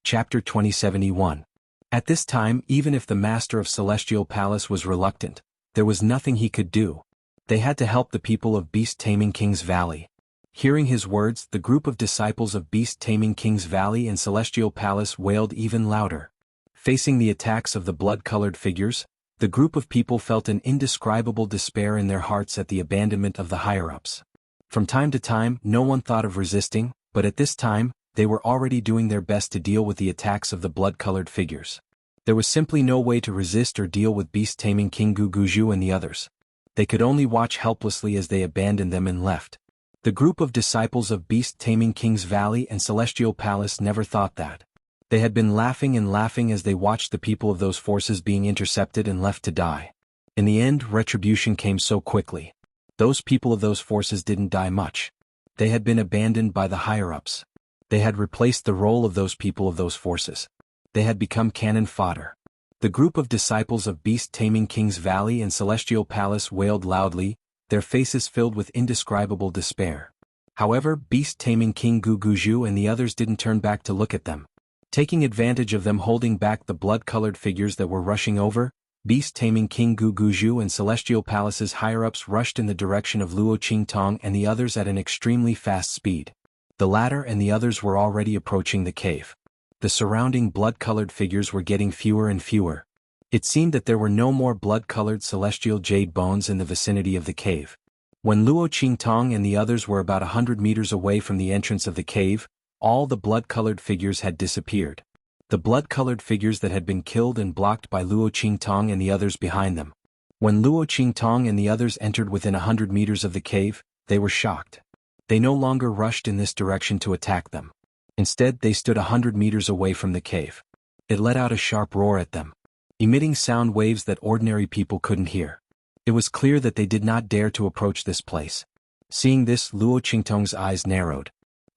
Chapter 2071. At this time, even if the master of Celestial Palace was reluctant, there was nothing he could do. They had to help the people of Beast-Taming King's Valley. Hearing his words, the group of disciples of Beast-Taming King's Valley and Celestial Palace wailed even louder. Facing the attacks of the blood-colored figures, the group of people felt an indescribable despair in their hearts at the abandonment of the higher-ups. From time to time, no one thought of resisting, but at this time, they were already doing their best to deal with the attacks of the blood-colored figures. There was simply no way to resist or deal with Beast-Taming King Guguju and the others. They could only watch helplessly as they abandoned them and left. The group of disciples of Beast-Taming King's Valley and Celestial Palace never thought that. They had been laughing and laughing as they watched the people of those forces being intercepted and left to die. In the end, retribution came so quickly. Those people of those forces didn't die much. They had been abandoned by the higher-ups. They had replaced the role of those people of those forces. They had become cannon fodder. The group of disciples of Beast-Taming King's Valley and Celestial Palace wailed loudly, their faces filled with indescribable despair. However, Beast-Taming King Guguju and the others didn't turn back to look at them. Taking advantage of them holding back the blood-colored figures that were rushing over, Beast-Taming King Guguju and Celestial Palace's higher-ups rushed in the direction of Luo Qingtong and the others at an extremely fast speed. The latter and the others were already approaching the cave. The surrounding blood-colored figures were getting fewer and fewer. It seemed that there were no more blood-colored celestial jade bones in the vicinity of the cave. When Luo Qingtong and the others were about 100 meters away from the entrance of the cave, all the blood-colored figures had disappeared. The blood-colored figures that had been killed and blocked by Luo Qingtong and the others behind them. When Luo Qingtong and the others entered within 100 meters of the cave, they were shocked. They no longer rushed in this direction to attack them. Instead, they stood 100 meters away from the cave. It let out a sharp roar at them, emitting sound waves that ordinary people couldn't hear. It was clear that they did not dare to approach this place. Seeing this, Luo Qingtong's eyes narrowed.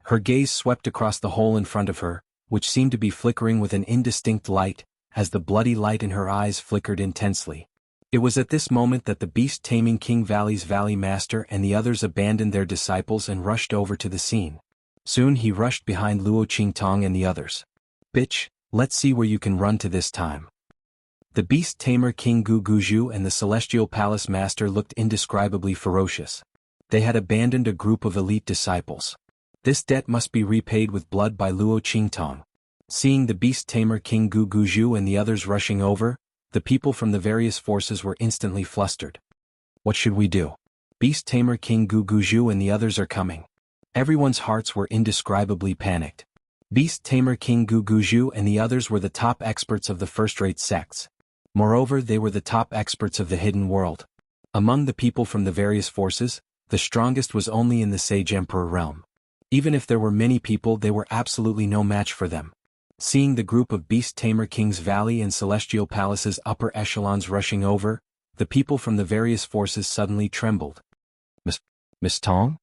Her gaze swept across the hole in front of her, which seemed to be flickering with an indistinct light, as the bloody light in her eyes flickered intensely. It was at this moment that the Beast-Taming King Valley's Valley Master and the others abandoned their disciples and rushed over to the scene. Soon he rushed behind Luo Qingtong and the others. "Bitch, let's see where you can run to this time." The Beast-Tamer King Guguju and the Celestial Palace Master looked indescribably ferocious. They had abandoned a group of elite disciples. This debt must be repaid with blood by Luo Qingtong. Seeing the Beast-Tamer King Guguju and the others rushing over, the people from the various forces were instantly flustered. What should we do? Beast-Tamer King Guguju and the others are coming. Everyone's hearts were indescribably panicked. Beast-Tamer King Guguju and the others were the top experts of the first-rate sects. Moreover, they were the top experts of the hidden world. Among the people from the various forces, the strongest was only in the Sage Emperor realm. Even if there were many people, they were absolutely no match for them. Seeing the group of Beast-Tamer King's Valley and Celestial Palace's upper echelons rushing over, the people from the various forces suddenly trembled. Miss Tong?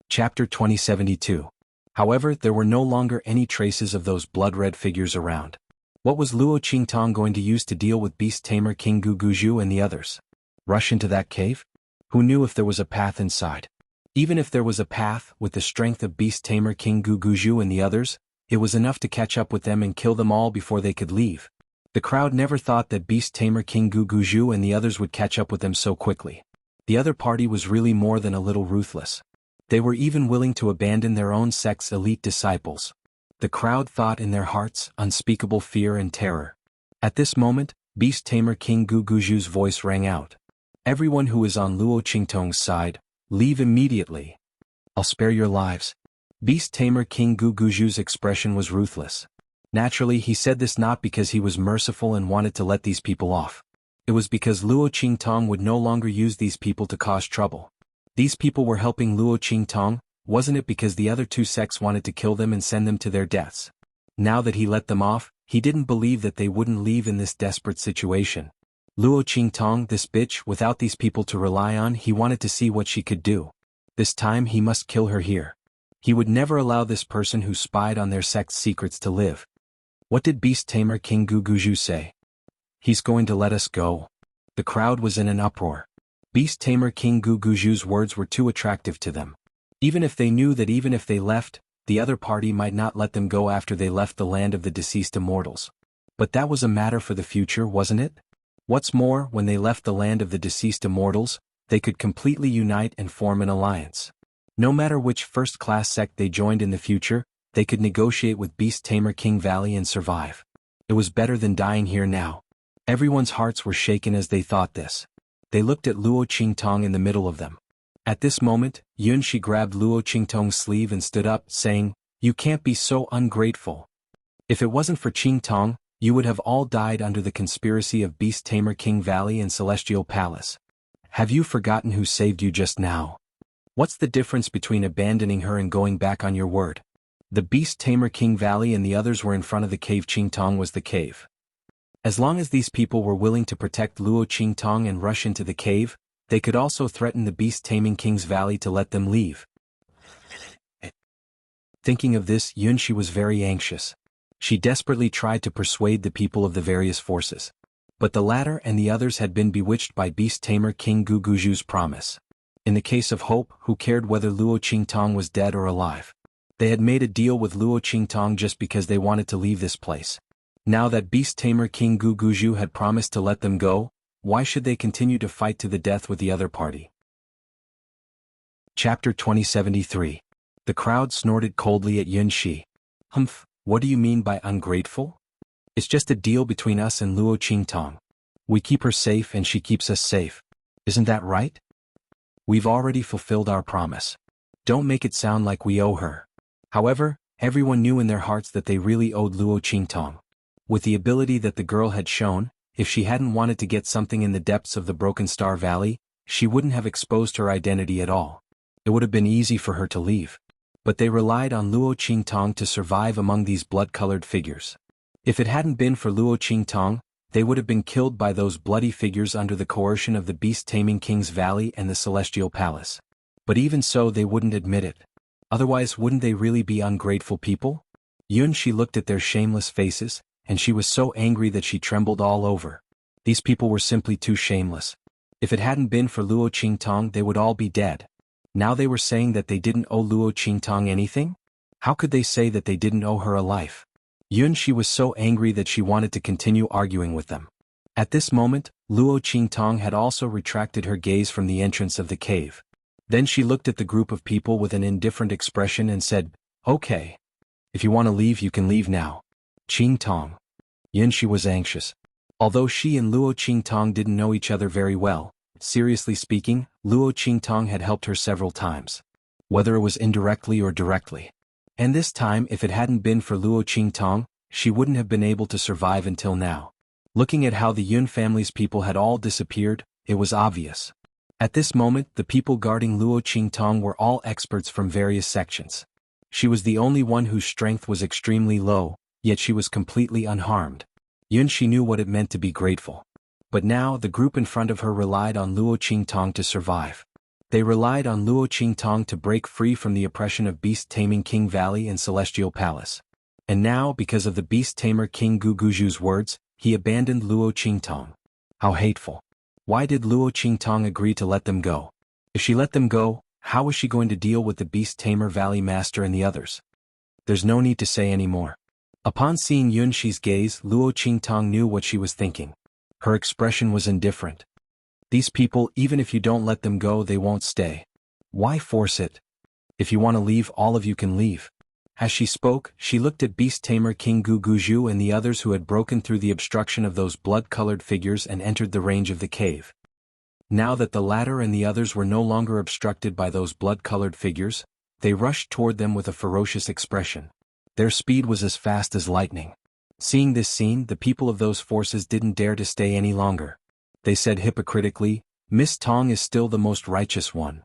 Chapter 2072. However, there were no longer any traces of those blood-red figures around. What was Luo Qingtong going to use to deal with Beast-Tamer King Guguju and the others? Rush into that cave? Who knew if there was a path inside? Even if there was a path, with the strength of Beast-Tamer King Guguju and the others, it was enough to catch up with them and kill them all before they could leave. The crowd never thought that Beast-Tamer King Guguju and the others would catch up with them so quickly. The other party was really more than a little ruthless. They were even willing to abandon their own sect's elite disciples. The crowd thought in their hearts unspeakable fear and terror. At this moment, Beast-Tamer King Guguju's voice rang out. "Everyone who is on Luo Qingtong's side, leave immediately. I'll spare your lives." Beast-Tamer King Guguju's expression was ruthless. Naturally, he said this not because he was merciful and wanted to let these people off. It was because Luo Qingtong would no longer use these people to cause trouble. These people were helping Luo Qingtong, wasn't it because the other two sects wanted to kill them and send them to their deaths? Now that he let them off, he didn't believe that they wouldn't leave in this desperate situation. Luo Qingtong, this bitch, without these people to rely on, he wanted to see what she could do. This time he must kill her here. He would never allow this person who spied on their sect's secrets to live. What did Beast-Tamer King Guguju say? He's going to let us go. The crowd was in an uproar. Beast-Tamer King Guguju's words were too attractive to them. Even if they knew that even if they left, the other party might not let them go after they left the land of the deceased immortals. But that was a matter for the future, wasn't it? What's more, when they left the land of the deceased immortals, they could completely unite and form an alliance. No matter which first-class sect they joined in the future, they could negotiate with Beast Tamer King Valley and survive. It was better than dying here now. Everyone's hearts were shaken as they thought this. They looked at Luo Qingtong in the middle of them. At this moment, Yunshi grabbed Luo Qingtong's sleeve and stood up, saying, "You can't be so ungrateful. If it wasn't for Qingtong, you would have all died under the conspiracy of Beast Tamer King Valley and Celestial Palace. Have you forgotten who saved you just now? What's the difference between abandoning her and going back on your word?" The Beast Tamer King Valley and the others were in front of the cave. Qingtong was the cave. As long as these people were willing to protect Luo Qingtong and rush into the cave, they could also threaten the Beast Taming King's Valley to let them leave. Thinking of this, Yunshi was very anxious. She desperately tried to persuade the people of the various forces. But the latter and the others had been bewitched by Beast Tamer King Guguju's promise. In the case of Hope, who cared whether Luo Qingtong was dead or alive? They had made a deal with Luo Qingtong just because they wanted to leave this place. Now that Beast Tamer King Guguju had promised to let them go, why should they continue to fight to the death with the other party? Chapter 2073. The crowd snorted coldly at Yunshi. "Humph, what do you mean by ungrateful? It's just a deal between us and Luo Qingtong. We keep her safe and she keeps us safe. Isn't that right? We've already fulfilled our promise. Don't make it sound like we owe her." However, everyone knew in their hearts that they really owed Luo Qingtong. With the ability that the girl had shown, if she hadn't wanted to get something in the depths of the Broken Star Valley, she wouldn't have exposed her identity at all. It would have been easy for her to leave. But they relied on Luo Qingtong to survive among these blood-colored figures. If it hadn't been for Luo Qingtong, they would have been killed by those bloody figures under the coercion of the Beast Taming King's Valley and the Celestial Palace. But even so, they wouldn't admit it. Otherwise, wouldn't they really be ungrateful people? Yunshi looked at their shameless faces, and she was so angry that she trembled all over. These people were simply too shameless. If it hadn't been for Luo Qingtong, they would all be dead. Now they were saying that they didn't owe Luo Qingtong anything? How could they say that they didn't owe her a life? Yunshi was so angry that she wanted to continue arguing with them. At this moment, Luo Qingtong had also retracted her gaze from the entrance of the cave. Then she looked at the group of people with an indifferent expression and said, "Okay. If you want to leave, you can leave now." Qingtong. Yunshi was anxious. Although she and Luo Qingtong didn't know each other very well, seriously speaking, Luo Qingtong had helped her several times. Whether it was indirectly or directly. And this time, if it hadn't been for Luo Qingtong, she wouldn't have been able to survive until now. Looking at how the Yun family's people had all disappeared, it was obvious. At this moment, the people guarding Luo Qingtong were all experts from various sections. She was the only one whose strength was extremely low, yet she was completely unharmed. Yunshi knew what it meant to be grateful. But now, the group in front of her relied on Luo Qingtong to survive. They relied on Luo Qingtong to break free from the oppression of Beast Taming King Valley and Celestial Palace. And now, because of the Beast Tamer King Guguju's words, he abandoned Luo Qingtong. How hateful. Why did Luo Qingtong agree to let them go? If she let them go, how was she going to deal with the Beast Tamer Valley Master and the others? There's no need to say any more. Upon seeing Yunshi's gaze, Luo Qingtong knew what she was thinking. Her expression was indifferent. These people, even if you don't let them go, they won't stay. Why force it? If you want to leave, all of you can leave. As she spoke, she looked at Beast Tamer King Guguju and the others who had broken through the obstruction of those blood-colored figures and entered the range of the cave. Now that the latter and the others were no longer obstructed by those blood-colored figures, they rushed toward them with a ferocious expression. Their speed was as fast as lightning. Seeing this scene, the people of those forces didn't dare to stay any longer. They said hypocritically, "Miss Tong is still the most righteous one.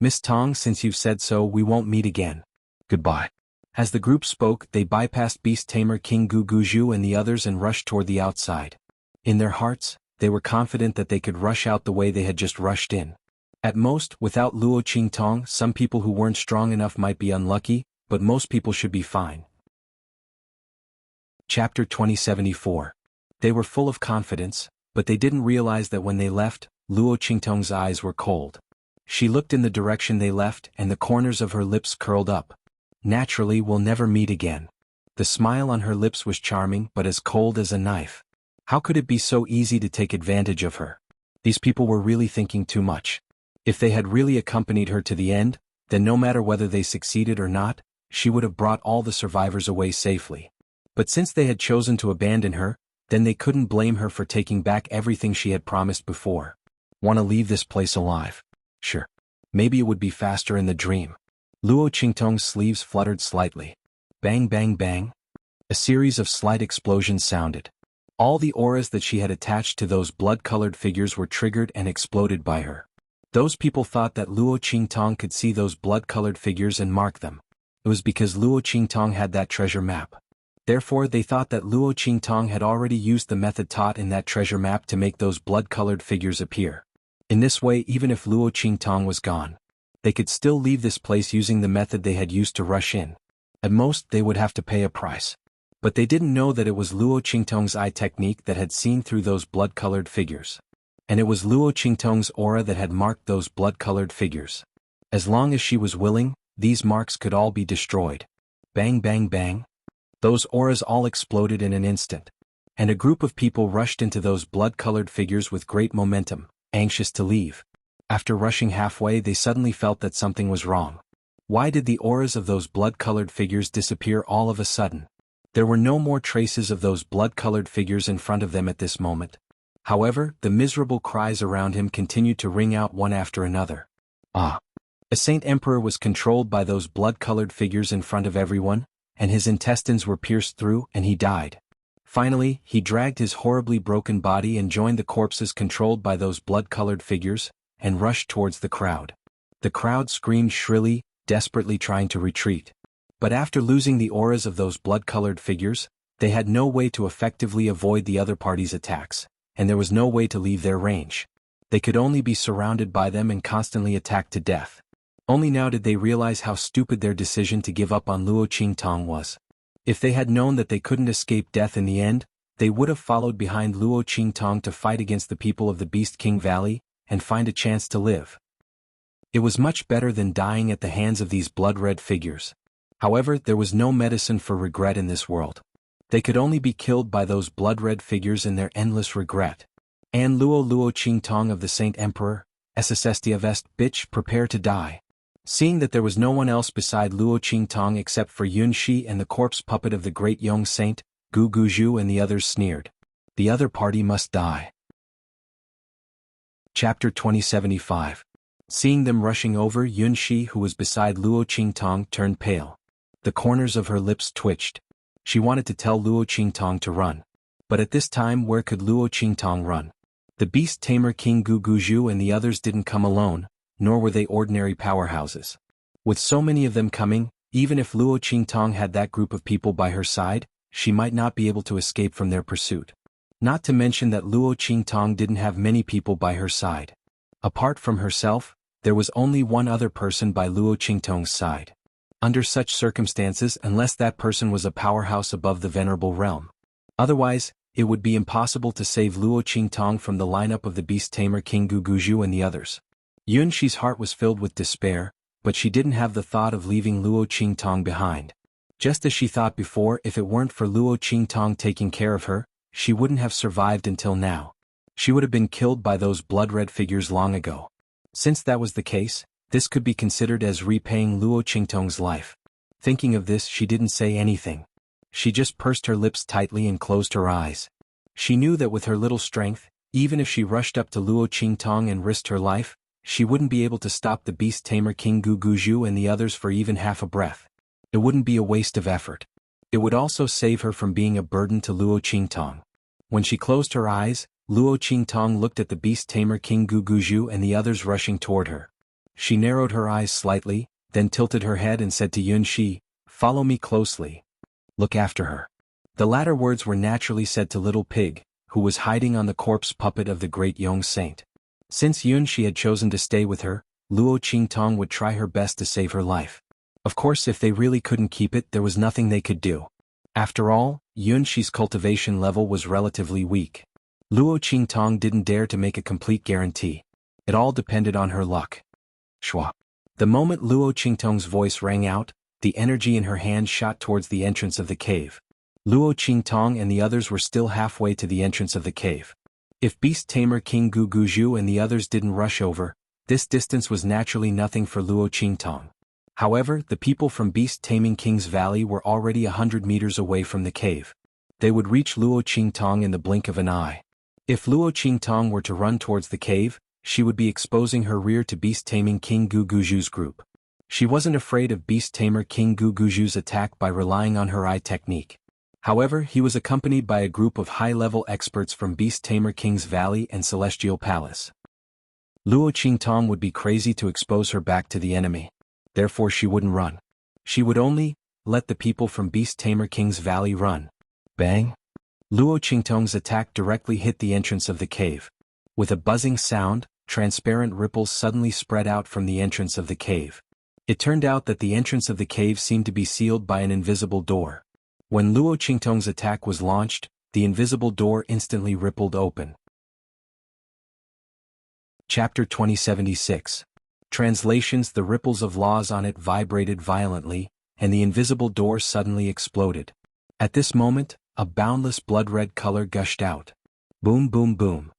Miss Tong, since you've said so, we won't meet again. Goodbye." As the group spoke, they bypassed Beast Tamer King Guguju and the others and rushed toward the outside. In their hearts, they were confident that they could rush out the way they had just rushed in. At most, without Luo Qingtong, some people who weren't strong enough might be unlucky, but most people should be fine. Chapter 2074. They were full of confidence, but they didn't realize that when they left, Luo Qingtong's eyes were cold. She looked in the direction they left and the corners of her lips curled up. Naturally, we'll never meet again. The smile on her lips was charming but as cold as a knife. How could it be so easy to take advantage of her? These people were really thinking too much. If they had really accompanied her to the end, then no matter whether they succeeded or not, she would have brought all the survivors away safely. But since they had chosen to abandon her, then they couldn't blame her for taking back everything she had promised before. Want to leave this place alive? Sure. Maybe it would be faster in the dream. Luo Qingtong's sleeves fluttered slightly. Bang bang bang. A series of slight explosions sounded. All the auras that she had attached to those blood-colored figures were triggered and exploded by her. Those people thought that Luo Qingtong could see those blood-colored figures and mark them. It was because Luo Qingtong had that treasure map. Therefore they thought that Luo Qingtong had already used the method taught in that treasure map to make those blood-colored figures appear. In this way, even if Luo Qingtong was gone, they could still leave this place using the method they had used to rush in. At most, they would have to pay a price. But they didn't know that it was Luo Qingtong's eye technique that had seen through those blood-colored figures. And it was Luo Qingtong's aura that had marked those blood-colored figures. As long as she was willing, these marks could all be destroyed. Bang bang bang. Those auras all exploded in an instant. And a group of people rushed into those blood-colored figures with great momentum, anxious to leave. After rushing halfway, they suddenly felt that something was wrong. Why did the auras of those blood-colored figures disappear all of a sudden? There were no more traces of those blood-colored figures in front of them at this moment. However, the miserable cries around him continued to ring out one after another. Ah! A Saint Emperor was controlled by those blood-colored figures in front of everyone, and his intestines were pierced through and he died. Finally, he dragged his horribly broken body and joined the corpses controlled by those blood-colored figures, and rushed towards the crowd. The crowd screamed shrilly, desperately trying to retreat. But after losing the auras of those blood-colored figures, they had no way to effectively avoid the other party's attacks, and there was no way to leave their range. They could only be surrounded by them and constantly attacked to death. Only now did they realize how stupid their decision to give up on Luo Qingtong was. If they had known that they couldn't escape death in the end, they would have followed behind Luo Qingtong to fight against the people of the Beast King Valley, and find a chance to live. It was much better than dying at the hands of these blood-red figures. However, there was no medicine for regret in this world. They could only be killed by those blood-red figures in their endless regret. And Luo Qingtong of the Saint Emperor, SSSTia Vest bitch, prepare to die. Seeing that there was no one else beside Luo Qingtong except for Yun Shi and the corpse puppet of the great young saint, Gu Guzhu, and the others sneered. The other party must die. Chapter 2075. Seeing them rushing over, Yun Shi, who was beside Luo Qingtong, turned pale. The corners of her lips twitched. She wanted to tell Luo Qingtong to run. But at this time, where could Luo Qingtong run? The beast tamer King Gu Guzhu and the others didn't come alone, nor were they ordinary powerhouses. With so many of them coming, even if Luo Qingtong had that group of people by her side, she might not be able to escape from their pursuit. Not to mention that Luo Qingtong didn't have many people by her side. Apart from herself, there was only one other person by Luo Qingtong's side. Under such circumstances, unless that person was a powerhouse above the venerable realm. Otherwise, it would be impossible to save Luo Qingtong from the lineup of the beast tamer King Gu Guzhu and the others. Yun Shi's heart was filled with despair, but she didn't have the thought of leaving Luo Qingtong behind. Just as she thought before, if it weren't for Luo Qingtong taking care of her, she wouldn't have survived until now. She would have been killed by those blood-red figures long ago. Since that was the case, this could be considered as repaying Luo Qingtong's life. Thinking of this, she didn't say anything. She just pursed her lips tightly and closed her eyes. She knew that with her little strength, even if she rushed up to Luo Qingtong and risked her life, she wouldn't be able to stop the beast tamer King Gu Guzhu and the others for even half a breath. It wouldn't be a waste of effort. It would also save her from being a burden to Luo Qingtong. When she closed her eyes, Luo Qingtong looked at the beast tamer King Gu Guzhu and the others rushing toward her. She narrowed her eyes slightly, then tilted her head and said to Yun Shi, "Follow me closely. Look after her." The latter words were naturally said to Little Pig, who was hiding on the corpse puppet of the great young saint. Since Yun Shi had chosen to stay with her, Luo Qingtong would try her best to save her life. Of course, if they really couldn't keep it, there was nothing they could do. After all, Yun Shi's cultivation level was relatively weak. Luo Qingtong didn't dare to make a complete guarantee. It all depended on her luck. Shwa. The moment Luo Qingtong's voice rang out, The energy in her hand shot towards the entrance of the cave. Luo Qingtong and the others were still halfway to the entrance of the cave. If Beast Tamer King Guguju and the others didn't rush over, this distance was naturally nothing for Luo Qingtong. However, the people from Beast Taming King's Valley were already 100 meters away from the cave. They would reach Luo Qingtong in the blink of an eye. If Luo Qingtong were to run towards the cave, she would be exposing her rear to Beast Taming King Guguju's group. She wasn't afraid of Beast Tamer King Guguju's attack by relying on her eye technique. However, he was accompanied by a group of high-level experts from Beast Tamer King's Valley and Celestial Palace. Luo Qingtong would be crazy to expose her back to the enemy. Therefore she wouldn't run. She would only let the people from Beast Tamer King's Valley run. Bang! Luo Qingtong's attack directly hit the entrance of the cave. With a buzzing sound, transparent ripples suddenly spread out from the entrance of the cave. It turned out that the entrance of the cave seemed to be sealed by an invisible door. When Luo Qingtong's attack was launched, the invisible door instantly rippled open. Chapter 2076. Translations. The ripples of laws on it vibrated violently, and the invisible door suddenly exploded. At this moment, a boundless blood-red color gushed out. Boom boom boom.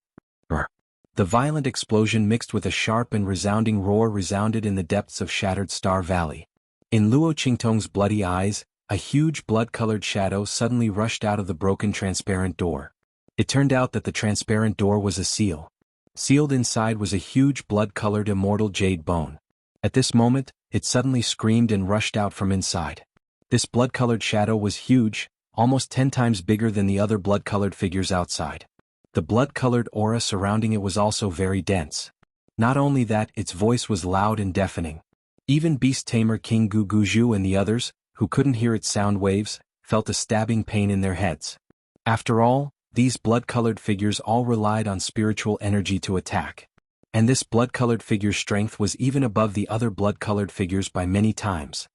Brr. The violent explosion mixed with a sharp and resounding roar resounded in the depths of Shattered Star Valley. In Luo Qingtong's bloody eyes, a huge blood-colored shadow suddenly rushed out of the broken transparent door. It turned out that the transparent door was a seal. Sealed inside was a huge blood-colored immortal jade bone. At this moment, it suddenly screamed and rushed out from inside. This blood-colored shadow was huge, almost 10 times bigger than the other blood-colored figures outside. The blood-colored aura surrounding it was also very dense. Not only that, its voice was loud and deafening. Even Beast Tamer King Guguju and the others, who couldn't hear its sound waves, felt a stabbing pain in their heads. After all, these blood-colored figures all relied on spiritual energy to attack. And this blood-colored figure's strength was even above the other blood-colored figures by many times.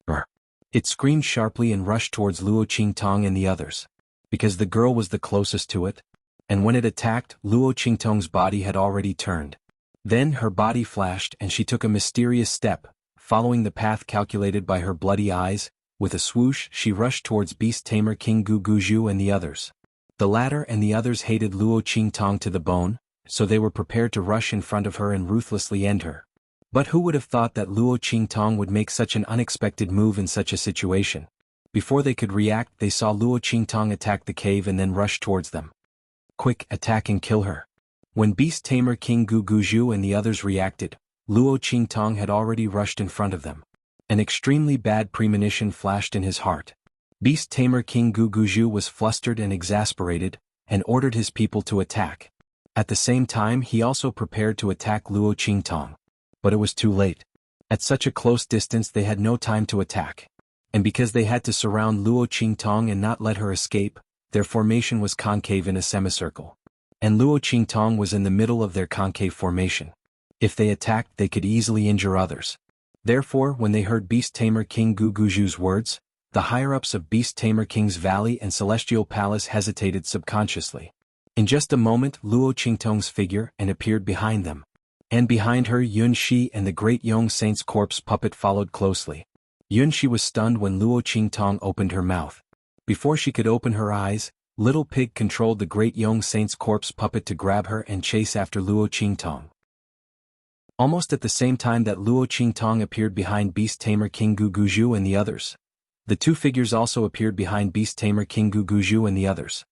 Brr. It screamed sharply and rushed towards Luo Qingtong and the others. Because the girl was the closest to it, and when it attacked, Luo Qingtong's body had already turned. Then her body flashed and she took a mysterious step, following the path calculated by her bloody eyes. With a swoosh she rushed towards Beast Tamer King Guguju and the others. The latter and the others hated Luo Qingtong to the bone, so they were prepared to rush in front of her and ruthlessly end her. But who would have thought that Luo Qingtong would make such an unexpected move in such a situation? Before they could react, they saw Luo Qingtong attack the cave and then rush towards them. Quick, attack and kill her. When Beast Tamer King Guguju and the others reacted, Luo Qingtong had already rushed in front of them. An extremely bad premonition flashed in his heart. Beast Tamer King Guguju was flustered and exasperated, and ordered his people to attack. At the same time he also prepared to attack Luo Qingtong. But it was too late. At such a close distance they had no time to attack. And because they had to surround Luo Qingtong and not let her escape, their formation was concave in a semicircle. And Luo Qingtong was in the middle of their concave formation. If they attacked they could easily injure others. Therefore, when they heard Beast Tamer King Guguju's words, the higher-ups of Beast Tamer King's Valley and Celestial Palace hesitated subconsciously. In just a moment Luo Qingtong's figure appeared behind them. And behind her Yun Shi and the great Yong Saint's corpse puppet followed closely. Yun Shi was stunned when Luo Qingtong opened her mouth. Before she could open her eyes, Little Pig controlled the great Yong Saint's corpse puppet to grab her and chase after Luo Qingtong. Almost at the same time that Luo Qingtong appeared behind Beast Tamer King Guguju and the others, the two figures also appeared behind Beast Tamer King Guguju and the others.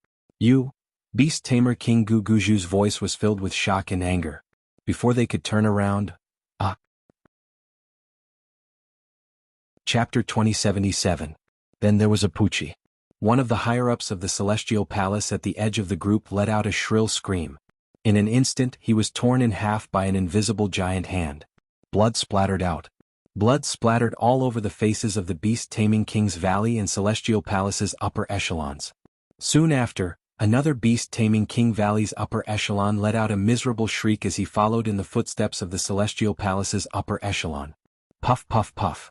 Beast Tamer King Guguju's voice was filled with shock and anger. Before they could turn around, Chapter 2077. Then there was a Pucci. One of the higher-ups of the Celestial Palace at the edge of the group let out a shrill scream. In an instant he was torn in half by an invisible giant hand. Blood splattered out. Blood splattered all over the faces of the Beast Taming King's Valley and Celestial Palace's upper echelons. Soon after, another Beast Taming King Valley's upper echelon let out a miserable shriek as he followed in the footsteps of the Celestial Palace's upper echelon. Puff puff puff.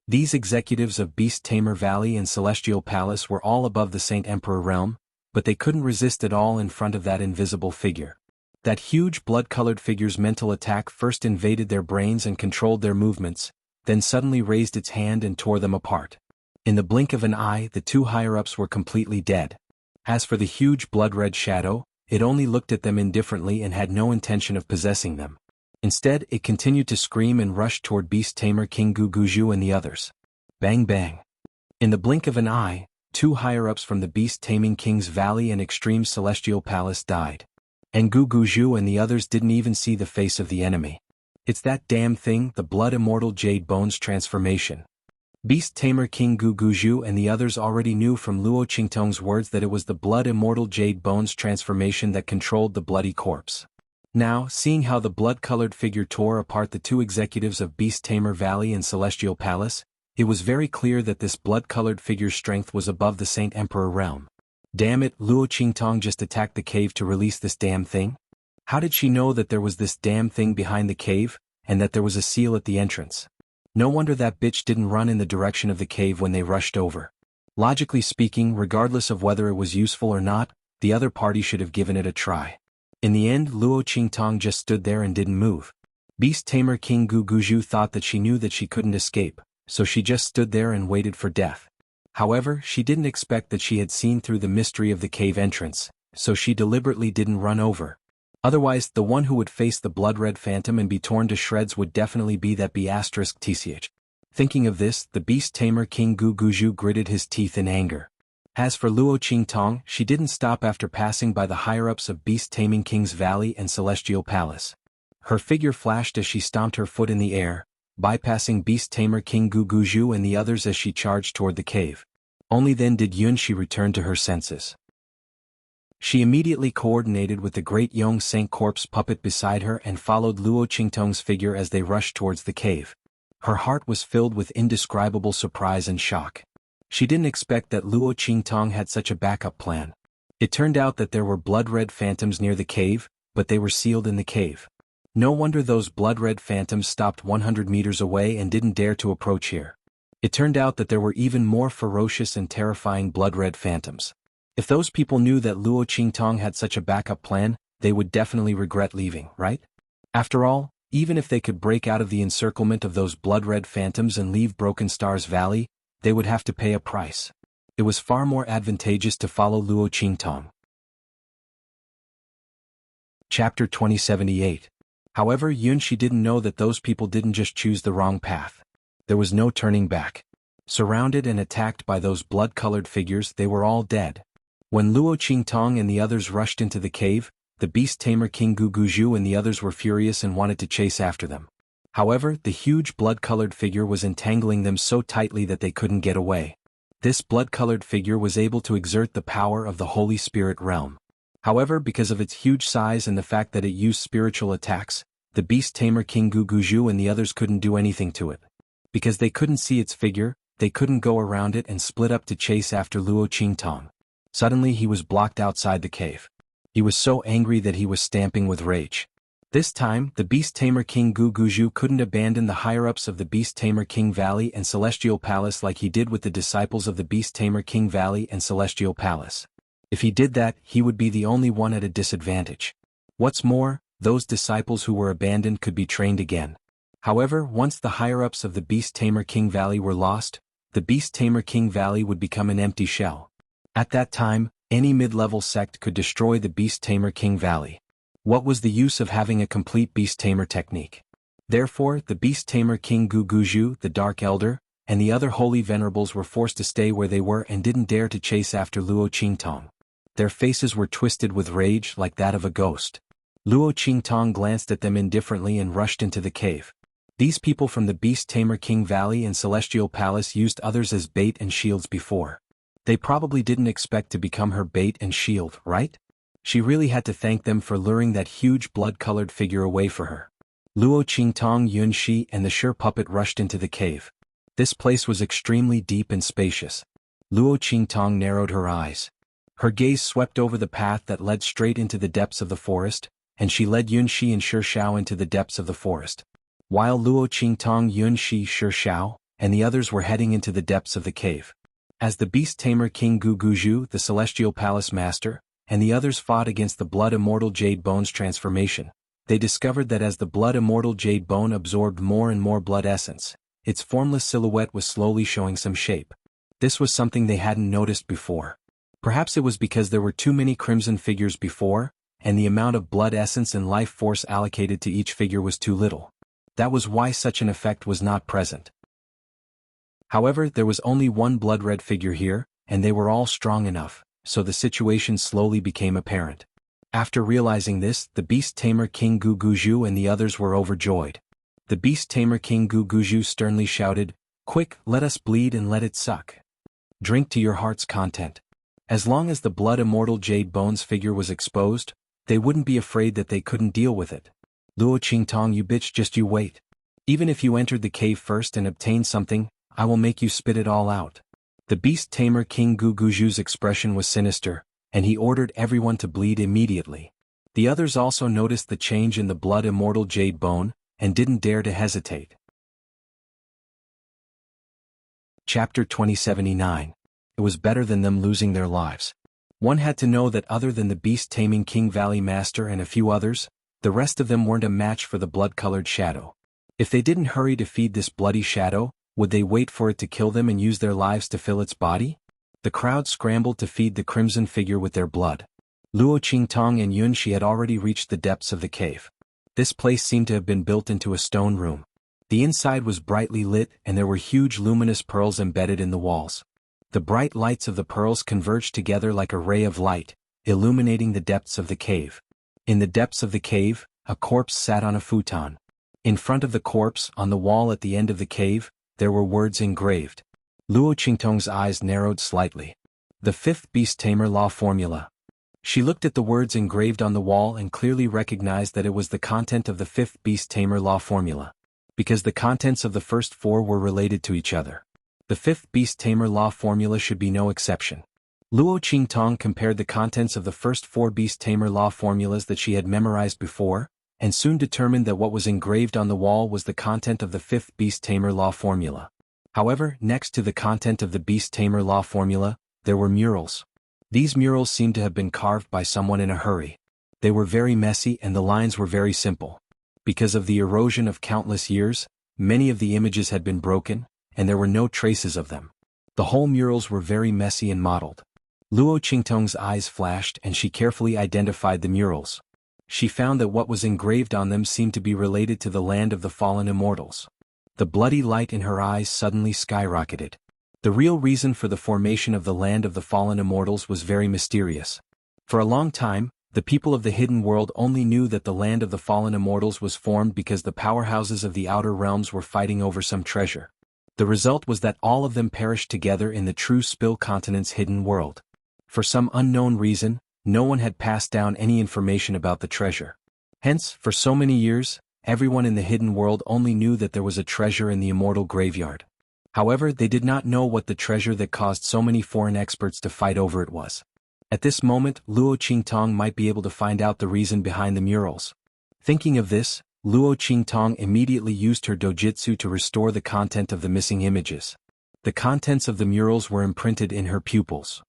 These executives of Beast Tamer Valley and Celestial Palace were all above the Saint Emperor realm, but they couldn't resist at all in front of that invisible figure. That huge blood-colored figure's mental attack first invaded their brains and controlled their movements, then suddenly raised its hand and tore them apart. In the blink of an eye, the two higher-ups were completely dead. As for the huge blood-red shadow, it only looked at them indifferently and had no intention of possessing them. Instead, it continued to scream and rushed toward Beast Tamer King Guguju and the others. Bang bang. In the blink of an eye, two higher-ups from the beast-taming King's Valley and Extreme Celestial Palace died. And Guguju and the others didn't even see the face of the enemy. It's that damn thing, the Blood Immortal Jade Bones transformation. Beast Tamer King Guguju and the others already knew from Luo Qingtong's words that it was the Blood Immortal Jade Bones transformation that controlled the bloody corpse. Now, seeing how the blood-colored figure tore apart the two executives of Beast Tamer Valley and Celestial Palace, it was very clear that this blood-colored figure's strength was above the Saint Emperor realm. Damn it, Luo Qingtong just attacked the cave to release this damn thing? How did she know that there was this damn thing behind the cave, and that there was a seal at the entrance? No wonder that bitch didn't run in the direction of the cave when they rushed over. Logically speaking, regardless of whether it was useful or not, the other party should have given it a try. In the end, Luo Qingtong just stood there and didn't move. Beast Tamer King Guguju thought that she knew that she couldn't escape, so she just stood there and waited for death. However, she didn't expect that she had seen through the mystery of the cave entrance, so she deliberately didn't run over. Otherwise, the one who would face the blood-red phantom and be torn to shreds would definitely be that B*TCH. Thinking of this, the Beast Tamer King Guguju gritted his teeth in anger. As for Luo Qingtong, she didn't stop after passing by the higher-ups of Beast Taming King's Valley and Celestial Palace. Her figure flashed as she stomped her foot in the air, bypassing Beast Tamer King Guguju and the others as she charged toward the cave. Only then did Yunshi return to her senses. She immediately coordinated with the great Yong Saint corpse puppet beside her and followed Luo Qingtong's figure as they rushed towards the cave. Her heart was filled with indescribable surprise and shock. She didn't expect that Luo Qingtong had such a backup plan. It turned out that there were blood-red phantoms near the cave, but they were sealed in the cave. No wonder those blood-red phantoms stopped 100 meters away and didn't dare to approach here. It turned out that there were even more ferocious and terrifying blood-red phantoms. If those people knew that Luo Qingtong had such a backup plan, they would definitely regret leaving, right? After all, even if they could break out of the encirclement of those blood-red phantoms and leave Broken Stars Valley, they would have to pay a price. It was far more advantageous to follow Luo Qingtong. Chapter 2078. However, Yunshi didn't know that those people didn't just choose the wrong path. There was no turning back. Surrounded and attacked by those blood-colored figures, they were all dead. When Luo Qingtong and the others rushed into the cave, the Beast Tamer King Guguju and the others were furious and wanted to chase after them. However, the huge blood-colored figure was entangling them so tightly that they couldn't get away. This blood-colored figure was able to exert the power of the Holy Spirit realm. However, because of its huge size and the fact that it used spiritual attacks, the Beast Tamer King Guguju and the others couldn't do anything to it. Because they couldn't see its figure, they couldn't go around it and split up to chase after Luo Qingtong. Suddenly he was blocked outside the cave. He was so angry that he was stamping with rage. This time, the Beast Tamer King Guguju couldn't abandon the higher-ups of the Beast Tamer King Valley and Celestial Palace like he did with the disciples of the Beast Tamer King Valley and Celestial Palace. If he did that, he would be the only one at a disadvantage. What's more, those disciples who were abandoned could be trained again. However, once the higher-ups of the Beast Tamer King Valley were lost, the Beast Tamer King Valley would become an empty shell. At that time, any mid-level sect could destroy the Beast Tamer King Valley. What was the use of having a complete Beast Tamer technique? Therefore, the Beast Tamer King Guguju, the Dark Elder, and the other holy venerables were forced to stay where they were and didn't dare to chase after Luo Qingtong. Their faces were twisted with rage like that of a ghost. Luo Qingtong glanced at them indifferently and rushed into the cave. These people from the Beast Tamer King Valley and Celestial Palace used others as bait and shields before. They probably didn't expect to become her bait and shield, right? She really had to thank them for luring that huge blood-colored figure away for her. Luo Qingtong, Yunshi, and the Sure puppet rushed into the cave. This place was extremely deep and spacious. Luo Qingtong narrowed her eyes. Her gaze swept over the path that led straight into the depths of the forest, and she led Yunshi and Sure Shao into the depths of the forest. While Luo Qingtong, Yunshi, Sure Shao, and the others were heading into the depths of the cave. As the Beast Tamer King Guguju, the Celestial Palace Master, and the others fought against the Blood Immortal Jade Bone's transformation, they discovered that as the Blood Immortal Jade Bone absorbed more and more blood essence, its formless silhouette was slowly showing some shape. This was something they hadn't noticed before. Perhaps it was because there were too many crimson figures before, and the amount of blood essence and life force allocated to each figure was too little. That was why such an effect was not present. However, there was only one blood-red figure here, and they were all strong enough, so the situation slowly became apparent. After realizing this, the beast tamer King Guguju and the others were overjoyed. The beast tamer King Guguju sternly shouted, "Quick, let us bleed and let it suck. Drink to your heart's content." As long as the blood immortal Jade Bones figure was exposed, they wouldn't be afraid that they couldn't deal with it. "Luo Qingtong, you bitch, just you wait. Even if you entered the cave first and obtained something, I will make you spit it all out." The beast tamer King Guguju's expression was sinister, and he ordered everyone to bleed immediately. The others also noticed the change in the blood immortal Jade Bone, and didn't dare to hesitate. Chapter 2079. It was better than them losing their lives. One had to know that other than the beast-taming King Valley Master and a few others, the rest of them weren't a match for the blood-colored shadow. If they didn't hurry to feed this bloody shadow, would they wait for it to kill them and use their lives to fill its body? The crowd scrambled to feed the crimson figure with their blood. Luo Qingtong and Yunxi had already reached the depths of the cave. This place seemed to have been built into a stone room. The inside was brightly lit and there were huge luminous pearls embedded in the walls. The bright lights of the pearls converged together like a ray of light, illuminating the depths of the cave. In the depths of the cave, a corpse sat on a futon. In front of the corpse, on the wall at the end of the cave, there were words engraved. Luo Qingtong's eyes narrowed slightly. The fifth beast tamer law formula. She looked at the words engraved on the wall and clearly recognized that it was the content of the fifth beast tamer law formula. Because the contents of the first four were related to each other. The fifth beast tamer law formula should be no exception. Luo Qingtong compared the contents of the first four beast tamer law formulas that she had memorized before, and soon determined that what was engraved on the wall was the content of the fifth beast tamer law formula. However, next to the content of the beast tamer law formula, there were murals. These murals seemed to have been carved by someone in a hurry. They were very messy and the lines were very simple. Because of the erosion of countless years, many of the images had been broken, and there were no traces of them. The whole murals were very messy and mottled. Luo Qingtong's eyes flashed and she carefully identified the murals. She found that what was engraved on them seemed to be related to the land of the fallen immortals. The bloody light in her eyes suddenly skyrocketed. The real reason for the formation of the land of the fallen immortals was very mysterious. For a long time, the people of the hidden world only knew that the land of the fallen immortals was formed because the powerhouses of the outer realms were fighting over some treasure. The result was that all of them perished together in the true Spill Continent's hidden world. For some unknown reason, no one had passed down any information about the treasure. Hence, for so many years, everyone in the hidden world only knew that there was a treasure in the immortal graveyard. However, they did not know what the treasure that caused so many foreign experts to fight over it was. At this moment, Luo Qingtong might be able to find out the reason behind the murals. Thinking of this, Luo Qingtong immediately used her dojutsu to restore the content of the missing images. The contents of the murals were imprinted in her pupils.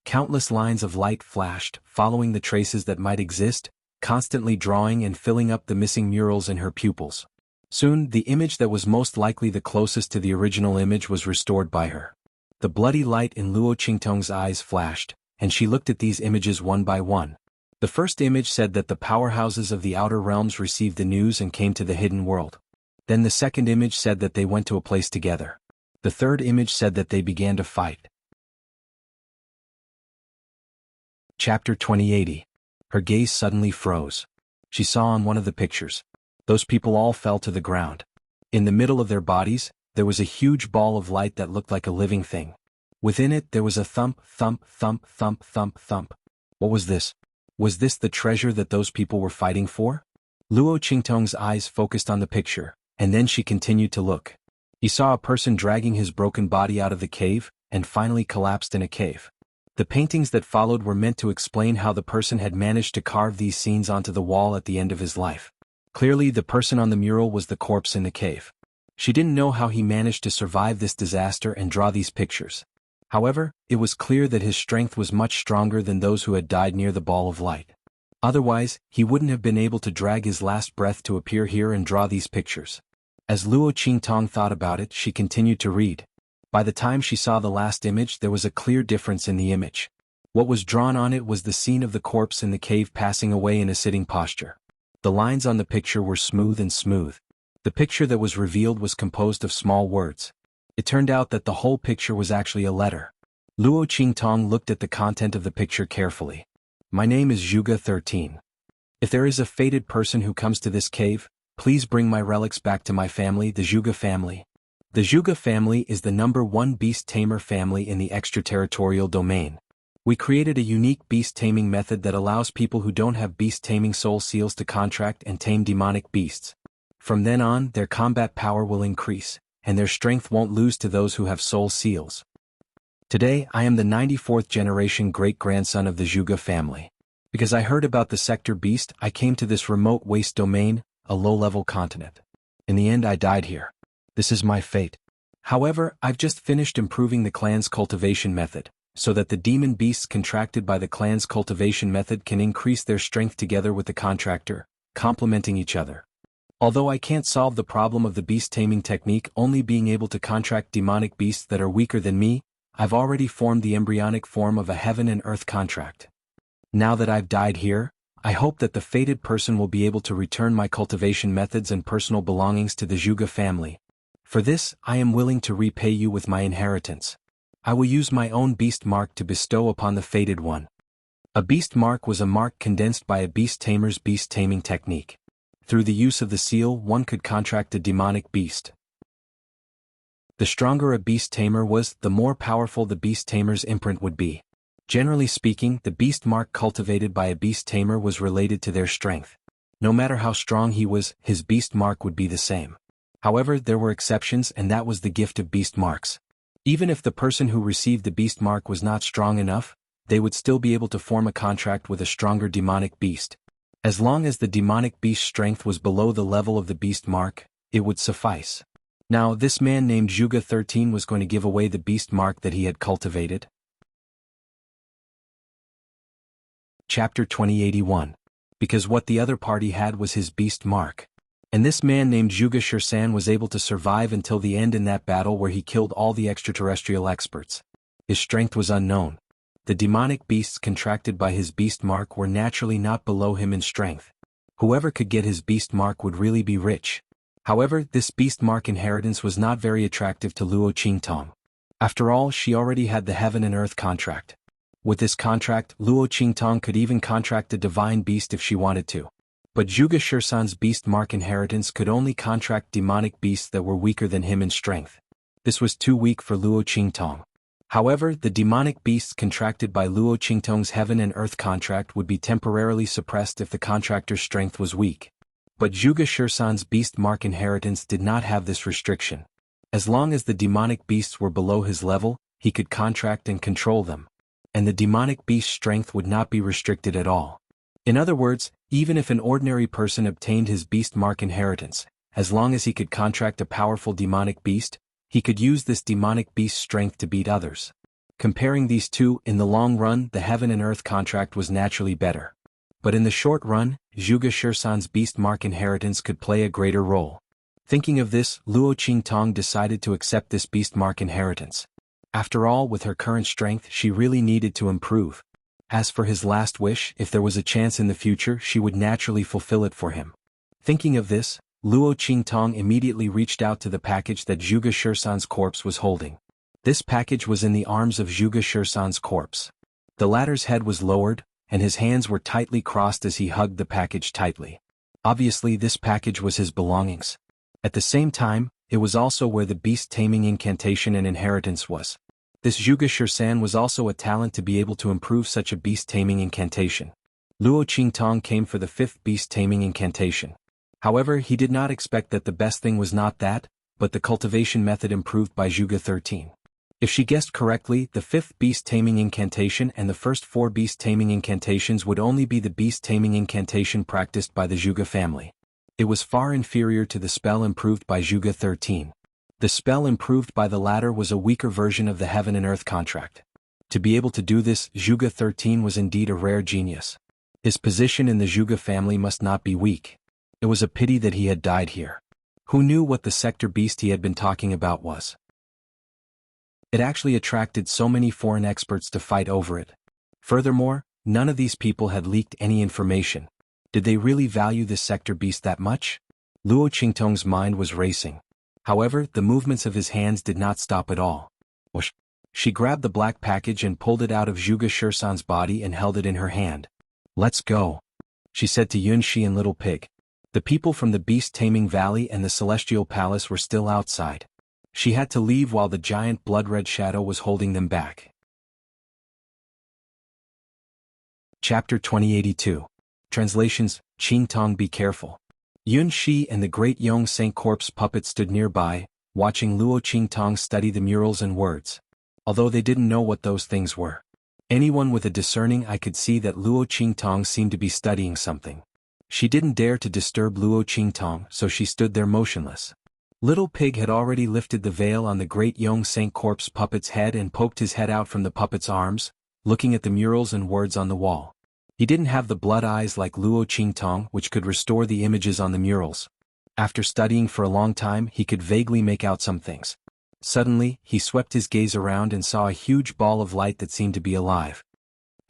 Countless lines of light flashed, following the traces that might exist, constantly drawing and filling up the missing murals in her pupils. Soon, the image that was most likely the closest to the original image was restored by her. The bloody light in Luo Qingtong's eyes flashed, and she looked at these images one by one. The first image said that the powerhouses of the outer realms received the news and came to the hidden world. Then the second image said that they went to a place together. The third image said that they began to fight. Chapter 2080. Her gaze suddenly froze. She saw on one of the pictures. Those people all fell to the ground. In the middle of their bodies, there was a huge ball of light that looked like a living thing. Within it there was a thump, thump, thump, thump, thump, thump. What was this? Was this the treasure that those people were fighting for? Luo Qingtong's eyes focused on the picture, and then she continued to look. He saw a person dragging his broken body out of the cave, and finally collapsed in a cave. The paintings that followed were meant to explain how the person had managed to carve these scenes onto the wall at the end of his life. Clearly, the person on the mural was the corpse in the cave. She didn't know how he managed to survive this disaster and draw these pictures. However, it was clear that his strength was much stronger than those who had died near the ball of light. Otherwise, he wouldn't have been able to drag his last breath to appear here and draw these pictures. As Luo Qingtong thought about it, she continued to read. By the time she saw the last image, there was a clear difference in the image. What was drawn on it was the scene of the corpse in the cave passing away in a sitting posture. The lines on the picture were smooth and smooth. The picture that was revealed was composed of small words. It turned out that the whole picture was actually a letter. Luo Qingtong looked at the content of the picture carefully. My name is Zhuge 13. If there is a fated person who comes to this cave, please bring my relics back to my family, the Zhuge family. The Zhuge family is the #1 beast tamer family in the extraterritorial domain. We created a unique beast taming method that allows people who don't have beast taming soul seals to contract and tame demonic beasts. From then on, their combat power will increase, and their strength won't lose to those who have soul seals. Today, I am the 94th generation great-grandson of the Zhuge family. Because I heard about the sector beast, I came to this remote waste domain, a low-level continent. In the end, I died here. This is my fate. However, I've just finished improving the clan's cultivation method, so that the demon beasts contracted by the clan's cultivation method can increase their strength together with the contractor, complementing each other. Although I can't solve the problem of the beast taming technique only being able to contract demonic beasts that are weaker than me, I've already formed the embryonic form of a heaven and earth contract. Now that I've died here, I hope that the fated person will be able to return my cultivation methods and personal belongings to the Zhuge family. For this, I am willing to repay you with my inheritance. I will use my own beast mark to bestow upon the fated one. A beast mark was a mark condensed by a beast tamer's beast taming technique. Through the use of the seal, one could contract a demonic beast. The stronger a beast tamer was, the more powerful the beast tamer's imprint would be. Generally speaking, the beast mark cultivated by a beast tamer was related to their strength. No matter how strong he was, his beast mark would be the same. However, there were exceptions, and that was the gift of beast marks. Even if the person who received the beast mark was not strong enough, they would still be able to form a contract with a stronger demonic beast. As long as the demonic beast's strength was below the level of the beast mark, it would suffice. Now, this man named Zhuge 13 was going to give away the beast mark that he had cultivated. Chapter 2081. Because what the other party had was his beast mark. And this man named Zhuge Shirsan was able to survive until the end in that battle where he killed all the extraterrestrial experts. His strength was unknown. The demonic beasts contracted by his beast mark were naturally not below him in strength. Whoever could get his beast mark would really be rich. However, this beast mark inheritance was not very attractive to Luo Qingtong. After all, she already had the heaven and earth contract. With this contract, Luo Qingtong could even contract a divine beast if she wanted to. But Zhuge Shirsan's beast mark inheritance could only contract demonic beasts that were weaker than him in strength. This was too weak for Luo Qingtong. However, the demonic beasts contracted by Luo Qingtong's heaven and earth contract would be temporarily suppressed if the contractor's strength was weak. But Zhuge Shirsan's beast mark inheritance did not have this restriction. As long as the demonic beasts were below his level, he could contract and control them. And the demonic beast's strength would not be restricted at all. In other words, even if an ordinary person obtained his beast mark inheritance, as long as he could contract a powerful demonic beast, he could use this demonic beast's strength to beat others. Comparing these two, in the long run, the heaven and earth contract was naturally better. But in the short run, Zhuge Shirsan's beast mark inheritance could play a greater role. Thinking of this, Luo Qingtong decided to accept this beast mark inheritance. After all, with her current strength, she really needed to improve. As for his last wish, if there was a chance in the future, she would naturally fulfill it for him. Thinking of this, Luo Qingtong immediately reached out to the package that Zhuge Shirsan's corpse was holding. This package was in the arms of Zhuge Shirsan's corpse. The latter's head was lowered, and his hands were tightly crossed as he hugged the package tightly. Obviously, this package was his belongings. At the same time, it was also where the beast taming incantation and inheritance was. This Zhuge Shirsan was also a talent to be able to improve such a beast taming incantation. Luo Qingtong came for the 5th beast taming incantation. However, he did not expect that the best thing was not that, but the cultivation method improved by Zhuge 13. If she guessed correctly, the 5th beast taming incantation and the first 4 beast taming incantations would only be the beast taming incantation practiced by the Zhuge family. It was far inferior to the spell improved by Zhuge 13. The spell improved by the latter was a weaker version of the heaven and earth contract. To be able to do this, Zhuge 13 was indeed a rare genius. His position in the Zhuge family must not be weak. It was a pity that he had died here. Who knew what the sector beast he had been talking about was? It actually attracted so many foreign experts to fight over it. Furthermore, none of these people had leaked any information. Did they really value this sector beast that much? Luo Qingtong's mind was racing. However, the movements of his hands did not stop at all. Whoosh! She grabbed the black package and pulled it out of Zhuge Shursan's body and held it in her hand. Let's go, she said to Yunxi and Little Pig. The people from the beast-taming valley and the celestial palace were still outside. She had to leave while the giant blood-red shadow was holding them back. Chapter 2082. Translations, Qingtong, be careful. Yun Shi and the great Yong Saint corpse puppet stood nearby, watching Luo Qingtong study the murals and words. Although they didn't know what those things were. Anyone with a discerning eye could see that Luo Qingtong seemed to be studying something. She didn't dare to disturb Luo Qingtong, so she stood there motionless. Little Pig had already lifted the veil on the great Yong Saint corpse puppet's head and poked his head out from the puppet's arms, looking at the murals and words on the wall. He didn't have the blood eyes like Luo Qingtong, which could restore the images on the murals. After studying for a long time, he could vaguely make out some things. Suddenly, he swept his gaze around and saw a huge ball of light that seemed to be alive.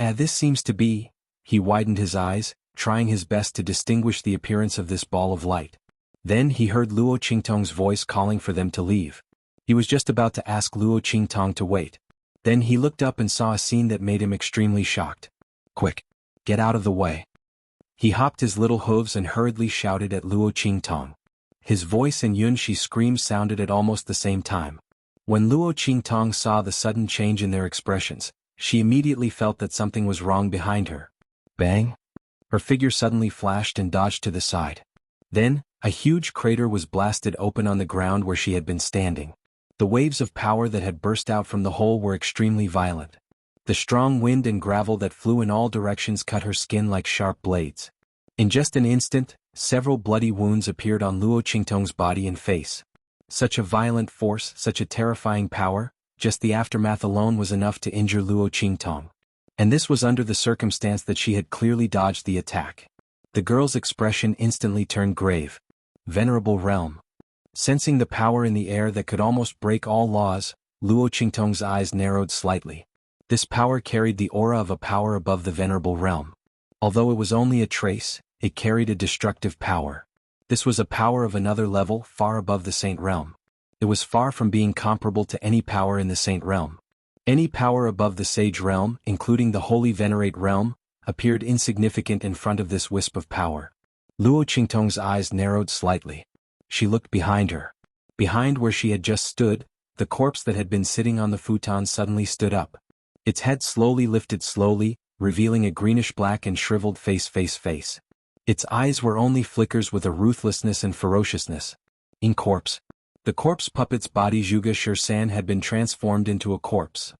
This seems to be. He widened his eyes, trying his best to distinguish the appearance of this ball of light. Then he heard Luo Qingtong's voice calling for them to leave. He was just about to ask Luo Qingtong to wait. Then he looked up and saw a scene that made him extremely shocked. Quick! Get out of the way. He hopped his little hooves and hurriedly shouted at Luo Qingtong. His voice and Yunxi's screams sounded at almost the same time. When Luo Qingtong saw the sudden change in their expressions, she immediately felt that something was wrong behind her. Bang! Her figure suddenly flashed and dodged to the side. Then, a huge crater was blasted open on the ground where she had been standing. The waves of power that had burst out from the hole were extremely violent. The strong wind and gravel that flew in all directions cut her skin like sharp blades. In just an instant, several bloody wounds appeared on Luo Qingtong's body and face. Such a violent force, such a terrifying power, just the aftermath alone was enough to injure Luo Qingtong. And this was under the circumstance that she had clearly dodged the attack. The girl's expression instantly turned grave. Venerable realm. Sensing the power in the air that could almost break all laws, Luo Qingtong's eyes narrowed slightly. This power carried the aura of a power above the venerable realm. Although it was only a trace, it carried a destructive power. This was a power of another level, far above the Saint realm. It was far from being comparable to any power in the Saint realm. Any power above the Sage realm, including the Holy Venerate realm, appeared insignificant in front of this wisp of power. Luo Qingtong's eyes narrowed slightly. She looked behind her. Behind where she had just stood, the corpse that had been sitting on the futon suddenly stood up. Its head slowly lifted slowly, revealing a greenish-black and shriveled face. Its eyes were only flickers with a ruthlessness and ferociousness. In corpse. The corpse puppet's body Zhuge Shursan had been transformed into a corpse.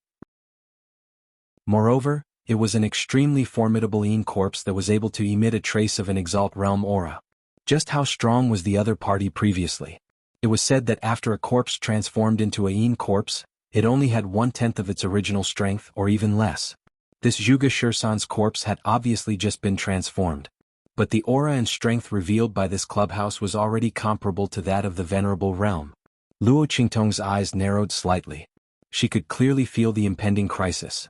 Moreover, it was an extremely formidable Yin corpse that was able to emit a trace of an Exalt realm aura. Just how strong was the other party previously? It was said that after a corpse transformed into a Yin corpse, it only had 1/10 of its original strength or even less. This Zhuge Shursan's corpse had obviously just been transformed. But the aura and strength revealed by this clubhouse was already comparable to that of the venerable realm. Luo Qingtong's eyes narrowed slightly. She could clearly feel the impending crisis.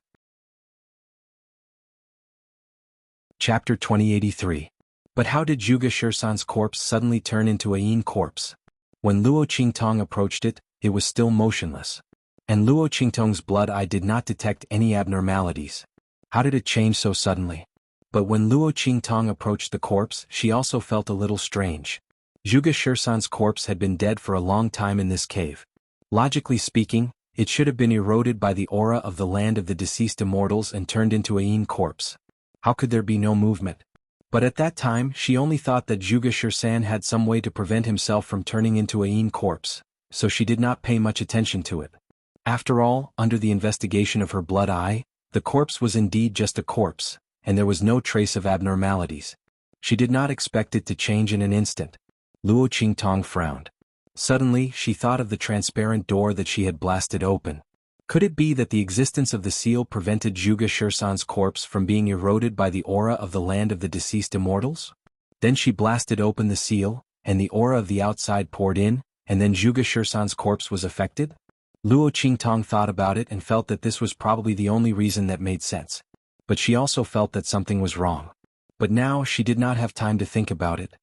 Chapter 2083. But how did Zhuge Shursan's corpse suddenly turn into a Yin corpse? When Luo Qingtong approached it, it was still motionless. And Luo Qingtong's blood eye did not detect any abnormalities. How did it change so suddenly? But when Luo Qingtong approached the corpse, she also felt a little strange. Zhuge Shursan's corpse had been dead for a long time in this cave. Logically speaking, it should have been eroded by the aura of the land of the deceased immortals and turned into a Yin corpse. How could there be no movement? But at that time she only thought that Zhuge Shursan had some way to prevent himself from turning into a Yin corpse, so she did not pay much attention to it. After all, under the investigation of her blood eye, the corpse was indeed just a corpse, and there was no trace of abnormalities. She did not expect it to change in an instant. Luo Qingtong frowned. Suddenly she thought of the transparent door that she had blasted open. Could it be that the existence of the seal prevented Zhuge Shursan's corpse from being eroded by the aura of the land of the deceased immortals? Then she blasted open the seal, and the aura of the outside poured in, and then Zhuge Shursan's corpse was affected? Luo Qingtong thought about it and felt that this was probably the only reason that made sense. But she also felt that something was wrong. But now she did not have time to think about it.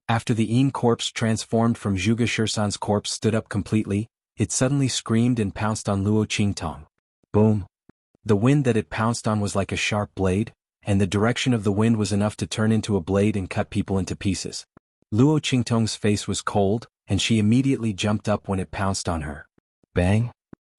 After the Yin corpse transformed from Zhuge Shursan's corpse stood up completely, it suddenly screamed and pounced on Luo Qingtong. Boom! The wind that it pounced on was like a sharp blade, and the direction of the wind was enough to turn into a blade and cut people into pieces. Luo Qingtong's face was cold, and she immediately jumped up when it pounced on her. Bang!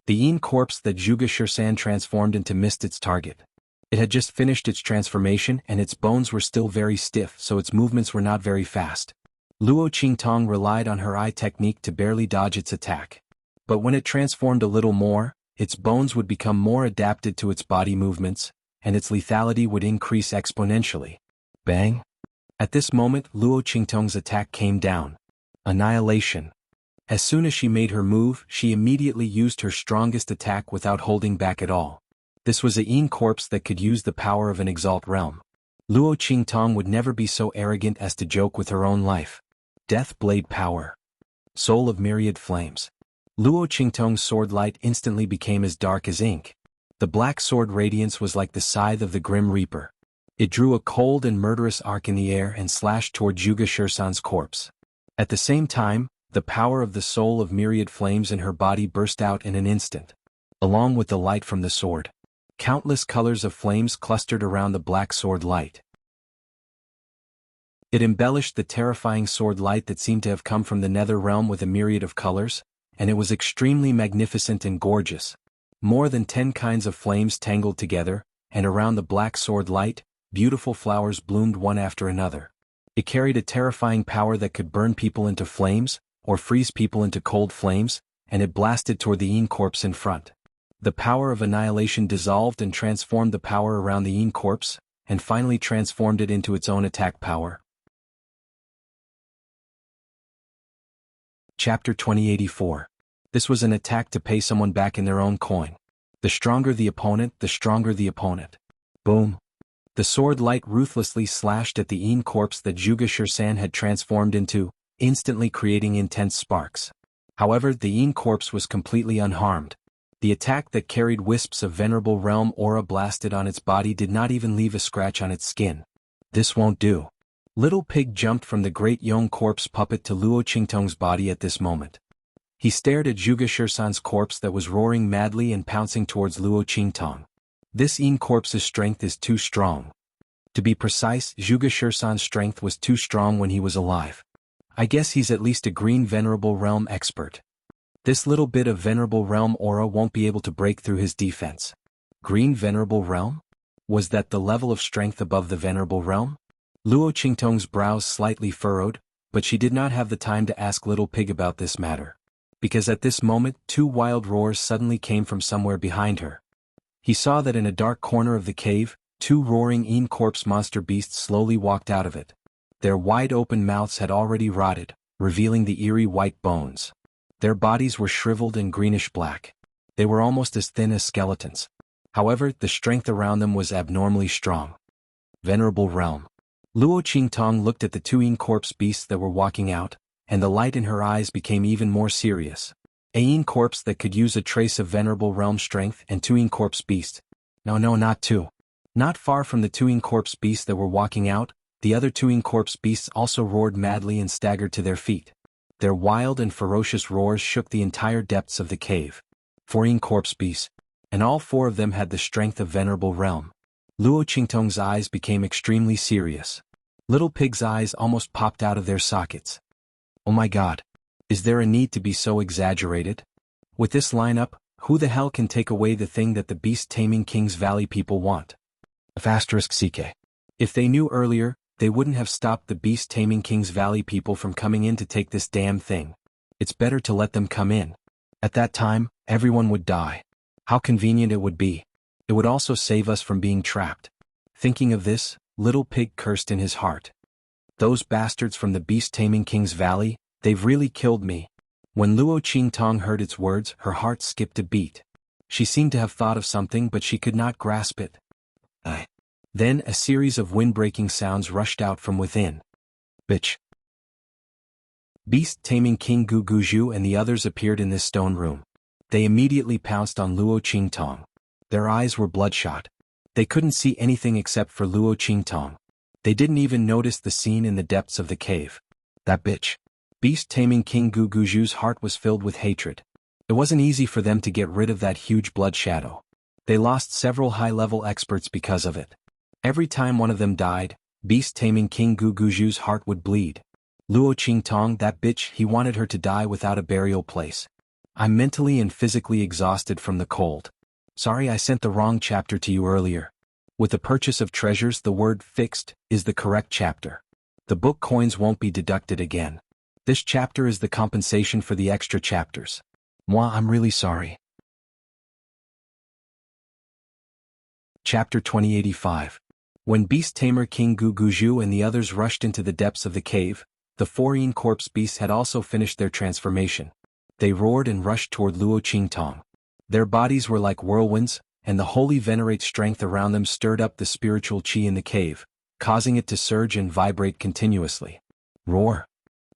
The Yin corpse that Zhuge Shursan transformed into missed its target. It had just finished its transformation and its bones were still very stiff, so its movements were not very fast. Luo Qingtong relied on her eye technique to barely dodge its attack. But when it transformed a little more, its bones would become more adapted to its body movements, and its lethality would increase exponentially. Bang! At this moment, Luo Qingtong's attack came down. Annihilation. As soon as she made her move, she immediately used her strongest attack without holding back at all. This was a Yin corpse that could use the power of an exalt realm. Luo Qingtong would never be so arrogant as to joke with her own life. Death Blade Power. Soul of Myriad Flames. Luo Qingtong's sword light instantly became as dark as ink. The black sword radiance was like the scythe of the Grim Reaper. It drew a cold and murderous arc in the air and slashed toward Zhuge Shursan's corpse. At the same time, the power of the soul of myriad flames in her body burst out in an instant. Along with the light from the sword, countless colors of flames clustered around the black sword light. It embellished the terrifying sword light that seemed to have come from the nether realm with a myriad of colors, and it was extremely magnificent and gorgeous. More than 10 kinds of flames tangled together, and around the black sword light, beautiful flowers bloomed one after another. It carried a terrifying power that could burn people into flames, or freeze people into cold flames, and it blasted toward the Yin corpse in front. The power of annihilation dissolved and transformed the power around the Yin corpse, and finally transformed it into its own attack power. Chapter 2084. This was an attack to pay someone back in their own coin. The stronger the opponent, the stronger the opponent. Boom. The sword light ruthlessly slashed at the Yin corpse that Zhuge Shursan had transformed into, instantly creating intense sparks. However, the Yin corpse was completely unharmed. The attack that carried wisps of venerable realm aura blasted on its body did not even leave a scratch on its skin. This won't do. Little Pig jumped from the great Yong corpse puppet to Luo Qingtong's body at this moment. He stared at Zhuge Shursan's corpse that was roaring madly and pouncing towards Luo Qingtong. This Yin corpse's strength is too strong. To be precise, Zhuge Shursan's strength was too strong when he was alive. I guess he's at least a green venerable realm expert. This little bit of venerable realm aura won't be able to break through his defense. Green venerable realm? Was that the level of strength above the venerable realm? Luo Qingtong's brows slightly furrowed, but she did not have the time to ask Little Pig about this matter. Because at this moment 2 wild roars suddenly came from somewhere behind her. He saw that in a dark corner of the cave, 2 roaring Yin corpse monster beasts slowly walked out of it. Their wide-open mouths had already rotted, revealing the eerie white bones. Their bodies were shriveled and greenish-black. They were almost as thin as skeletons. However, the strength around them was abnormally strong. Venerable Realm. Luo Qingtong looked at the 2 Yin corpse beasts that were walking out, and the light in her eyes became even more serious. A Yin corpse that could use a trace of Venerable Realm strength and 2 Yin corpse beasts. No, not 2. Not far from the 2 Yin corpse beasts that were walking out, the other 2 Yin corpse beasts also roared madly and staggered to their feet. Their wild and ferocious roars shook the entire depths of the cave. 4 Yin corpse beasts, and all 4 of them had the strength of Venerable Realm. Luo Qingtong's eyes became extremely serious. Little Pig's eyes almost popped out of their sockets. Oh my god. Is there a need to be so exaggerated? With this lineup, who the hell can take away the thing that the beast-taming Kings Valley people want? *CK. If they knew earlier, they wouldn't have stopped the beast-taming Kings Valley people from coming in to take this damn thing. It's better to let them come in. At that time, everyone would die. How convenient it would be. It would also save us from being trapped. Thinking of this, Little Pig cursed in his heart. Those bastards from the beast-taming Kings Valley, they've really killed me. When Luo Qingtong heard its words, her heart skipped a beat. She seemed to have thought of something but she could not grasp it. Then a series of wind-breaking sounds rushed out from within. Bitch. Beast-taming King Gu Guzhu and the others appeared in this stone room. They immediately pounced on Luo Qingtong. Their eyes were bloodshot. They couldn't see anything except for Luo Qingtong. They didn't even notice the scene in the depths of the cave. That bitch. Beast-taming King Gu Guzhu's heart was filled with hatred. It wasn't easy for them to get rid of that huge blood shadow. They lost several high-level experts because of it. Every time one of them died, Beast-taming King Gu Guzhu's heart would bleed. Luo Qingtong, that bitch, he wanted her to die without a burial place. I'm mentally and physically exhausted from the cold. Sorry I sent the wrong chapter to you earlier. With the purchase of treasures, the word fixed is the correct chapter. The book coins won't be deducted again. This chapter is the compensation for the extra chapters. Moi, I'm really sorry. Chapter 2085. When Beast Tamer King Gu Guzhu and the others rushed into the depths of the cave, the 4 corpse beasts had also finished their transformation. They roared and rushed toward Luo Qingtong. Their bodies were like whirlwinds, and the holy venerate strength around them stirred up the spiritual qi in the cave, causing it to surge and vibrate continuously. Roar!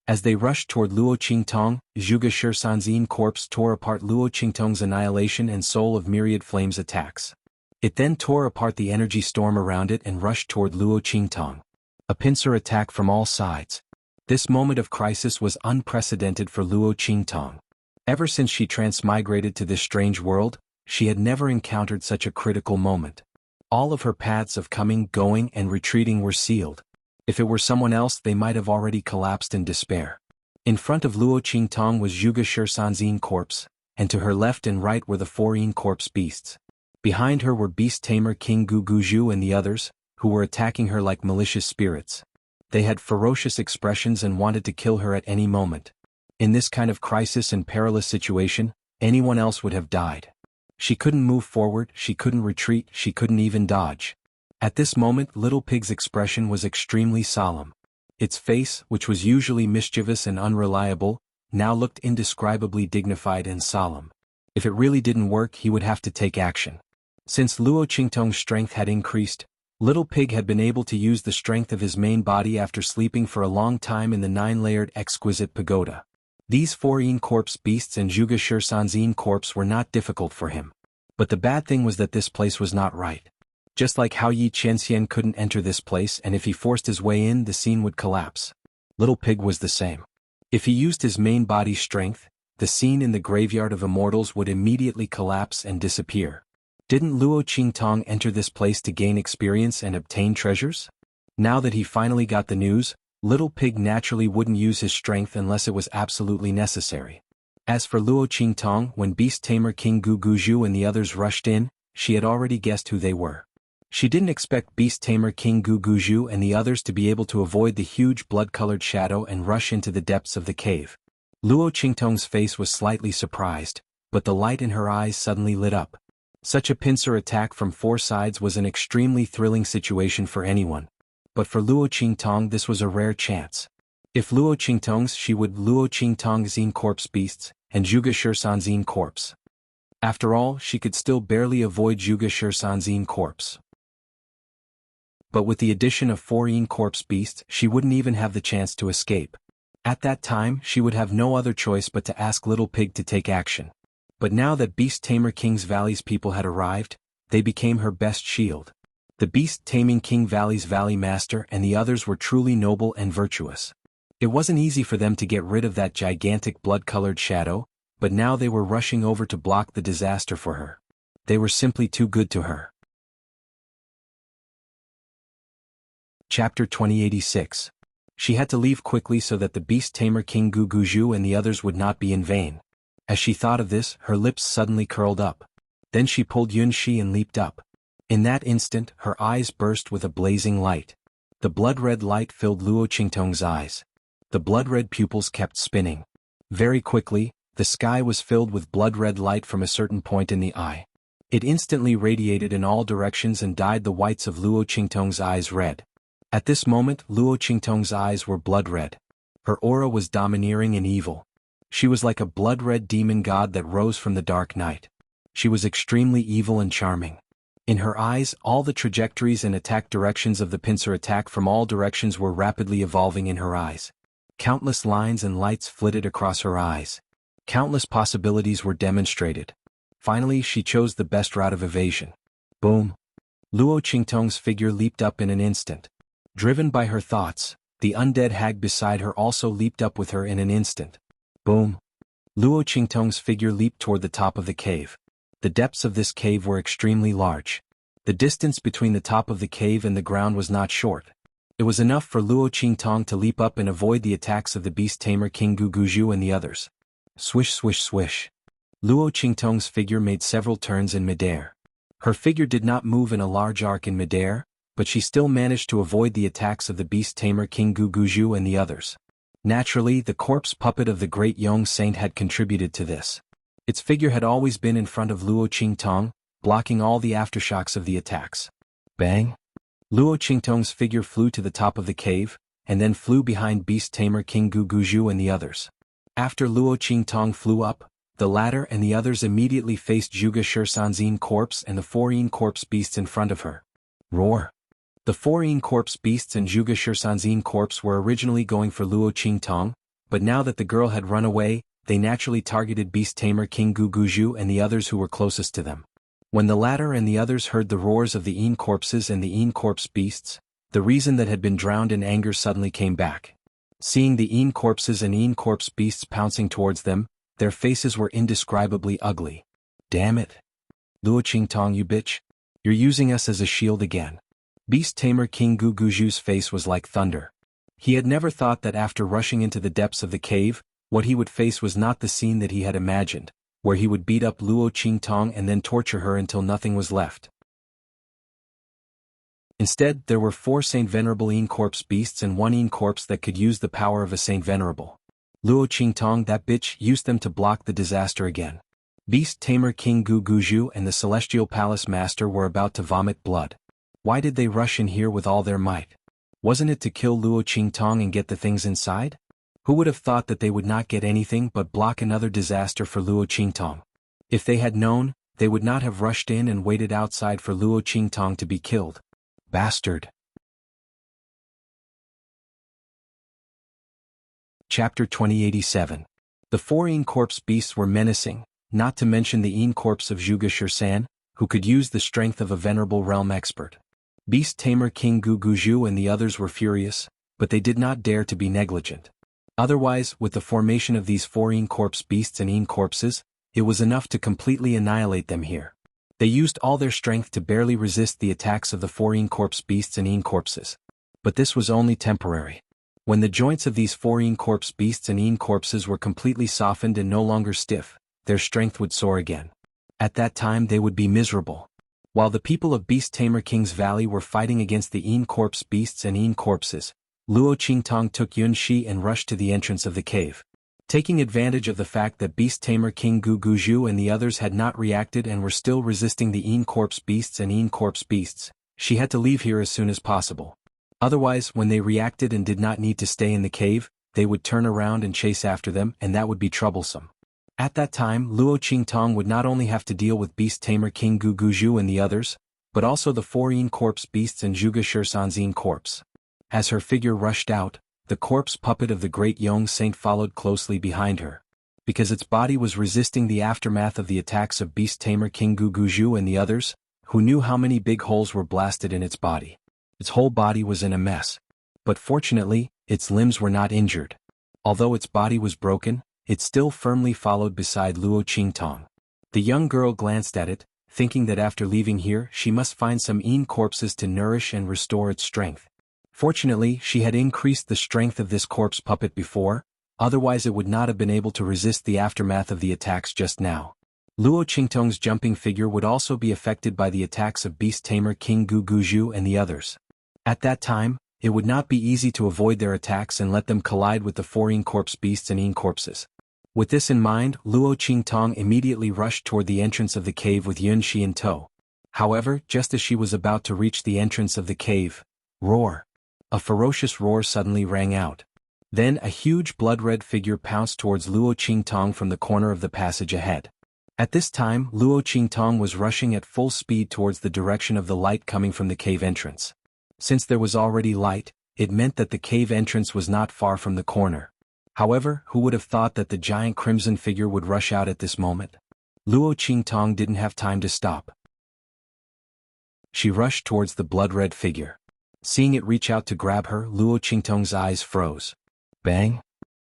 As they rushed toward Luo Qingtong, Zhuge Shirsan's corpse tore apart Luo Qingtong's annihilation and soul of myriad flames attacks. It then tore apart the energy storm around it and rushed toward Luo Qingtong. A pincer attack from all sides. This moment of crisis was unprecedented for Luo Qingtong. Ever since she transmigrated to this strange world, she had never encountered such a critical moment. All of her paths of coming, going, and retreating were sealed. If it were someone else, they might have already collapsed in despair. In front of Luo Qingtong was Zhuge Shirsan's corpse, and to her left and right were the 4 corpse beasts. Behind her were Beast Tamer King Gu Guzhu and the others, who were attacking her like malicious spirits. They had ferocious expressions and wanted to kill her at any moment. In this kind of crisis and perilous situation, anyone else would have died. She couldn't move forward, she couldn't retreat, she couldn't even dodge. At this moment, Little Pig's expression was extremely solemn. Its face, which was usually mischievous and unreliable, now looked indescribably dignified and solemn. If it really didn't work, he would have to take action. Since Luo Qingtong's strength had increased, Little Pig had been able to use the strength of his main body after sleeping for a long time in the 9-layered exquisite pagoda. These 4 corpse beasts and Zhuge Shirsan's corpse were not difficult for him. But the bad thing was that this place was not right. Just like how Yi Qianxian couldn't enter this place, and if he forced his way in, the scene would collapse. Little Pig was the same. If he used his main body's strength, the scene in the graveyard of immortals would immediately collapse and disappear. Didn't Luo Qingtong enter this place to gain experience and obtain treasures? Now that he finally got the news, Little Pig naturally wouldn't use his strength unless it was absolutely necessary. As for Luo Qingtong, when Beast Tamer King Gu Guzhu and the others rushed in, she had already guessed who they were. She didn't expect Beast Tamer King Gu Guzhu and the others to be able to avoid the huge blood-colored shadow and rush into the depths of the cave. Luo Qingtong's face was slightly surprised, but the light in her eyes suddenly lit up. Such a pincer attack from 4 sides was an extremely thrilling situation for anyone. But for Luo Qingtong this was a rare chance. If Luo Qingtong's, she would Luo Qingtong's corpse beasts, and Zhuge Shirsan's corpse. After all, she could still barely avoid Zhuge Shirsan's corpse. But with the addition of 4 corpse beasts, she wouldn't even have the chance to escape. At that time, she would have no other choice but to ask Little Pig to take action. But now that Beast Tamer King's Valley's people had arrived, they became her best shield. The Beast Taming King Valley's Valley Master and the others were truly noble and virtuous. It wasn't easy for them to get rid of that gigantic blood-colored shadow, but now they were rushing over to block the disaster for her. They were simply too good to her. Chapter 2086. She had to leave quickly so that the Beast Tamer King Gu Guzhu and the others would not be in vain. As she thought of this, her lips suddenly curled up. Then she pulled Yun Shi and leaped up. In that instant, her eyes burst with a blazing light. The blood-red light filled Luo Qingtong's eyes. The blood-red pupils kept spinning. Very quickly, the sky was filled with blood-red light from a certain point in the eye. It instantly radiated in all directions and dyed the whites of Luo Qingtong's eyes red. At this moment, Luo Qingtong's eyes were blood-red. Her aura was domineering and evil. She was like a blood-red demon god that rose from the dark night. She was extremely evil and charming. In her eyes, all the trajectories and attack directions of the pincer attack from all directions were rapidly evolving in her eyes. Countless lines and lights flitted across her eyes. Countless possibilities were demonstrated. Finally, she chose the best route of evasion. Boom! Luo Qingtong's figure leaped up in an instant. Driven by her thoughts, the undead hag beside her also leaped up with her in an instant. Boom! Luo Qingtong's figure leaped toward the top of the cave. The depths of this cave were extremely large. The distance between the top of the cave and the ground was not short. It was enough for Luo Qingtong to leap up and avoid the attacks of the beast tamer King Guguju and the others. Swish swish swish. Luo Qingtong's figure made several turns in midair. Her figure did not move in a large arc in midair, but she still managed to avoid the attacks of the beast tamer King Guguju and the others. Naturally, the corpse puppet of the great Yong Saint had contributed to this. Its figure had always been in front of Luo Qingtong, blocking all the aftershocks of the attacks. Bang! Luo Qingtong's figure flew to the top of the cave, and then flew behind beast tamer King Guguju and the others. After Luo Qingtong flew up, the latter and the others immediately faced Zhuge Shursan's corpse and the 4 corpse beasts in front of her. Roar! The 4 corpse beasts and Zhuge Shursan's corpse were originally going for Luo Qingtong, but now that the girl had run away, they naturally targeted beast tamer King Guguju and the others who were closest to them. When the latter and the others heard the roars of the corpses and the corpse beasts, the reason that had been drowned in anger suddenly came back. Seeing the corpses and corpse beasts pouncing towards them, their faces were indescribably ugly. Damn it! Luo Qingtong, you bitch! You're using us as a shield again. Beast tamer King Guguju's face was like thunder. He had never thought that after rushing into the depths of the cave, what he would face was not the scene that he had imagined, where he would beat up Luo Qingtong and then torture her until nothing was left. Instead, there were 4 Saint Venerable corpse beasts and 1 corpse that could use the power of a Saint Venerable. Luo Qingtong, that bitch, used them to block the disaster again. Beast tamer King Guguju and the Celestial Palace Master were about to vomit blood. Why did they rush in here with all their might? Wasn't it to kill Luo Qingtong and get the things inside? Who would have thought that they would not get anything but block another disaster for Luo Qingtong? If they had known, they would not have rushed in and waited outside for Luo Qingtong to be killed. Bastard. Chapter 2087. The 4 corpse beasts were menacing, not to mention the corpse of Zhuge Shursan, who could use the strength of a venerable realm expert. Beast tamer King Guguju and the others were furious, but they did not dare to be negligent. Otherwise, with the formation of these 4 corpse beasts and corpses, it was enough to completely annihilate them here. They used all their strength to barely resist the attacks of the 4 corpse beasts and corpses. But this was only temporary. When the joints of these 4 corpse beasts and corpses were completely softened and no longer stiff, their strength would soar again. At that time they would be miserable. While the people of Beast Tamer King's Valley were fighting against the corpse beasts and corpses, Luo Qingtong took Yun Shi and rushed to the entrance of the cave. Taking advantage of the fact that Beast Tamer King Guguju and the others had not reacted and were still resisting the corpse beasts and corpse beasts, she had to leave here as soon as possible. Otherwise, when they reacted and did not need to stay in the cave, they would turn around and chase after them, and that would be troublesome. At that time, Luo Qingtong would not only have to deal with Beast Tamer King Guguju and the others, but also the 4 corpse beasts and Zhuge Shursan's corpse. As her figure rushed out, the corpse puppet of the great Yong Saint followed closely behind her. Because its body was resisting the aftermath of the attacks of Beast Tamer King Guguju and the others, who knew how many big holes were blasted in its body. Its whole body was in a mess. But fortunately, its limbs were not injured. Although its body was broken, it still firmly followed beside Luo Qingtong. The young girl glanced at it, thinking that after leaving here she must find some corpses to nourish and restore its strength. Fortunately, she had increased the strength of this corpse puppet before, otherwise it would not have been able to resist the aftermath of the attacks just now. Luo Qingtong's jumping figure would also be affected by the attacks of Beast Tamer King Guguju and the others. At that time, it would not be easy to avoid their attacks and let them collide with the 4 corpse beasts and corpses. With this in mind, Luo Qingtong immediately rushed toward the entrance of the cave with Yun Shi in tow. However, just as she was about to reach the entrance of the cave, roar! A ferocious roar suddenly rang out. Then a huge blood-red figure pounced towards Luo Qingtong from the corner of the passage ahead. At this time, Luo Qingtong was rushing at full speed towards the direction of the light coming from the cave entrance. Since there was already light, it meant that the cave entrance was not far from the corner. However, who would have thought that the giant crimson figure would rush out at this moment? Luo Qingtong didn't have time to stop. She rushed towards the blood-red figure. Seeing it reach out to grab her, Luo Qingtong's eyes froze. Bang!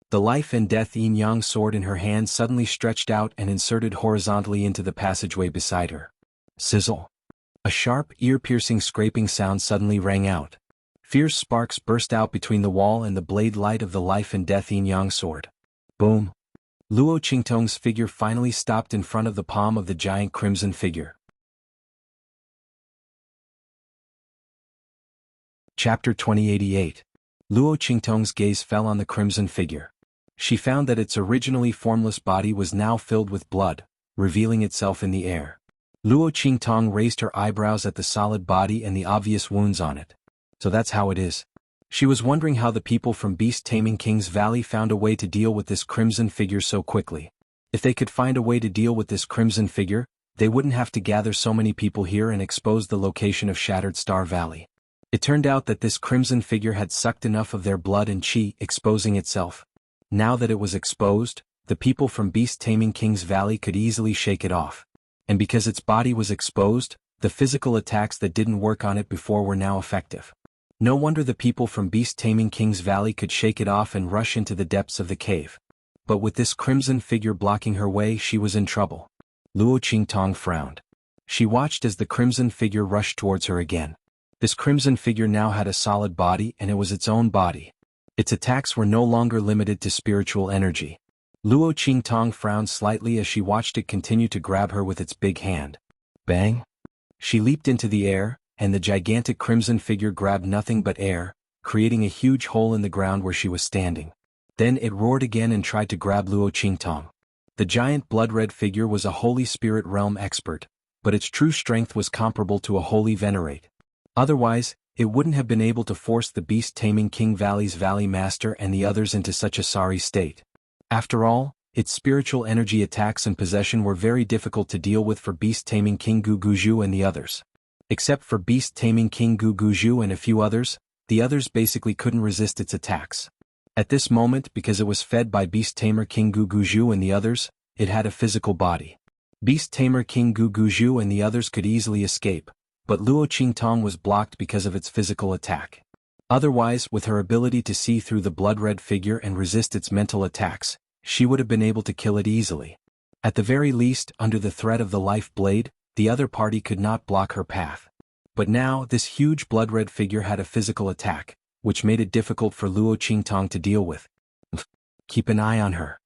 The life and death yin-yang sword in her hand suddenly stretched out and inserted horizontally into the passageway beside her. Sizzle! A sharp, ear-piercing scraping sound suddenly rang out. Fierce sparks burst out between the wall and the blade light of the life and death yin-yang sword. Boom! Luo Qingtong's figure finally stopped in front of the palm of the giant crimson figure. Chapter 2088. Luo Qingtong's gaze fell on the crimson figure. She found that its originally formless body was now filled with blood, revealing itself in the air. Luo Qingtong raised her eyebrows at the solid body and the obvious wounds on it. So that's how it is. She was wondering how the people from Beast Taming King's Valley found a way to deal with this crimson figure so quickly. If they could find a way to deal with this crimson figure, they wouldn't have to gather so many people here and expose the location of Shattered Star Valley. It turned out that this crimson figure had sucked enough of their blood and chi, exposing itself. Now that it was exposed, the people from Beast Taming King's Valley could easily shake it off. And because its body was exposed, the physical attacks that didn't work on it before were now effective. No wonder the people from Beast Taming King's Valley could shake it off and rush into the depths of the cave. But with this crimson figure blocking her way, she was in trouble. Luo Qingtong frowned. She watched as the crimson figure rushed towards her again. This crimson figure now had a solid body and it was its own body. Its attacks were no longer limited to spiritual energy. Luo Qingtong frowned slightly as she watched it continue to grab her with its big hand. Bang! She leaped into the air, and the gigantic crimson figure grabbed nothing but air, creating a huge hole in the ground where she was standing. Then it roared again and tried to grab Luo Qingtong. The giant blood-red figure was a Holy Spirit realm expert, but its true strength was comparable to a Holy Venerate. Otherwise, it wouldn't have been able to force the Beast Taming King Valley's Valley Master and the others into such a sorry state. After all, its spiritual energy attacks and possession were very difficult to deal with for Beast Taming King Guguju and the others. Except for Beast Taming King Guguju and a few others, the others basically couldn't resist its attacks. At this moment, because it was fed by Beast Tamer King Guguju and the others, it had a physical body. Beast Tamer King Guguju and the others could easily escape, but Luo Qingtong was blocked because of its physical attack. Otherwise, with her ability to see through the blood-red figure and resist its mental attacks, she would have been able to kill it easily. At the very least, under the threat of the life blade, the other party could not block her path. But now, this huge blood-red figure had a physical attack, which made it difficult for Luo Qingtong to deal with. Keep an eye on her.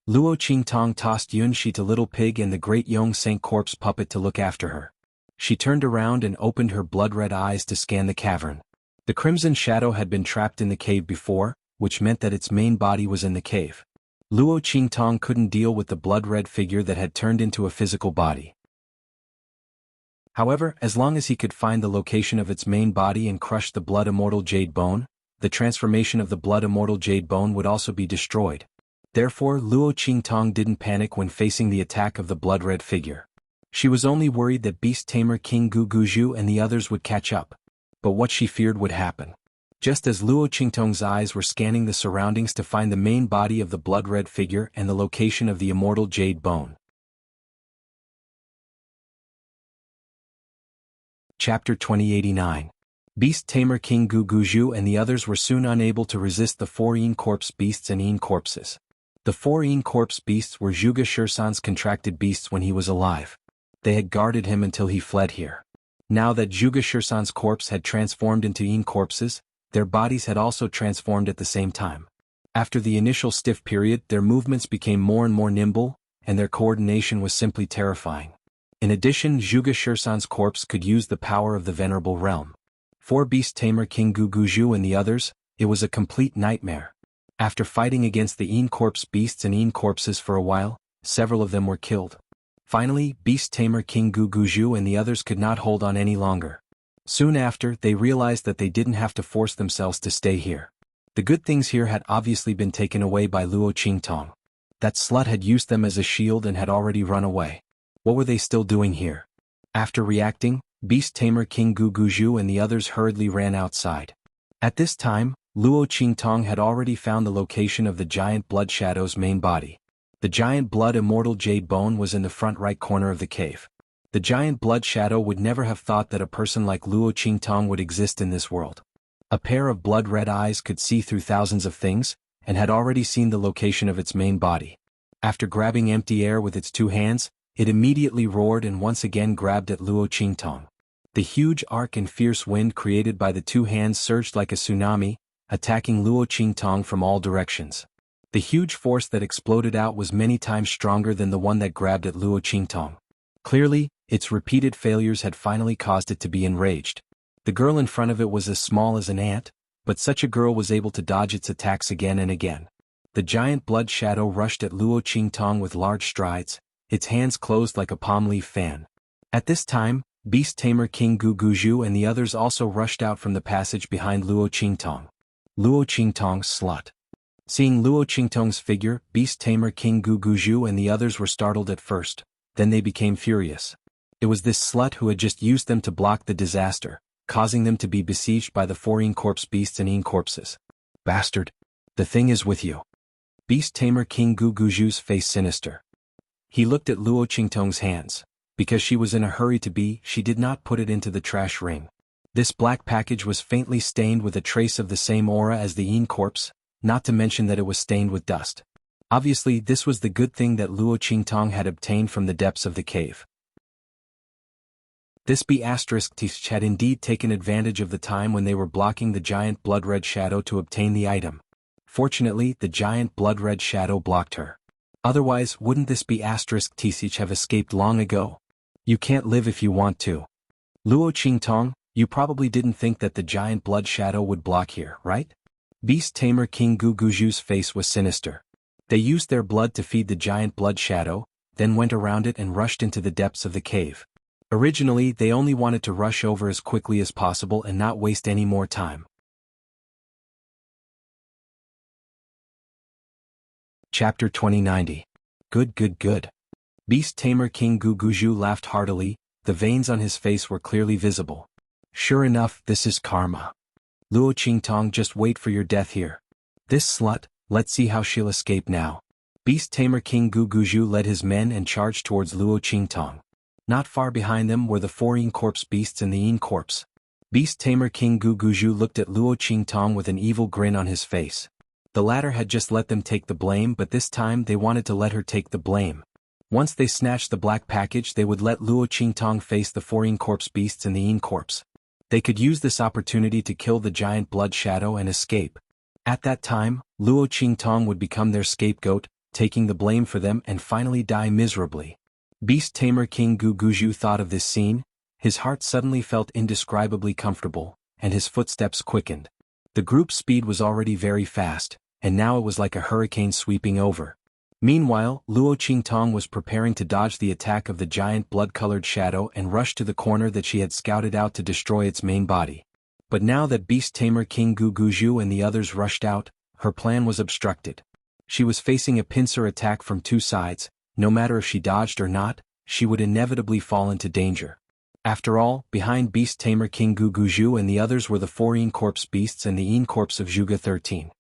Luo Qingtong tossed Yunxi to Little Pig and the Great Yongzheng corpse puppet to look after her. She turned around and opened her blood-red eyes to scan the cavern. The crimson shadow had been trapped in the cave before, which meant that its main body was in the cave. Luo Qingtong couldn't deal with the blood-red figure that had turned into a physical body. However, as long as he could find the location of its main body and crush the Blood Immortal Jade Bone, the transformation of the Blood Immortal Jade Bone would also be destroyed. Therefore, Luo Qingtong didn't panic when facing the attack of the blood-red figure. She was only worried that Beast Tamer King Guguju and the others would catch up. But what she feared would happen. Just as Luo Qingtong's eyes were scanning the surroundings to find the main body of the blood-red figure and the location of the Immortal Jade Bone. Chapter 2089. Beast Tamer King Guguju and the others were soon unable to resist the 4 Yin Corpse beasts and Yin corpses. The 4 Yin Corpse beasts were Zhuge Shursan's contracted beasts when he was alive. They had guarded him until he fled here. Now that Zhuge Shursan's corpse had transformed into Yin corpses, their bodies had also transformed at the same time. After the initial stiff period, their movements became more and more nimble, and their coordination was simply terrifying. In addition, Zhuge Shursan's corpse could use the power of the Venerable Realm. For Beast Tamer King Guguju and the others, it was a complete nightmare. After fighting against the Yin Corpse beasts and Yin corpses for a while, several of them were killed. Finally, Beast Tamer King Guguju and the others could not hold on any longer. Soon after, they realized that they didn't have to force themselves to stay here. The good things here had obviously been taken away by Luo Qingtong. That slut had used them as a shield and had already run away. What were they still doing here? After reacting, Beast Tamer King Guguju and the others hurriedly ran outside. At this time, Luo Qingtong had already found the location of the giant blood shadow's main body. The giant blood immortal jade bone was in the front right corner of the cave. The giant blood shadow would never have thought that a person like Luo Qingtong would exist in this world. A pair of blood-red eyes could see through thousands of things, and had already seen the location of its main body. After grabbing empty air with its two hands, it immediately roared and once again grabbed at Luo Qingtong. The huge arc and fierce wind created by the two hands surged like a tsunami, attacking Luo Qingtong from all directions. The huge force that exploded out was many times stronger than the one that grabbed at Luo Qingtong. Clearly, its repeated failures had finally caused it to be enraged. The girl in front of it was as small as an ant, but such a girl was able to dodge its attacks again and again. The giant blood shadow rushed at Luo Qingtong with large strides, its hands closed like a palm leaf fan. At this time, Beast Tamer King Guguju and the others also rushed out from the passage behind Luo Qingtong. Luo Qingtong slut. Seeing Luo Qingtong's figure, Beast Tamer King Guguju and the others were startled at first, then they became furious. It was this slut who had just used them to block the disaster, causing them to be besieged by the four corpse beasts and corpses. Bastard! The thing is with you. Beast Tamer King Guguju's face sinister. He looked at Luo Qingtong's hands. Because she was in a hurry she did not put it into the trash ring. This black package was faintly stained with a trace of the same aura as the corpse, not to mention that it was stained with dust. Obviously, this was the good thing that Luo Qingtong had obtained from the depths of the cave. This B*Tish had indeed taken advantage of the time when they were blocking the giant blood-red shadow to obtain the item. Fortunately, the giant blood-red shadow blocked her. Otherwise, wouldn't this B*Tish have escaped long ago? You can't live if you want to. Luo Qingtong, you probably didn't think that the giant blood shadow would block here, right? Beast Tamer King Guguju's face was sinister. They used their blood to feed the giant blood shadow, then went around it and rushed into the depths of the cave. Originally, they only wanted to rush over as quickly as possible and not waste any more time. Chapter 2090. Good. Beast Tamer King Guguju laughed heartily, the veins on his face were clearly visible. Sure enough, this is karma. Luo Qingtong, just wait for your death here. This slut, let's see how she'll escape now. Beast Tamer King Guguju led his men and charged towards Luo Qingtong. Not far behind them were the four corpse beasts and the corpse. Beast Tamer King Guguju looked at Luo Qingtong with an evil grin on his face. The latter had just let them take the blame, but this time they wanted to let her take the blame. Once they snatched the black package, they would let Luo Qingtong face the four corpse beasts and the corpse. They could use this opportunity to kill the giant blood shadow and escape. At that time, Luo Qingtong would become their scapegoat, taking the blame for them and finally die miserably. Beast Tamer King Guguju thought of this scene, his heart suddenly felt indescribably comfortable, and his footsteps quickened. The group's speed was already very fast, and now it was like a hurricane sweeping over. Meanwhile, Luo Qingtong was preparing to dodge the attack of the giant blood-colored shadow and rush to the corner that she had scouted out to destroy its main body. But now that Beast Tamer King Guguju and the others rushed out, her plan was obstructed. She was facing a pincer attack from two sides. No matter if she dodged or not, she would inevitably fall into danger. After all, behind Beast Tamer King Guguju and the others were the four corpse beasts and the corpse of Jianghu 13.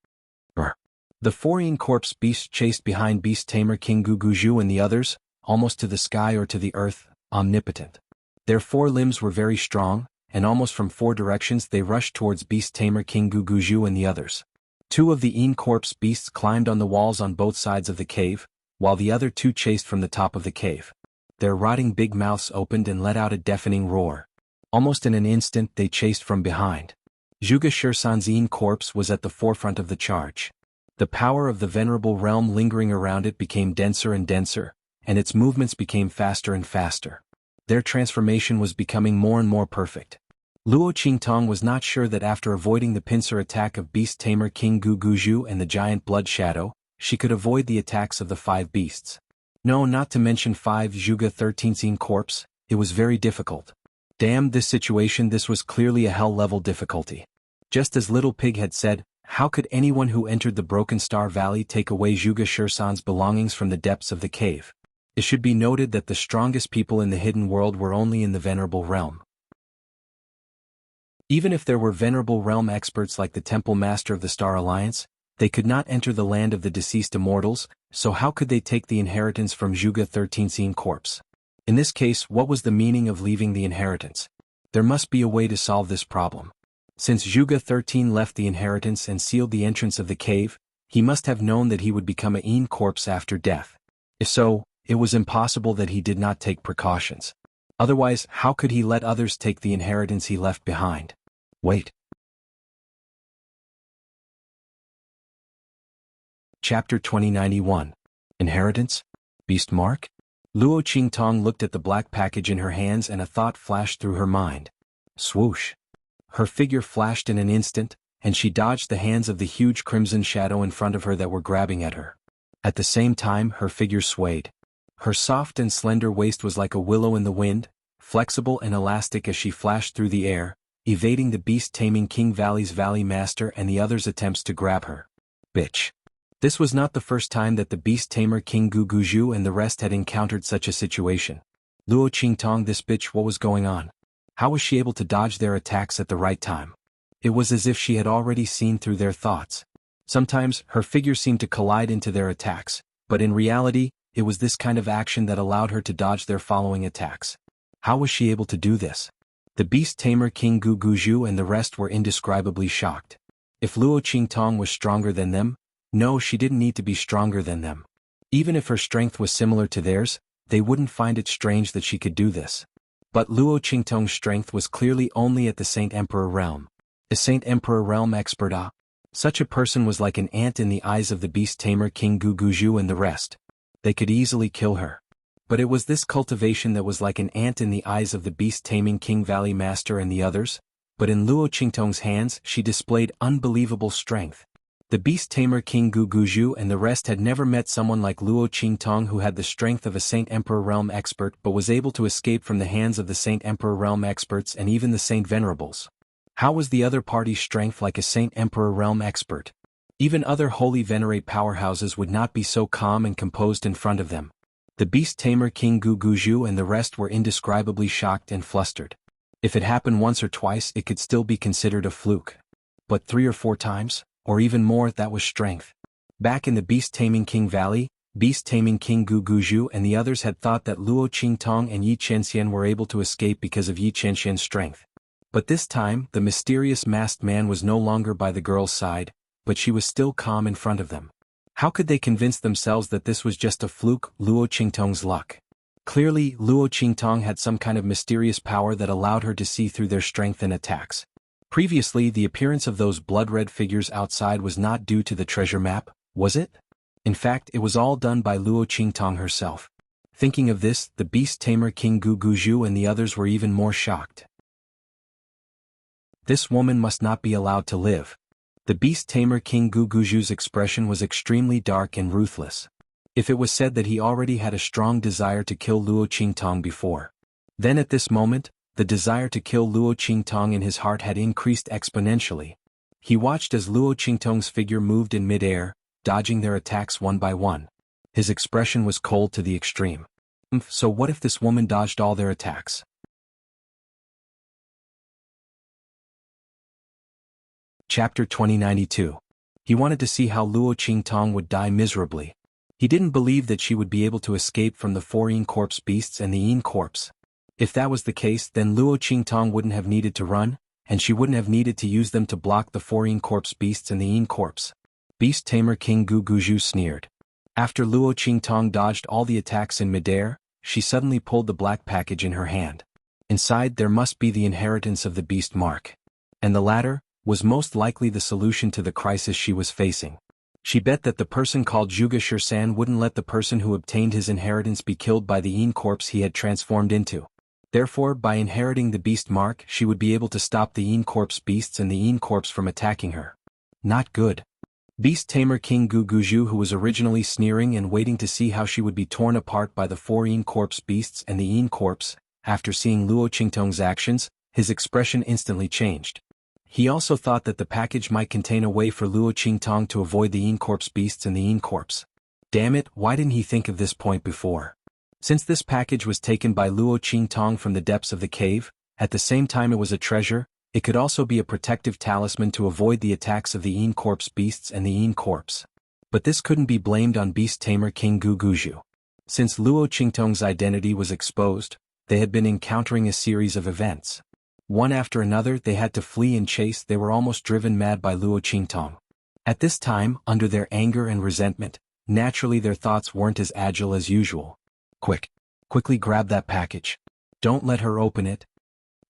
The four corpse beasts chased behind Beast Tamer King Guguju and the others, almost to the sky or to the earth, omnipotent. Their four limbs were very strong, and almost from four directions they rushed towards Beast Tamer King Guguju and the others. Two of the corpse beasts climbed on the walls on both sides of the cave, while the other two chased from the top of the cave. Their rotting big mouths opened and let out a deafening roar. Almost in an instant they chased from behind. Zhuge Shursan's corpse was at the forefront of the charge. The power of the venerable realm lingering around it became denser and denser, and its movements became faster and faster. Their transformation was becoming more and more perfect. Luo Qingtong was not sure that after avoiding the pincer attack of Beast Tamer King Guguju and the giant blood shadow, she could avoid the attacks of the five beasts. No, not to mention five Jianghu 13's corpse, it was very difficult. Damn this situation, this was clearly a hell-level difficulty. Just as Little Pig had said, how could anyone who entered the Broken Star Valley take away Zhuge Shursan's belongings from the depths of the cave? It should be noted that the strongest people in the hidden world were only in the venerable realm. Even if there were venerable realm experts like the Temple Master of the Star Alliance, they could not enter the land of the deceased immortals, so how could they take the inheritance from Zhuge 13's corpse? In this case, what was the meaning of leaving the inheritance? There must be a way to solve this problem. Since Zhuge 13 left the inheritance and sealed the entrance of the cave, he must have known that he would become a corpse after death. If so, it was impossible that he did not take precautions. Otherwise, how could he let others take the inheritance he left behind? Wait. Chapter 2091. Inheritance? Beast Mark? Luo Qingtong looked at the black package in her hands and a thought flashed through her mind. Swoosh. Her figure flashed in an instant, and she dodged the hands of the huge crimson shadow in front of her that were grabbing at her. At the same time, her figure swayed. Her soft and slender waist was like a willow in the wind, flexible and elastic as she flashed through the air, evading the beast-taming King Valley's Valley Master and the others' attempts to grab her. Bitch. This was not the first time that the beast-tamer King Guguju and the rest had encountered such a situation. Luo Qingtong, this bitch, what was going on? How was she able to dodge their attacks at the right time? It was as if she had already seen through their thoughts. Sometimes, her figure seemed to collide into their attacks, but in reality, it was this kind of action that allowed her to dodge their following attacks. How was she able to do this? The beast-tamer King Guguju and the rest were indescribably shocked. If Luo Qingtong was stronger than them, no, she didn't need to be stronger than them. Even if her strength was similar to theirs, they wouldn't find it strange that she could do this. But Luo Qingtong's strength was clearly only at the Saint Emperor realm. A Saint Emperor realm expert, such a person was like an ant in the eyes of the beast-tamer King Guguju and the rest. They could easily kill her. But it was this cultivation that was like an ant in the eyes of the beast-taming King Valley Master and the others, but in Luo Qingtong's hands she displayed unbelievable strength. The beast-tamer King Guguju and the rest had never met someone like Luo Qingtong who had the strength of a Saint Emperor realm expert but was able to escape from the hands of the Saint Emperor realm experts and even the Saint Venerables. How was the other party's strength like a Saint Emperor realm expert? Even other holy venerate powerhouses would not be so calm and composed in front of them. The beast-tamer King Guguju and the rest were indescribably shocked and flustered. If it happened once or twice, it could still be considered a fluke. But 3 or 4 times? Or even more, that was strength. Back in the beast-taming King Valley, beast-taming King Guguju and the others had thought that Luo Qingtong and Yi Chenxian were able to escape because of Yi Chenxian's strength. But this time, the mysterious masked man was no longer by the girl's side, but she was still calm in front of them. How could they convince themselves that this was just a fluke, Luo Qingtong's luck? Clearly, Luo Qingtong had some kind of mysterious power that allowed her to see through their strength and attacks. Previously, the appearance of those blood-red figures outside was not due to the treasure map, was it? In fact, it was all done by Luo Qingtong herself. Thinking of this, the beast-tamer King Guguju and the others were even more shocked. This woman must not be allowed to live. The beast-tamer King Guguju's expression was extremely dark and ruthless. If it was said that he already had a strong desire to kill Luo Qingtong before, then at this moment, the desire to kill Luo Qingtong in his heart had increased exponentially. He watched as Luo Qingtong's figure moved in mid-air, dodging their attacks one by one. His expression was cold to the extreme. So what if this woman dodged all their attacks? Chapter 2092. He wanted to see how Luo Qingtong would die miserably. He didn't believe that she would be able to escape from the 4 corpse beasts and the corpse. If that was the case, then Luo Qingtong wouldn't have needed to run, and she wouldn't have needed to use them to block the 4 corpse beasts and the corpse. Beast-tamer King Guguju sneered. After Luo Qingtong dodged all the attacks in midair, she suddenly pulled the black package in her hand. Inside there must be the inheritance of the beast mark. And the latter was most likely the solution to the crisis she was facing. She bet that the person called Zhuge Shirsan wouldn't let the person who obtained his inheritance be killed by the corpse he had transformed into. Therefore, by inheriting the beast mark, she would be able to stop the corpse beasts and the corpse from attacking her. Not good. Beast-tamer King Guguju, who was originally sneering and waiting to see how she would be torn apart by the 4 corpse beasts and the corpse, after seeing Luo Qingtong's actions, his expression instantly changed. He also thought that the package might contain a way for Luo Qingtong to avoid the corpse beasts and the corpse. Damn it, why didn't he think of this point before? Since this package was taken by Luo Qingtong from the depths of the cave, at the same time it was a treasure, It could also be a protective talisman to avoid the attacks of the Yin Corpse beasts and the Yin Corpse. But this couldn't be blamed on beast tamer King Guguju. Since Luo Qingtong's identity was exposed, they had been encountering a series of events. One after another they had to flee and chase. They were almost driven mad by Luo Qingtong. At this time, under their anger and resentment, naturally their thoughts weren't as agile as usual. Quickly grab that package. Don't let her open it.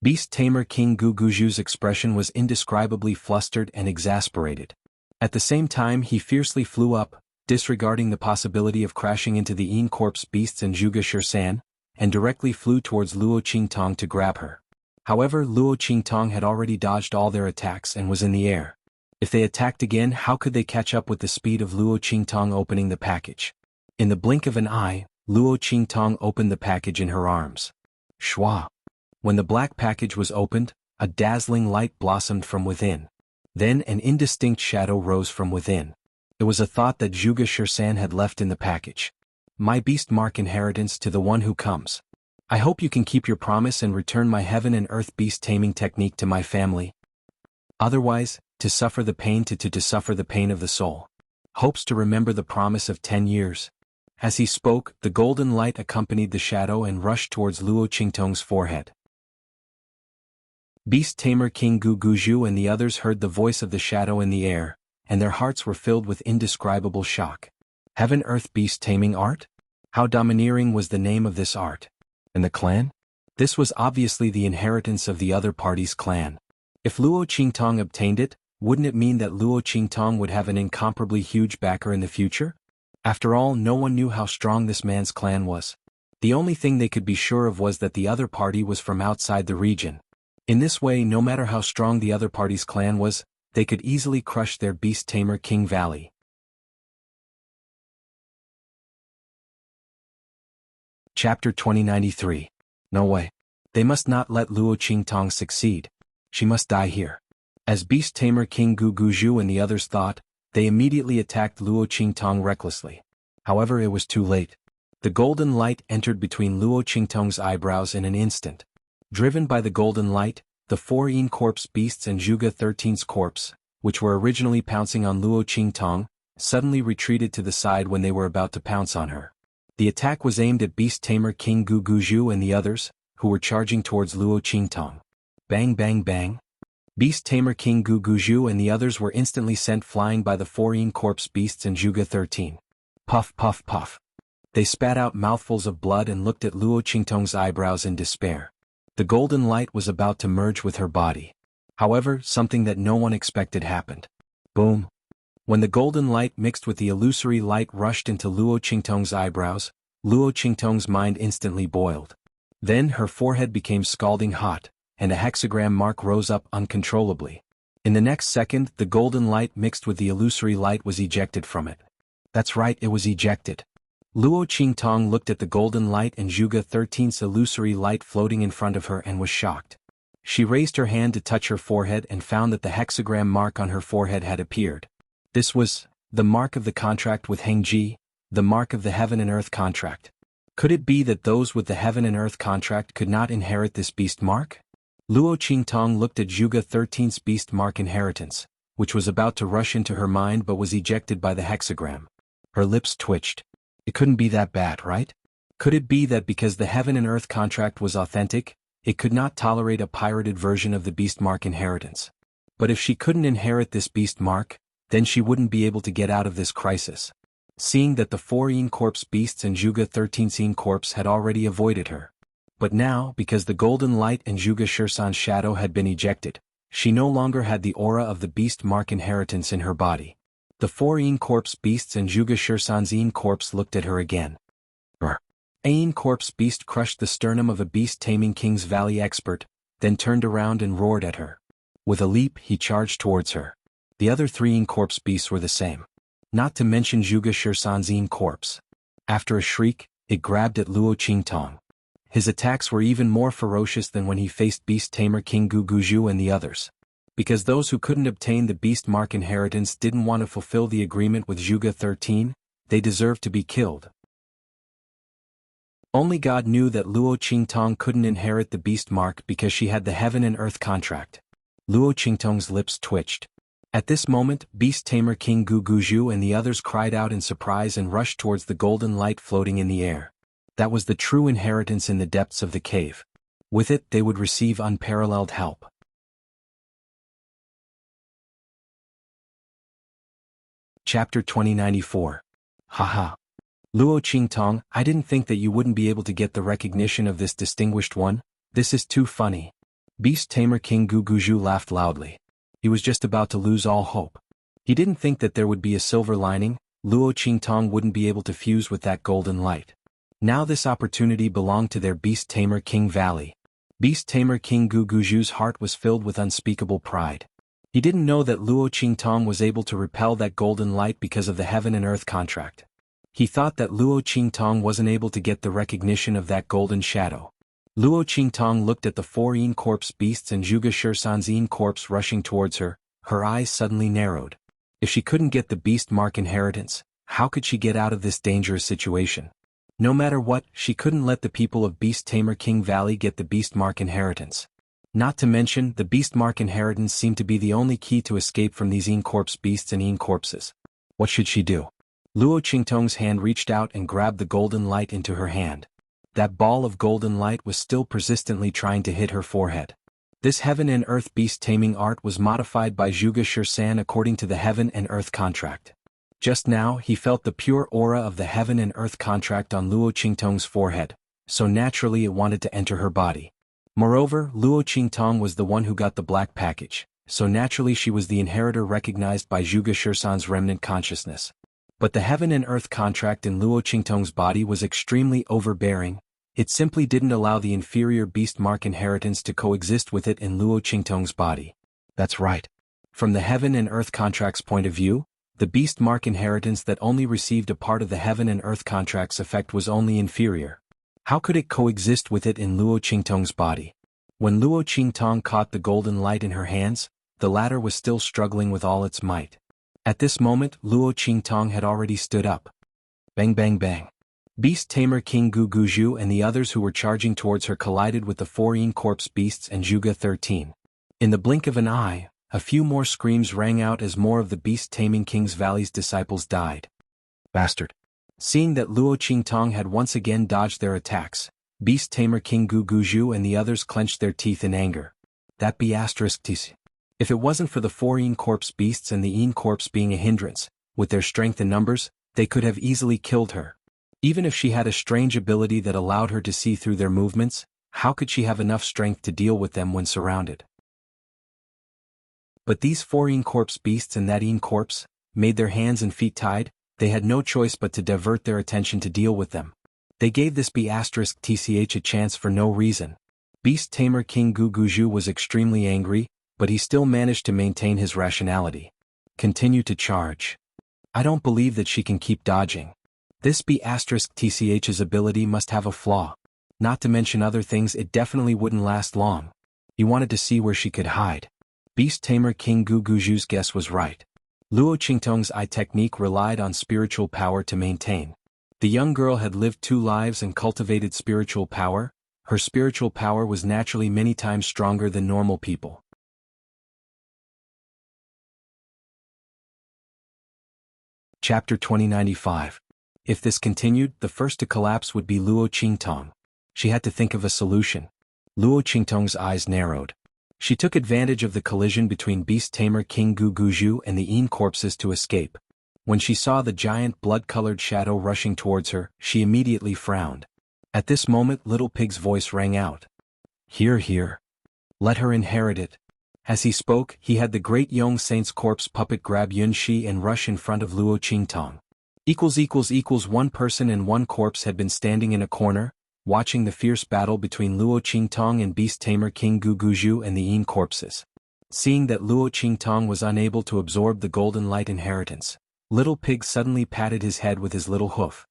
Beast tamer King Guguju's expression was indescribably flustered and exasperated. At the same time he fiercely flew up, disregarding the possibility of crashing into the Yin Corpse beasts and Zhuge Shirsan, and directly flew towards Luo Qingtong to grab her. However, Luo Qingtong had already dodged all their attacks and was in the air. If they attacked again, how could they catch up with the speed of Luo Qingtong opening the package? In the blink of an eye, Luo Qingtong opened the package in her arms. Shwa! When the black package was opened, a dazzling light blossomed from within. Then an indistinct shadow rose from within. It was a thought that Zhuge Shirsan had left in the package. My beast mark inheritance to the one who comes. I hope you can keep your promise and return my heaven and earth beast taming technique to my family. Otherwise, to suffer the pain to suffer the pain of the soul. Hopes to remember the promise of 10 years. As he spoke, the golden light accompanied the shadow and rushed towards Luo Qingtong's forehead. Beast tamer King Guguju and the others heard the voice of the shadow in the air, and their hearts were filled with indescribable shock. Heaven-Earth beast taming art? How domineering was the name of this art? And the clan? This was obviously the inheritance of the other party's clan. If Luo Qingtong obtained it, wouldn't it mean that Luo Qingtong would have an incomparably huge backer in the future? After all, no one knew how strong this man's clan was. The only thing they could be sure of was that the other party was from outside the region. In this way, no matter how strong the other party's clan was, they could easily crush their beast tamer King Valley. Chapter 2093. No way. They must not let Luo Qingtong succeed. She must die here. As beast tamer King Guguju and the others thought, they immediately attacked Luo Qingtong recklessly. However, it was too late. The golden light entered between Luo Qingtong's eyebrows in an instant. Driven by the golden light, the 4 Yin Corpse beasts and Zhuge 13's corpse, which were originally pouncing on Luo Qingtong, suddenly retreated to the side when they were about to pounce on her. The attack was aimed at beast tamer King Guguju and the others, who were charging towards Luo Qingtong. Bang bang bang. Beast tamer King Guguju and the others were instantly sent flying by the 4 Yin Corpse beasts and Zhuge 13. Puff puff puff. They spat out mouthfuls of blood and looked at Luo Qingtong's eyebrows in despair. The golden light was about to merge with her body. However, something that no one expected happened. Boom. When the golden light mixed with the illusory light rushed into Luo Qingtong's eyebrows, Luo Qingtong's mind instantly boiled. Then her forehead became scalding hot, and a hexagram mark rose up uncontrollably. In the next second, the golden light mixed with the illusory light was ejected from it. That's right, it was ejected. Luo Qingtong looked at the golden light and Zhuge 13's illusory light floating in front of her and was shocked. She raised her hand to touch her forehead and found that the hexagram mark on her forehead had appeared. This was the mark of the contract with Hengji, the mark of the heaven and earth contract. Could it be that those with the heaven and earth contract could not inherit this beast mark? Luo Qingtong looked at Zhuge 13's beast mark inheritance, which was about to rush into her mind but was ejected by the hexagram. Her lips twitched. It couldn't be that bad, right? Could it be that because the heaven and earth contract was authentic, it could not tolerate a pirated version of the beast mark inheritance? But if she couldn't inherit this beast mark, then she wouldn't be able to get out of this crisis. Seeing that the 4 Yin Corpse beasts and Zhuge 13's Yin Corpse had already avoided her. But now, because the golden light and Zhuge Shirsan's shadow had been ejected, she no longer had the aura of the beast mark inheritance in her body. The 4 Yin Corpse beasts and Zhuge Shirsan's Yin Corpse looked at her again. A Yin Corpse beast crushed the sternum of a beast-taming King's Valley expert, then turned around and roared at her. With a leap, he charged towards her. The other 3 Yin Corpse beasts were the same. Not to mention Zhuge Shirsan's Yin Corpse. After a shriek, it grabbed at Luo Qingtong. His attacks were even more ferocious than when he faced beast tamer King Guguju and the others. Because those who couldn't obtain the beast mark inheritance didn't want to fulfill the agreement with Zhuge 13, they deserved to be killed. Only God knew that Luo Qingtong couldn't inherit the beast mark because she had the heaven and earth contract. Luo Qingtong's lips twitched. At this moment, Beast Tamer King Gu Guzhu and the others cried out in surprise and rushed towards the golden light floating in the air. That was the true inheritance in the depths of the cave. With it, they would receive unparalleled help. Chapter 2094. Haha. Luo Qingtong, I didn't think that you wouldn't be able to get the recognition of this distinguished one. This is too funny. Beast Tamer King Gu Guzhu laughed loudly. He was just about to lose all hope. He didn't think that there would be a silver lining. Luo Qingtong wouldn't be able to fuse with that golden light. Now this opportunity belonged to their Beast Tamer King Valley. Beast Tamer King Gu Guzhu's heart was filled with unspeakable pride. He didn't know that Luo Qingtong was able to repel that golden light because of the heaven and earth contract. He thought that Luo Qingtong wasn't able to get the recognition of that golden shadow. Luo Qingtong looked at the 4 Yin corpse beasts and Zhuge Shursan's Yin corpse rushing towards her. Her eyes suddenly narrowed. If she couldn't get the beast mark inheritance, how could she get out of this dangerous situation? No matter what, she couldn't let the people of Beast Tamer King Valley get the beast mark inheritance. Not to mention, the beast mark inheritance seemed to be the only key to escape from these Yin corpse beasts and Yin corpses. What should she do? Luo Qingtong's hand reached out and grabbed the golden light into her hand. That ball of golden light was still persistently trying to hit her forehead. This heaven and earth beast taming art was modified by Zhuge Shursan according to the heaven and earth contract. Just now he felt the pure aura of the heaven and earth contract on Luo Qingtong's forehead, so naturally it wanted to enter her body. Moreover, Luo Qingtong was the one who got the black package, so naturally she was the inheritor recognized by Zhuge Shursan's remnant consciousness. But the heaven and earth contract in Luo Qingtong's body was extremely overbearing. It simply didn't allow the inferior beast mark inheritance to coexist with it in Luo Qingtong's body. That's right. From the heaven and earth contract's point of view, the beast mark inheritance that only received a part of the heaven and earth contract's effect was only inferior. How could it coexist with it in Luo Qingtong's body? When Luo Qingtong caught the golden light in her hands, the latter was still struggling with all its might. At this moment, Luo Qingtong had already stood up. Bang bang bang. Beast Tamer King Gu Guzhu and the others who were charging towards her collided with the 4 Yin corpse beasts and Zhuge 13. In the blink of an eye, a few more screams rang out as more of the Beast Taming King's Valley's disciples died. Bastard. Seeing that Luo Qingtong had once again dodged their attacks, Beast Tamer King Gu Guzhu and the others clenched their teeth in anger. That be ***. If it wasn't for the 4 Yin corpse beasts and the Yin corpse being a hindrance, with their strength and numbers, they could have easily killed her. Even if she had a strange ability that allowed her to see through their movements, how could she have enough strength to deal with them when surrounded? But these 4 Yin corpse beasts and that Yin corpse, made their hands and feet tied, they had no choice but to divert their attention to deal with them. They gave this ***tch a chance for no reason. Beast Tamer King Gu Guzhu was extremely angry, but he still managed to maintain his rationality. Continue to charge. I don't believe that she can keep dodging. This ***tch's ability must have a flaw. Not to mention other things, it definitely wouldn't last long. He wanted to see where she could hide. Beast Tamer King Gu Guzhu's guess was right. Luo Qingtong's eye technique relied on spiritual power to maintain. The young girl had lived 2 lives and cultivated spiritual power. Her spiritual power was naturally many times stronger than normal people. Chapter 2095. If this continued, the first to collapse would be Luo Qingtong. She had to think of a solution. Luo Qingtong's eyes narrowed. She took advantage of the collision between Beast Tamer King Gu Guzhu and the Yin corpses to escape. When she saw the giant blood-colored shadow rushing towards her, she immediately frowned. At this moment, Little Pig's voice rang out. Here, here. Let her inherit it. As he spoke, he had the great Yong Saint's corpse puppet grab Yun Shi and rush in front of Luo Qingtong. One person and one corpse had been standing in a corner, watching the fierce battle between Luo Qingtong and Beast Tamer King Gu Guzhu and the Yin corpses. Seeing that Luo Qingtong was unable to absorb the golden light inheritance, Little Pig suddenly patted his head with his little hoof.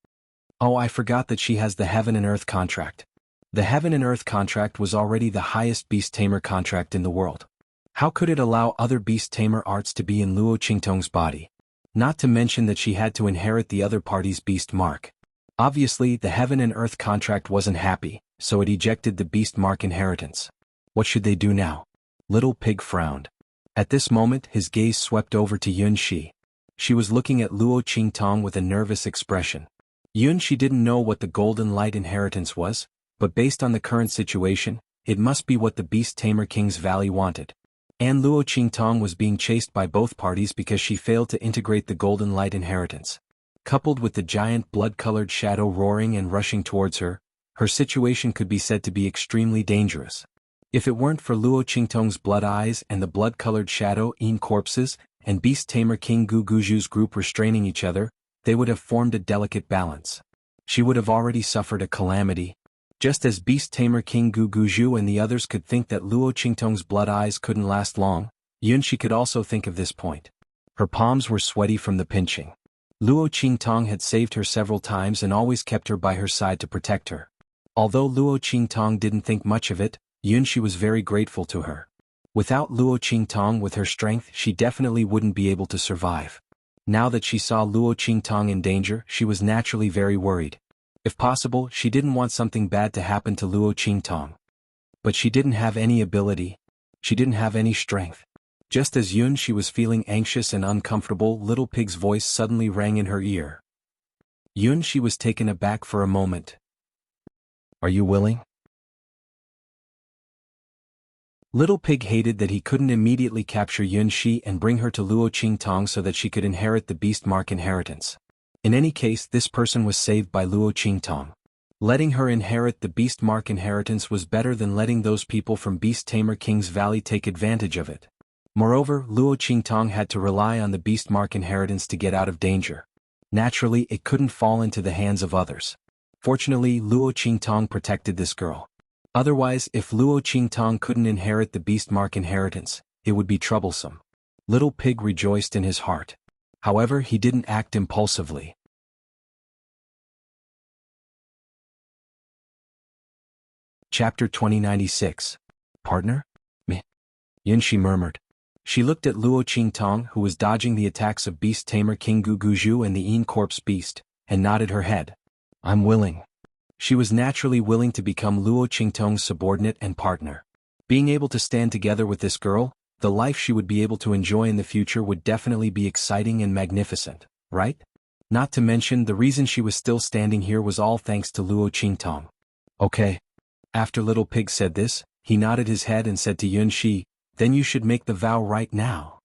Oh, I forgot that she has the heaven and earth contract. The heaven and earth contract was already the highest beast tamer contract in the world. How could it allow other beast tamer arts to be in Luo Qingtong's body? Not to mention that she had to inherit the other party's beast mark. Obviously, the heaven and earth contract wasn't happy, so it ejected the beast mark inheritance. What should they do now? Little Pig frowned. At this moment his gaze swept over to Yun Shi. She was looking at Luo Qingtong with a nervous expression. Yun Shi didn't know what the Golden Light inheritance was, but based on the current situation, it must be what the Beast Tamer King's Valley wanted. And Luo Qingtong was being chased by both parties because she failed to integrate the Golden Light inheritance. Coupled with the giant blood-colored shadow roaring and rushing towards her, her situation could be said to be extremely dangerous. If it weren't for Luo Qingtong's blood eyes and the blood-colored shadow in corpses, and Beast Tamer King Gu Guju's group restraining each other, they would have formed a delicate balance. She would have already suffered a calamity. Just as Beast Tamer King Gu Guju and the others could think that Luo Qingtong's blood eyes couldn't last long, Yun Shi could also think of this point. Her palms were sweaty from the pinching. Luo Qingtong had saved her several times and always kept her by her side to protect her. Although Luo Qingtong didn't think much of it, Yun Shi was very grateful to her. Without Luo Qingtong with her strength she definitely wouldn't be able to survive. Now that she saw Luo Qingtong in danger she was naturally very worried. If possible she didn't want something bad to happen to Luo Qingtong. But she didn't have any ability. She didn't have any strength. Just as Yun Shi was feeling anxious and uncomfortable, Little Pig's voice suddenly rang in her ear. Yun Shi was taken aback for a moment. "Are you willing?" Little Pig hated that he couldn't immediately capture Yun Shi and bring her to Luo Qingtong so that she could inherit the Beast Mark inheritance. In any case, this person was saved by Luo Qingtong. Letting her inherit the Beast Mark inheritance was better than letting those people from Beast Tamer King's Valley take advantage of it. Moreover, Luo Qingtong had to rely on the Beast Mark inheritance to get out of danger. Naturally, it couldn't fall into the hands of others. Fortunately, Luo Qingtong protected this girl. Otherwise, if Luo Qingtong couldn't inherit the Beast Mark inheritance, it would be troublesome. Little Pig rejoiced in his heart. However, he didn't act impulsively. Chapter 2096. Partner? Meh. Yun Shi murmured. She looked at Luo Qingtong, who was dodging the attacks of Beast Tamer King Gu Guju and the Een Corpse Beast, and nodded her head. "I'm willing." She was naturally willing to become Luo Qingtong's subordinate and partner. Being able to stand together with this girl, the life she would be able to enjoy in the future would definitely be exciting and magnificent, right? Not to mention the reason she was still standing here was all thanks to Luo Qingtong. Okay. After Little Pig said this, he nodded his head and said to Yun Shi, "Then you should make the vow right now.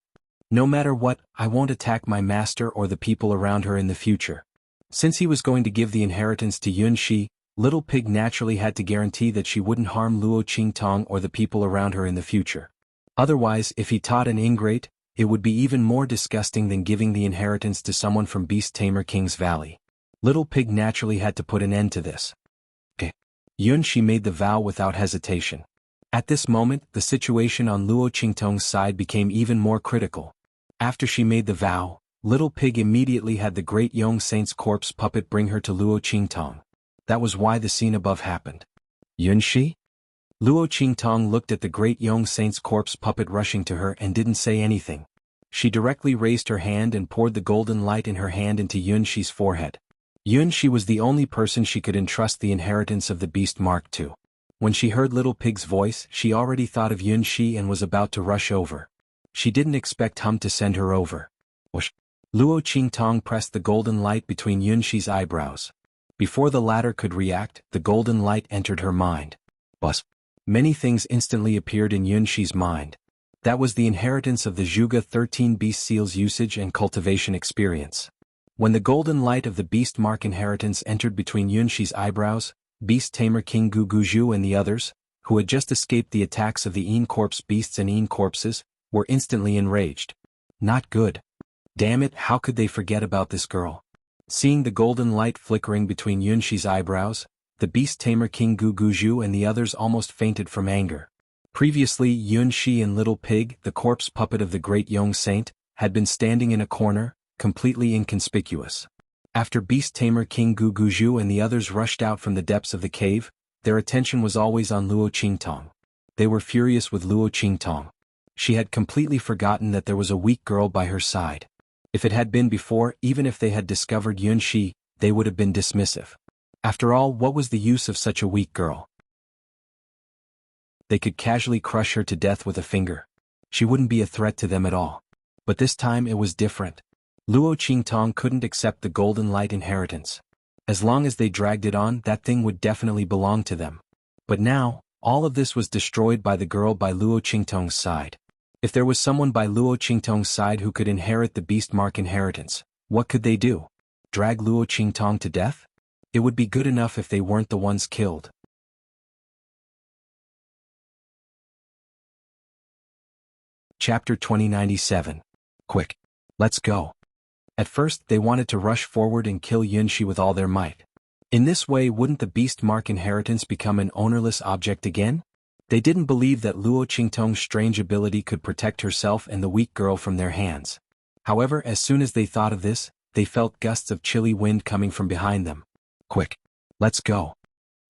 No matter what, I won't attack my master or the people around her in the future." Since he was going to give the inheritance to Yun Shi, Little Pig naturally had to guarantee that she wouldn't harm Luo Qingtong or the people around her in the future. Otherwise, if he taught an ingrate, it would be even more disgusting than giving the inheritance to someone from Beast Tamer King's Valley. Little Pig naturally had to put an end to this. Yun Shi made the vow without hesitation. At this moment, the situation on Luo Qingtong's side became even more critical. After she made the vow, Little Pig immediately had the Great Yong Saint's corpse puppet bring her to Luo Qingtong. That was why the scene above happened. Yun Shi? Luo Qingtong looked at the Great Yong Saint's corpse puppet rushing to her and didn't say anything. She directly raised her hand and poured the golden light in her hand into Yun Shi's forehead. Yun Shi was the only person she could entrust the inheritance of the Beast Mark to. When she heard Little Pig's voice, she already thought of Yun Shi and was about to rush over. She didn't expect him to send her over. Whoosh! Luo Qingtong pressed the golden light between Yun Shi's eyebrows. Before the latter could react, the golden light entered her mind. Buzz! Many things instantly appeared in Yun Shi's mind. That was the inheritance of the Zhuge 13 Beast Seal's usage and cultivation experience. When the golden light of the Beast Mark inheritance entered between Yun Shi's eyebrows, Beast Tamer King Gu Guju and the others, who had just escaped the attacks of the Een Corpse Beasts and Een Corpses, were instantly enraged. Not good. Damn it, how could they forget about this girl? Seeing the golden light flickering between Yun Shi's eyebrows, the Beast Tamer King Gu Guju and the others almost fainted from anger. Previously, Yun Shi and Little Pig, the corpse puppet of the Great Yong Saint, had been standing in a corner, completely inconspicuous. After Beast Tamer King Gu Guju and the others rushed out from the depths of the cave, their attention was always on Luo Qingtong. They were furious with Luo Qingtong. She had completely forgotten that there was a weak girl by her side. If it had been before, even if they had discovered Yun Shi, they would have been dismissive. After all, what was the use of such a weak girl? They could casually crush her to death with a finger. She wouldn't be a threat to them at all. But this time it was different. Luo Qingtong couldn't accept the golden light inheritance. As long as they dragged it on, that thing would definitely belong to them. But now, all of this was destroyed by the girl by Luo Qingtong's side. If there was someone by Luo Qingtong's side who could inherit the beast mark inheritance, what could they do? Drag Luo Qingtong to death? It would be good enough if they weren't the ones killed. Chapter 2097. Quick. Let's go. At first they wanted to rush forward and kill Yunxi with all their might. In this way, wouldn't the beast mark inheritance become an ownerless object again? They didn't believe that Luo Qingtong's strange ability could protect herself and the weak girl from their hands. However, as soon as they thought of this, they felt gusts of chilly wind coming from behind them. Quick. Let's go.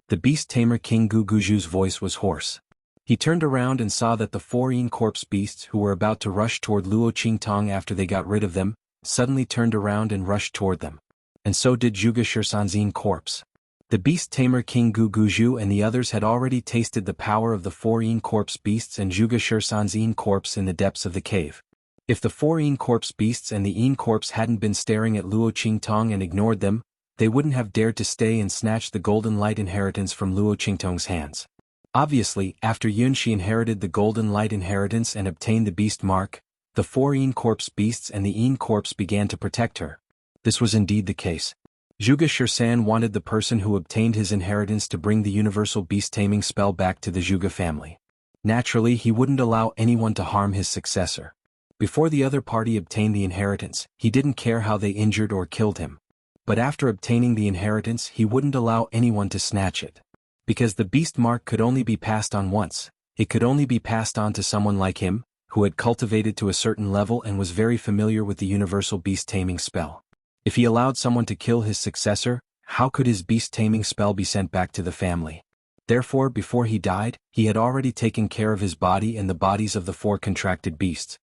The beast tamer King Guguju's voice was hoarse. He turned around and saw that the four corpse beasts who were about to rush toward Luo Qingtong after they got rid of them, suddenly turned around and rushed toward them. And so did Zhuge Shirsan's corpse. The beast tamer King Guguju and the others had already tasted the power of the four corpse beasts and Zhuge Shirsan's corpse in the depths of the cave. If the four corpse beasts and the corpse hadn't been staring at Luo Qingtong and ignored them, they wouldn't have dared to stay and snatch the golden light inheritance from Luo Qingtong's hands. Obviously, after Yunxi inherited the golden light inheritance and obtained the beast mark, the four corpse beasts and the corpse began to protect her. This was indeed the case. Zhuge Shirsan wanted the person who obtained his inheritance to bring the universal beast-taming spell back to the Zhuge family. Naturally, he wouldn't allow anyone to harm his successor. Before the other party obtained the inheritance, he didn't care how they injured or killed him. But after obtaining the inheritance, he wouldn't allow anyone to snatch it. Because the beast mark could only be passed on once, it could only be passed on to someone like him, who had cultivated to a certain level and was very familiar with the universal beast-taming spell. If he allowed someone to kill his successor, how could his beast-taming spell be sent back to the family? Therefore, before he died, he had already taken care of his body and the bodies of the four contracted beasts.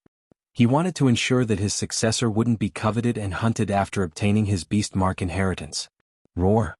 He wanted to ensure that his successor wouldn't be coveted and hunted after obtaining his beast mark inheritance. Roar.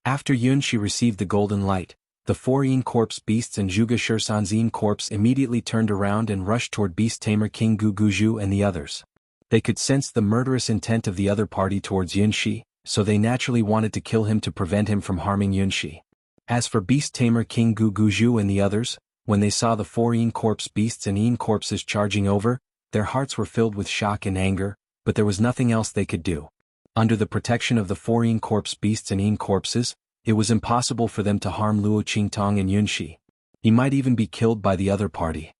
After Yunxi received the golden light, the four corpse beasts and Zhuge Shirsan's corpse immediately turned around and rushed toward beast tamer King Guguju and the others. They could sense the murderous intent of the other party towards Yunxi, so they naturally wanted to kill him to prevent him from harming Yunxi. As for beast tamer King Guguju and the others, when they saw the four corpse beasts and corpses charging over, their hearts were filled with shock and anger, but there was nothing else they could do. Under the protection of the four corpse beasts and corpses, it was impossible for them to harm Luo Qingtong and Yunxi. He might even be killed by the other party.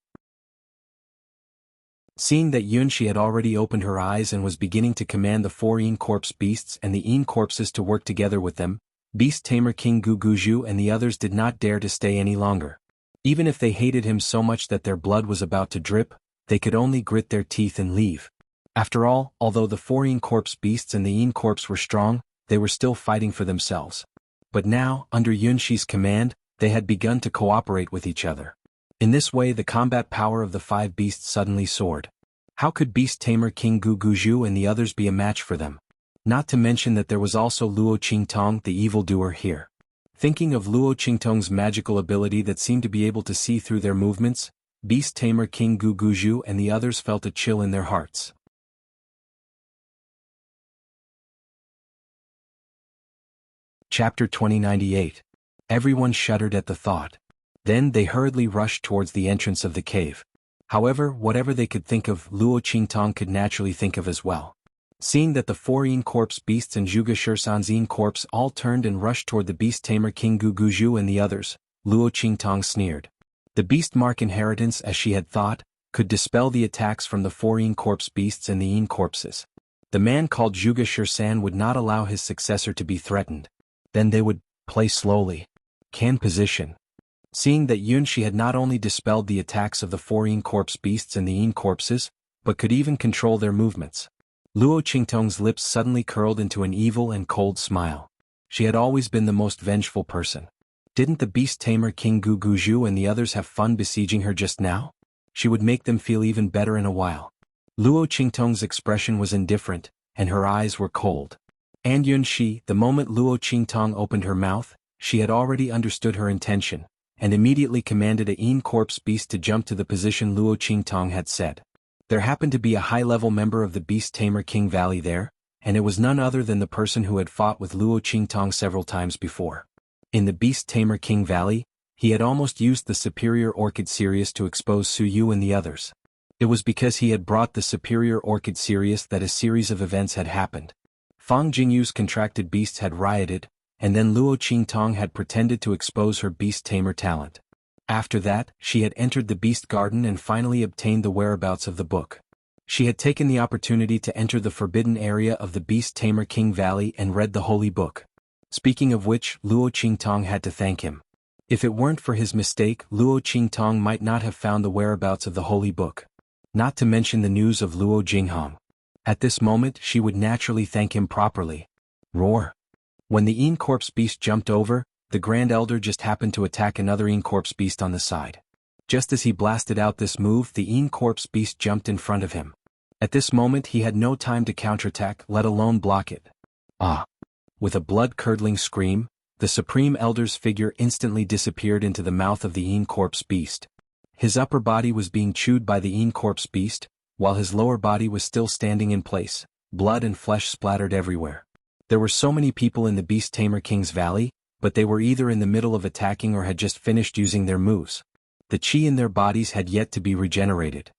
Seeing that Yunxi had already opened her eyes and was beginning to command the four corpse beasts and the corpses to work together with them, beast tamer King Guguju and the others did not dare to stay any longer. Even if they hated him so much that their blood was about to drip, they could only grit their teeth and leave. After all, although the four corpse beasts and the corpse were strong, they were still fighting for themselves. But now, under Yunxi's command, they had begun to cooperate with each other. In this way, the combat power of the five beasts suddenly soared. How could beast tamer King Guguju and the others be a match for them? Not to mention that there was also Luo Qingtong, the evildoer, here. Thinking of Luo Qingtong's magical ability that seemed to be able to see through their movements, beast tamer King Guguju and the others felt a chill in their hearts. Chapter 2098. Everyone shuddered at the thought. Then they hurriedly rushed towards the entrance of the cave. However, whatever they could think of, Luo Qingtong could naturally think of as well. Seeing that the four corpse beasts and Zhuge Shirsan's corpse all turned and rushed toward the beast tamer King Guguju and the others, Luo Qingtong sneered. The beast mark inheritance, as she had thought, could dispel the attacks from the four corpse beasts and the corpses. The man called Zhuge Shirsan would not allow his successor to be threatened. Then they would play slowly. Can position. Seeing that Yunxi had not only dispelled the attacks of the four corpse beasts and the corpses, but could even control their movements. Luo Qingtong's lips suddenly curled into an evil and cold smile. She had always been the most vengeful person. Didn't the beast tamer King Guguju and the others have fun besieging her just now? She would make them feel even better in a while. Luo Qingtong's expression was indifferent, and her eyes were cold. And Yunxi, the moment Luo Qingtong opened her mouth, she had already understood her intention, and immediately commanded a Yin corpse beast to jump to the position Luo Qingtong had said. There happened to be a high-level member of the Beast Tamer King Valley there, and it was none other than the person who had fought with Luo Qingtong several times before. In the Beast Tamer King Valley, he had almost used the superior Orchid Sirius to expose Su Yu and the others. It was because he had brought the superior Orchid Sirius that a series of events had happened. Fang Jingyu's contracted beasts had rioted, and then Luo Qingtong had pretended to expose her Beast Tamer talent. After that, she had entered the Beast Garden and finally obtained the whereabouts of the book. She had taken the opportunity to enter the forbidden area of the Beast Tamer King Valley and read the holy book. Speaking of which, Luo Qingtong had to thank him. If it weren't for his mistake, Luo Qingtong might not have found the whereabouts of the holy book. Not to mention the news of Luo Jinghong. At this moment she would naturally thank him properly. Roar. When the Yin Corpse Beast jumped over, the Grand Elder just happened to attack another Yin Corpse Beast on the side. Just as he blasted out this move, the Yin Corpse Beast jumped in front of him. At this moment he had no time to counterattack, let alone block it. Ah! With a blood-curdling scream, the Supreme Elder's figure instantly disappeared into the mouth of the Yin Corpse Beast. His upper body was being chewed by the Yin Corpse Beast, while his lower body was still standing in place. Blood and flesh splattered everywhere. There were so many people in the Beast Tamer King's Valley, but they were either in the middle of attacking or had just finished using their moves. The chi in their bodies had yet to be regenerated.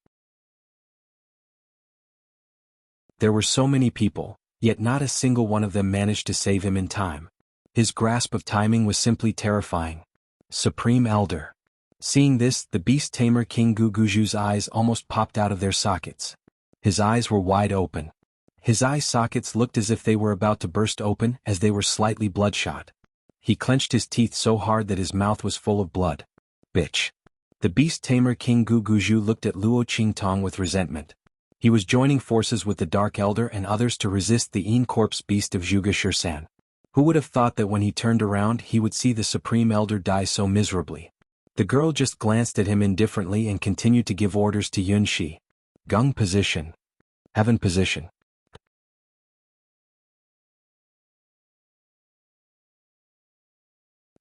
There were so many people, yet not a single one of them managed to save him in time. His grasp of timing was simply terrifying. Supreme Elder. Seeing this, the Beast Tamer King Guguju's eyes almost popped out of their sockets. His eyes were wide open. His eye sockets looked as if they were about to burst open, as they were slightly bloodshot. He clenched his teeth so hard that his mouth was full of blood. Bitch. The Beast Tamer King Guguju looked at Luo Qingtong with resentment. He was joining forces with the Dark Elder and others to resist the Yin Corpse Beast of Zhuge Shursan. Who would have thought that when he turned around he would see the Supreme Elder die so miserably? The girl just glanced at him indifferently and continued to give orders to Yun Shi. Gung position. Heaven position.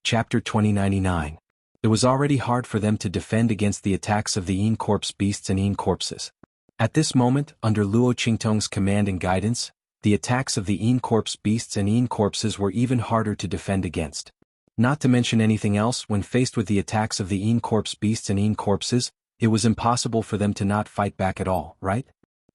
Chapter 2099. It was already hard for them to defend against the attacks of the Yin Corpse Beasts and Yin Corpses. At this moment, under Luo Qingtong's command and guidance, the attacks of the Yin Corpse Beasts and Yin Corpses were even harder to defend against. Not to mention anything else, when faced with the attacks of the Yin Corpse Beasts and Yin Corpses, it was impossible for them to not fight back at all, right?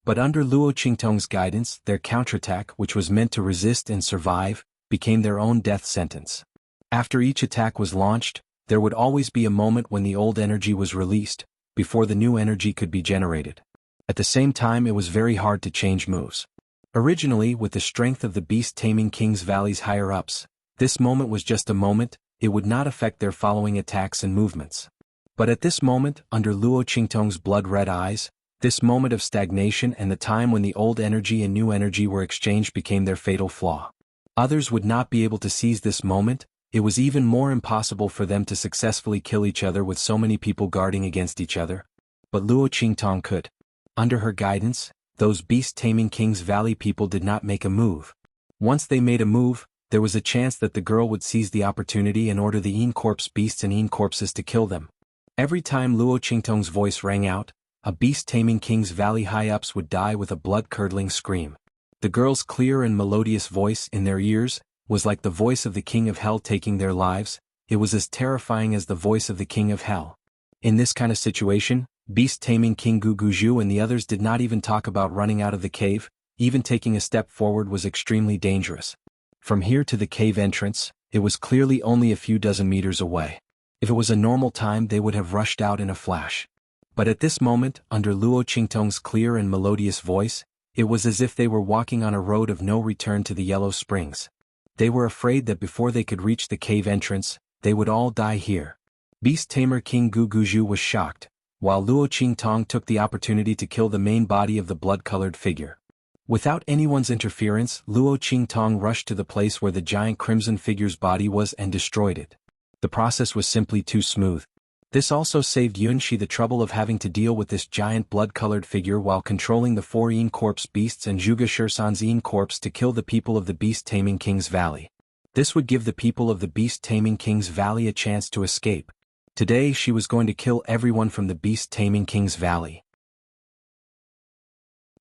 But under Luo Qingtong's guidance, their counterattack, which was meant to resist and survive, became their own death sentence. After each attack was launched, there would always be a moment when the old energy was released, before the new energy could be generated. At the same time, it was very hard to change moves. Originally, with the strength of the Beast Taming King's Valley's higher-ups, this moment was just a moment, it would not affect their following attacks and movements. But at this moment, under Luo Qingtong's blood-red eyes, this moment of stagnation and the time when the old energy and new energy were exchanged became their fatal flaw. Others would not be able to seize this moment. It was even more impossible for them to successfully kill each other with so many people guarding against each other. But Luo Qingtong could. Under her guidance, those Beast Taming King's Valley people did not make a move. Once they made a move, there was a chance that the girl would seize the opportunity and order the Yin Corpse Beasts and Yin Corpses to kill them. Every time Luo Qingtong's voice rang out, a Beast Taming King's Valley high-ups would die with a blood-curdling scream. The girl's clear and melodious voice in their ears was like the voice of the King of Hell taking their lives. It was as terrifying as the voice of the King of Hell. In this kind of situation, Beast Taming King Guguju and the others did not even talk about running out of the cave. Even taking a step forward was extremely dangerous. From here to the cave entrance, it was clearly only a few dozen meters away. If it was a normal time, they would have rushed out in a flash. But at this moment, under Luo Qingtong's clear and melodious voice, it was as if they were walking on a road of no return to the Yellow Springs. They were afraid that before they could reach the cave entrance, they would all die here. Beast Tamer King Guguju was shocked, while Luo Qingtong took the opportunity to kill the main body of the blood-colored figure. Without anyone's interference, Luo Qingtong rushed to the place where the giant crimson figure's body was and destroyed it. The process was simply too smooth. This also saved Yunshi the trouble of having to deal with this giant blood-colored figure while controlling the 4 Yin Corpse Beasts and Zhuge Shursan's Yin Corpse to kill the people of the Beast Taming King's Valley. This would give the people of the Beast Taming King's Valley a chance to escape. Today she was going to kill everyone from the beast-taming King's Valley.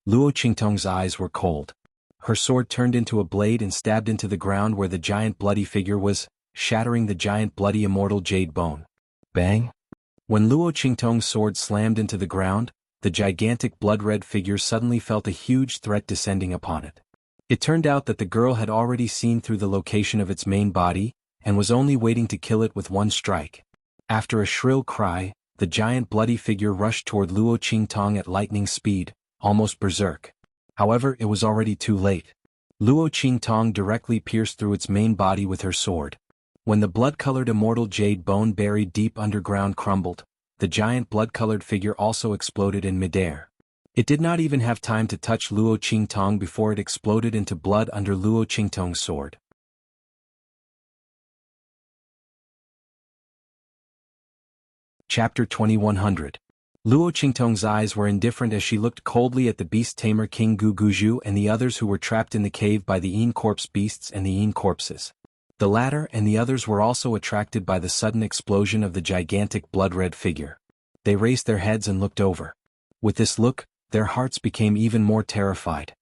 Luo Qingtong's eyes were cold. Her sword turned into a blade and stabbed into the ground where the giant bloody figure was, shattering the giant bloody immortal jade bone. Bang! When Luo Qingtong's sword slammed into the ground, the gigantic blood-red figure suddenly felt a huge threat descending upon it. It turned out that the girl had already seen through the location of its main body, and was only waiting to kill it with one strike. After a shrill cry, the giant bloody figure rushed toward Luo Qingtong at lightning speed, almost berserk. However, it was already too late. Luo Qingtong directly pierced through its main body with her sword. When the blood-colored immortal jade bone buried deep underground crumbled, the giant blood-colored figure also exploded in midair. It did not even have time to touch Luo Qingtong before it exploded into blood under Luo Qingtong's sword. Chapter 2100. Luo Qingtong's eyes were indifferent as she looked coldly at the beast-tamer King Guguju and the others who were trapped in the cave by the Yin corpse beasts and the Yin corpses. The latter and the others were also attracted by the sudden explosion of the gigantic blood-red figure. They raised their heads and looked over. With this look, their hearts became even more terrified.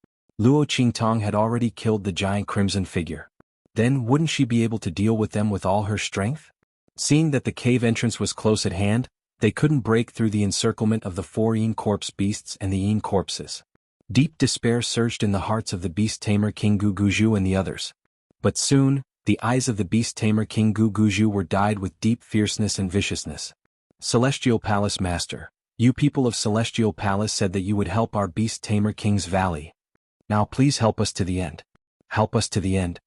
Luo Qingtong had already killed the giant crimson figure. Then wouldn't she be able to deal with them with all her strength? Seeing that the cave entrance was close at hand, they couldn't break through the encirclement of the 4 Yin corpse beasts and the Yin corpses. Deep despair surged in the hearts of the beast-tamer King Guguju and the others. But soon, the eyes of the beast-tamer King Guguju were dyed with deep fierceness and viciousness. Celestial Palace Master, you people of Celestial Palace said that you would help our beast-tamer King's Valley. Now please help us to the end. Help us to the end.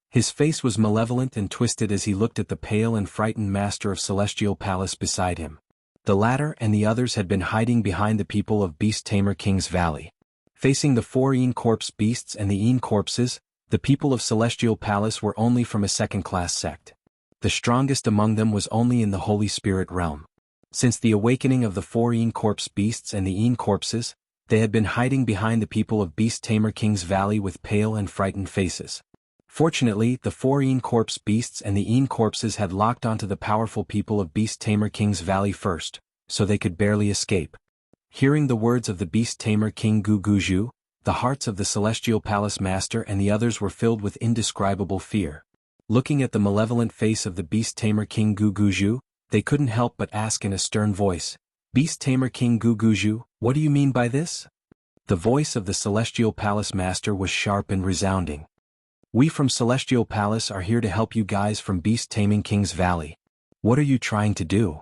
His face was malevolent and twisted as he looked at the pale and frightened master of Celestial Palace beside him. The latter and the others had been hiding behind the people of beast-tamer King's Valley. Facing the 4 Yin corpse beasts and the Yin corpses, the people of Celestial Palace were only from a second-class sect. The strongest among them was only in the Holy Spirit realm. Since the awakening of the 4 Yin corpse beasts and the Yin corpses, they had been hiding behind the people of beast-tamer King's Valley with pale and frightened faces. Fortunately, the 4 Yin corpse beasts and the Yin corpses had locked onto the powerful people of beast-tamer King's Valley first, so they could barely escape. Hearing the words of the beast-tamer King Guguju, the hearts of the Celestial Palace Master and the others were filled with indescribable fear. Looking at the malevolent face of the beast-tamer King Guguju, they couldn't help but ask in a stern voice, "Beast-tamer King Guguju, what do you mean by this?" The voice of the Celestial Palace Master was sharp and resounding. "We from Celestial Palace are here to help you guys from beast-taming King's Valley. What are you trying to do?"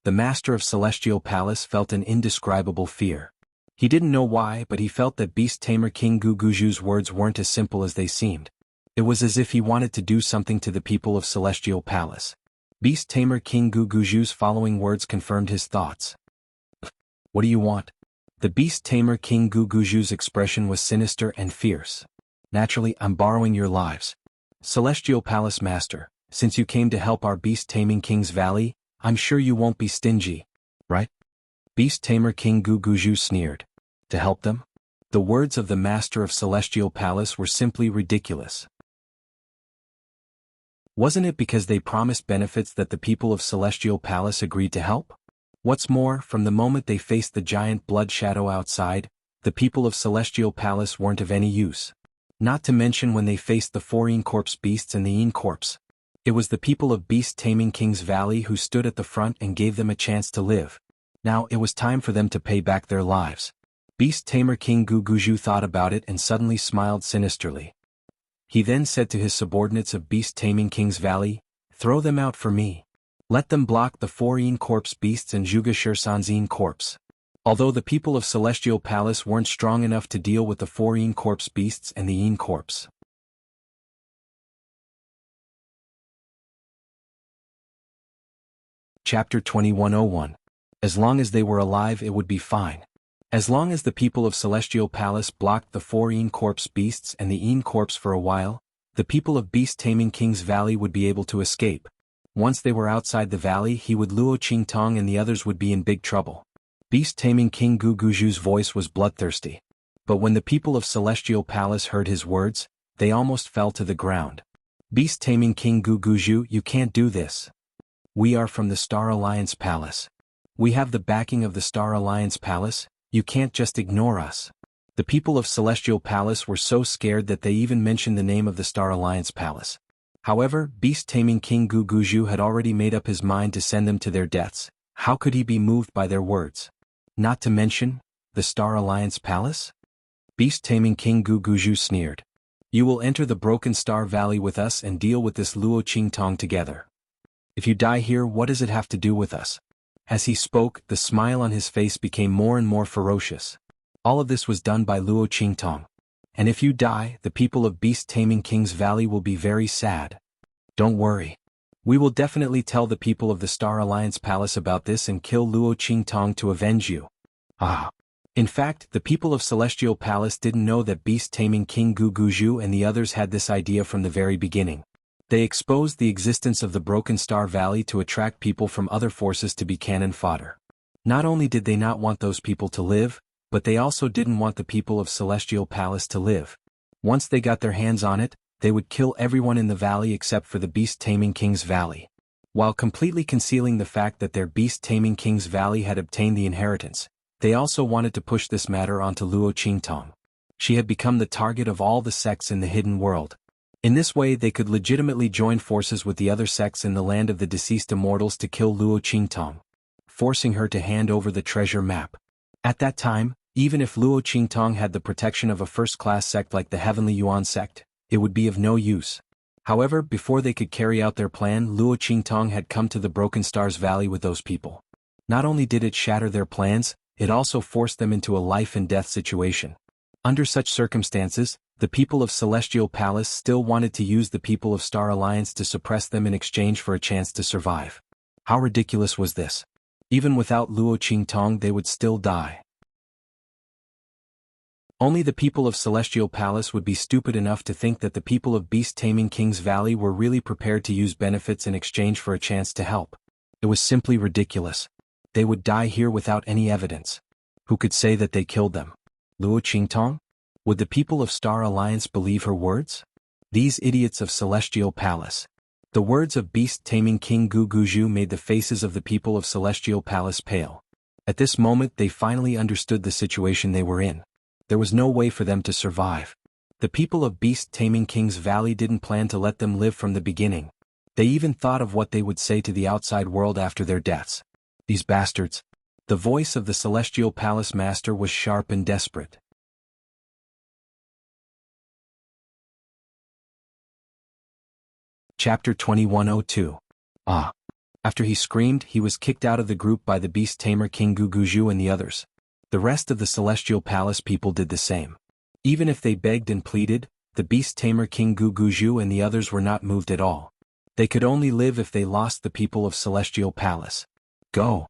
The Master of Celestial Palace felt an indescribable fear. He didn't know why, but he felt that beast-tamer King Guguju's words weren't as simple as they seemed. It was as if he wanted to do something to the people of Celestial Palace. Beast-tamer King Guguju's following words confirmed his thoughts. "What do you want?" The beast-tamer King Guguju's expression was sinister and fierce. "Naturally, I'm borrowing your lives. Celestial Palace Master, since you came to help our beast-taming King's Valley, I'm sure you won't be stingy, right?" Beast-tamer King Guguju sneered. To help them? The words of the Master of Celestial Palace were simply ridiculous. Wasn't it because they promised benefits that the people of Celestial Palace agreed to help? What's more, from the moment they faced the giant blood shadow outside, the people of Celestial Palace weren't of any use. Not to mention when they faced the 4 Yin corpse beasts and the Yin corpse. It was the people of beast-taming King's Valley who stood at the front and gave them a chance to live. Now it was time for them to pay back their lives. Beast-tamer King Guguju thought about it and suddenly smiled sinisterly. He then said to his subordinates of beast-taming King's Valley, "Throw them out for me. Let them block the 4 Yin corpse beasts and Zhuge Shirsan's Yin corpse." Although the people of Celestial Palace weren't strong enough to deal with the 4 Yin corpse beasts and the Yin corpse. Chapter 2101. As long as they were alive it would be fine. As long as the people of Celestial Palace blocked the 4 Yin corpse beasts and the Yin corpse for a while, the people of beast-taming King's Valley would be able to escape. Once they were outside the valley, Luo Qingtong and the others would be in big trouble. Beast-taming King Guguju's voice was bloodthirsty. But when the people of Celestial Palace heard his words, they almost fell to the ground. "Beast-taming King Guguju, you can't do this. We are from the Star Alliance Palace. We have the backing of the Star Alliance Palace, you can't just ignore us. The people of Celestial Palace were so scared that they even mentioned the name of the Star Alliance Palace. However, beast-taming King Guguju had already made up his mind to send them to their deaths. How could he be moved by their words? Not to mention, the Star Alliance Palace? Beast-taming King Guguju sneered. You will enter the Broken Star Valley with us and deal with this Luo Qingtong together. If you die here, what does it have to do with us? As he spoke, the smile on his face became more and more ferocious. All of this was done by Luo Qingtong. And if you die, the people of Beast-taming King's Valley will be very sad. Don't worry. We will definitely tell the people of the Star Alliance Palace about this and kill Luo Qingtong to avenge you. Ah. In fact, the people of Celestial Palace didn't know that Beast-taming King Guguju and the others had this idea from the very beginning. They exposed the existence of the Broken Star Valley to attract people from other forces to be cannon fodder. Not only did they not want those people to live, but they also didn't want the people of Celestial Palace to live. Once they got their hands on it, they would kill everyone in the valley except for the Beast-taming King's Valley. While completely concealing the fact that their Beast-taming King's Valley had obtained the inheritance, they also wanted to push this matter onto Luo Qingtong. She had become the target of all the sects in the hidden world. In this way they could legitimately join forces with the other sects in the land of the deceased immortals to kill Luo Qingtong, forcing her to hand over the treasure map. At that time, even if Luo Qingtong had the protection of a first-class sect like the Heavenly Yuan sect, it would be of no use. However, before they could carry out their plan, Luo Qingtong had come to the Broken Stars Valley with those people. Not only did it shatter their plans, it also forced them into a life-and-death situation. Under such circumstances, the people of Celestial Palace still wanted to use the people of Star Alliance to suppress them in exchange for a chance to survive. How ridiculous was this? Even without Luo Qingtong they would still die. Only the people of Celestial Palace would be stupid enough to think that the people of Beast-taming King's Valley were really prepared to use benefits in exchange for a chance to help. It was simply ridiculous. They would die here without any evidence. Who could say that they killed them? Luo Qingtong? Would the people of Star Alliance believe her words? These idiots of Celestial Palace. The words of Beast-taming King Guguju made the faces of the people of Celestial Palace pale. At this moment they finally understood the situation they were in. There was no way for them to survive. The people of Beast-taming King's Valley didn't plan to let them live from the beginning. They even thought of what they would say to the outside world after their deaths. These bastards. The voice of the Celestial Palace Master was sharp and desperate. Chapter 2102. Ah. After he screamed, he was kicked out of the group by the Beast Tamer King Guguju and the others. The rest of the Celestial Palace people did the same. Even if they begged and pleaded, the Beast Tamer King Guguju and the others were not moved at all. They could only live if they lost the people of Celestial Palace. Go.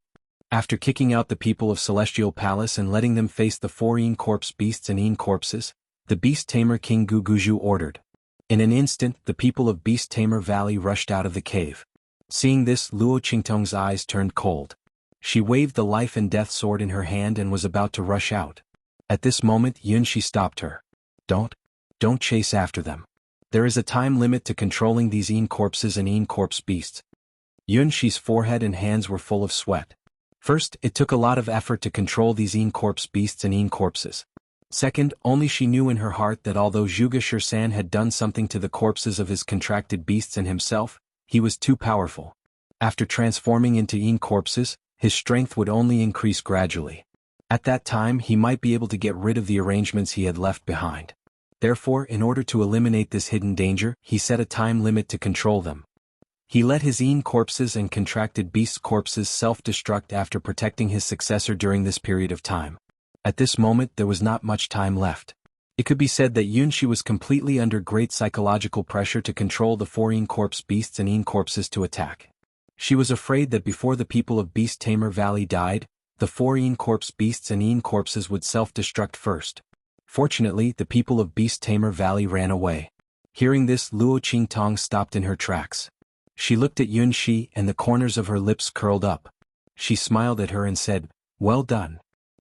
After kicking out the people of Celestial Palace and letting them face the 4 Een corpse beasts and Een corpses, the Beast Tamer King Guguju ordered. In an instant, the people of Beast Tamer Valley rushed out of the cave. Seeing this, Luo Qingtong's eyes turned cold. She waved the life and death sword in her hand and was about to rush out. At this moment, Yunshi stopped her. Don't chase after them. There is a time limit to controlling these Een corpses and Een corpse beasts. Yunshi's forehead and hands were full of sweat. First, it took a lot of effort to control these Een corpse beasts and Een corpses. Second, only she knew in her heart that although Zhuge Shursan had done something to the corpses of his contracted beasts and himself, he was too powerful. After transforming into Een corpses, his strength would only increase gradually. At that time he might be able to get rid of the arrangements he had left behind. Therefore, in order to eliminate this hidden danger, he set a time limit to control them. He let his Een corpses and contracted beasts' corpses self-destruct after protecting his successor during this period of time. At this moment there was not much time left. It could be said that Yunshi was completely under great psychological pressure to control the 4 Een corpse beasts and Een corpses to attack. She was afraid that before the people of Beast Tamer Valley died, the 4 Een corpse beasts and Een corpses would self-destruct first. Fortunately, the people of Beast Tamer Valley ran away. Hearing this, Luo Qingtong stopped in her tracks. She looked at Yunshi and the corners of her lips curled up. She smiled at her and said, "Well done."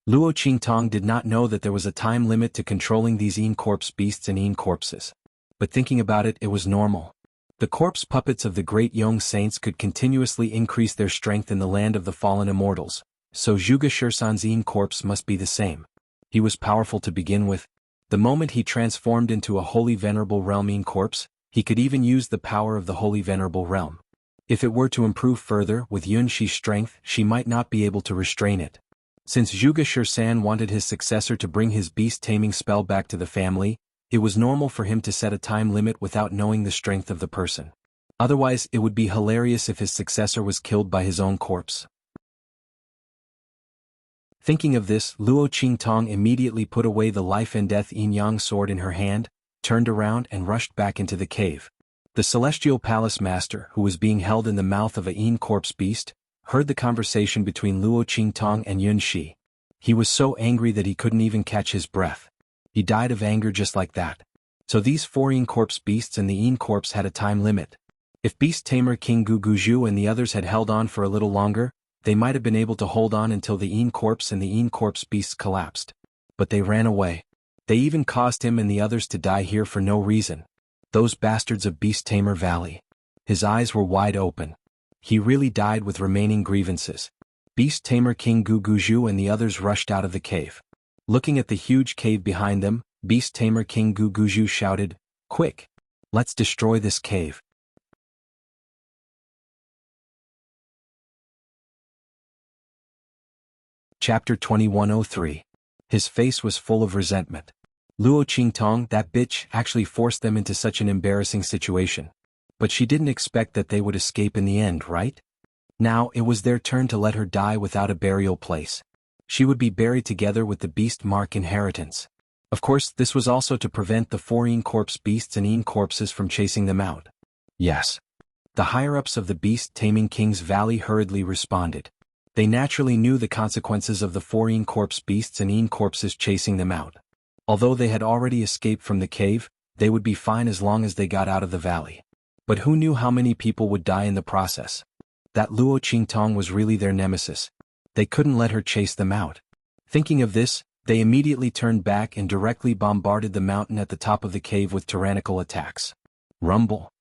Luo Qingtong did not know that there was a time limit to controlling these Een corpse beasts and Een corpses. But thinking about it, it was normal. The corpse puppets of the great Yong saints could continuously increase their strength in the land of the fallen immortals, so Zhuge Shursan's Yin corpse must be the same. He was powerful to begin with. The moment he transformed into a holy venerable realm Yin corpse, he could even use the power of the holy venerable realm. If it were to improve further with Yunxi's strength, she might not be able to restrain it. Since Zhuge Shursan wanted his successor to bring his beast-taming spell back to the family, it was normal for him to set a time limit without knowing the strength of the person. Otherwise, it would be hilarious if his successor was killed by his own corpse. Thinking of this, Luo Qingtong immediately put away the life-and-death yin-yang sword in her hand, turned around and rushed back into the cave. The celestial palace master, who was being held in the mouth of a yin corpse beast, heard the conversation between Luo Qingtong and Yunxi. He was so angry that he couldn't even catch his breath. He died of anger just like that. So these 4 yin corpse beasts and the yin corpse had a time limit. If beast tamer King Guguju and the others had held on for a little longer, they might have been able to hold on until the yin corpse and the yin corpse beasts collapsed. But they ran away. They even caused him and the others to die here for no reason. Those bastards of Beast Tamer Valley. His eyes were wide open. He really died with remaining grievances. Beast Tamer King Guguju and the others rushed out of the cave. Looking at the huge cave behind them, Beast Tamer King Guguju shouted, "Quick! Let's destroy this cave." Chapter 2103. His face was full of resentment. Luo Qingtong, that bitch, actually forced them into such an embarrassing situation. But she didn't expect that they would escape in the end, right? Now, it was their turn to let her die without a burial place. She would be buried together with the beast mark inheritance. Of course, this was also to prevent the 4 yin corpse beasts and yin corpses from chasing them out. Yes. The higher-ups of the beast-taming King's Valley hurriedly responded. They naturally knew the consequences of the 4 yin corpse beasts and yin corpses chasing them out. Although they had already escaped from the cave, they would be fine as long as they got out of the valley. But who knew how many people would die in the process? That Luo Qingtong was really their nemesis. They couldn't let her chase them out. Thinking of this, they immediately turned back and directly bombarded the mountain at the top of the cave with tyrannical attacks. Rumble.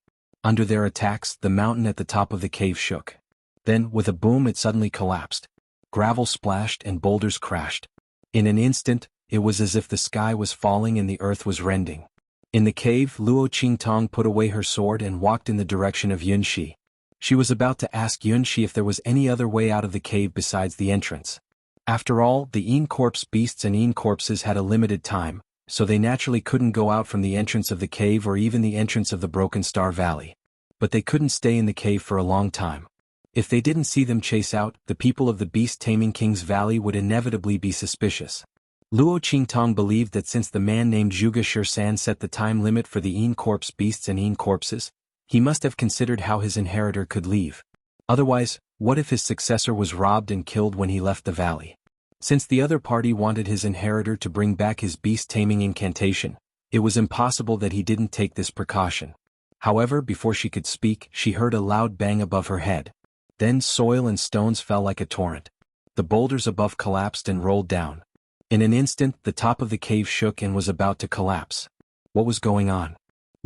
Under their attacks, the mountain at the top of the cave shook. Then, with a boom, it suddenly collapsed. Gravel splashed and boulders crashed. In an instant, it was as if the sky was falling and the earth was rending. In the cave, Luo Qingtong put away her sword and walked in the direction of Yunxi. She was about to ask Yunxi if there was any other way out of the cave besides the entrance. After all, the yin corpse beasts and yin corpses had a limited time, so they naturally couldn't go out from the entrance of the cave or even the entrance of the Broken Star Valley. But they couldn't stay in the cave for a long time. If they didn't see them chase out, the people of the beast-taming King's Valley would inevitably be suspicious. Luo Qingtong believed that since the man named Zhuge Shursan set the time limit for the yin corpse beasts and yin corpses, he must have considered how his inheritor could leave. Otherwise, what if his successor was robbed and killed when he left the valley? Since the other party wanted his inheritor to bring back his beast-taming incantation, it was impossible that he didn't take this precaution. However, before she could speak, she heard a loud bang above her head. Then soil and stones fell like a torrent. The boulders above collapsed and rolled down. In an instant, the top of the cave shook and was about to collapse. What was going on?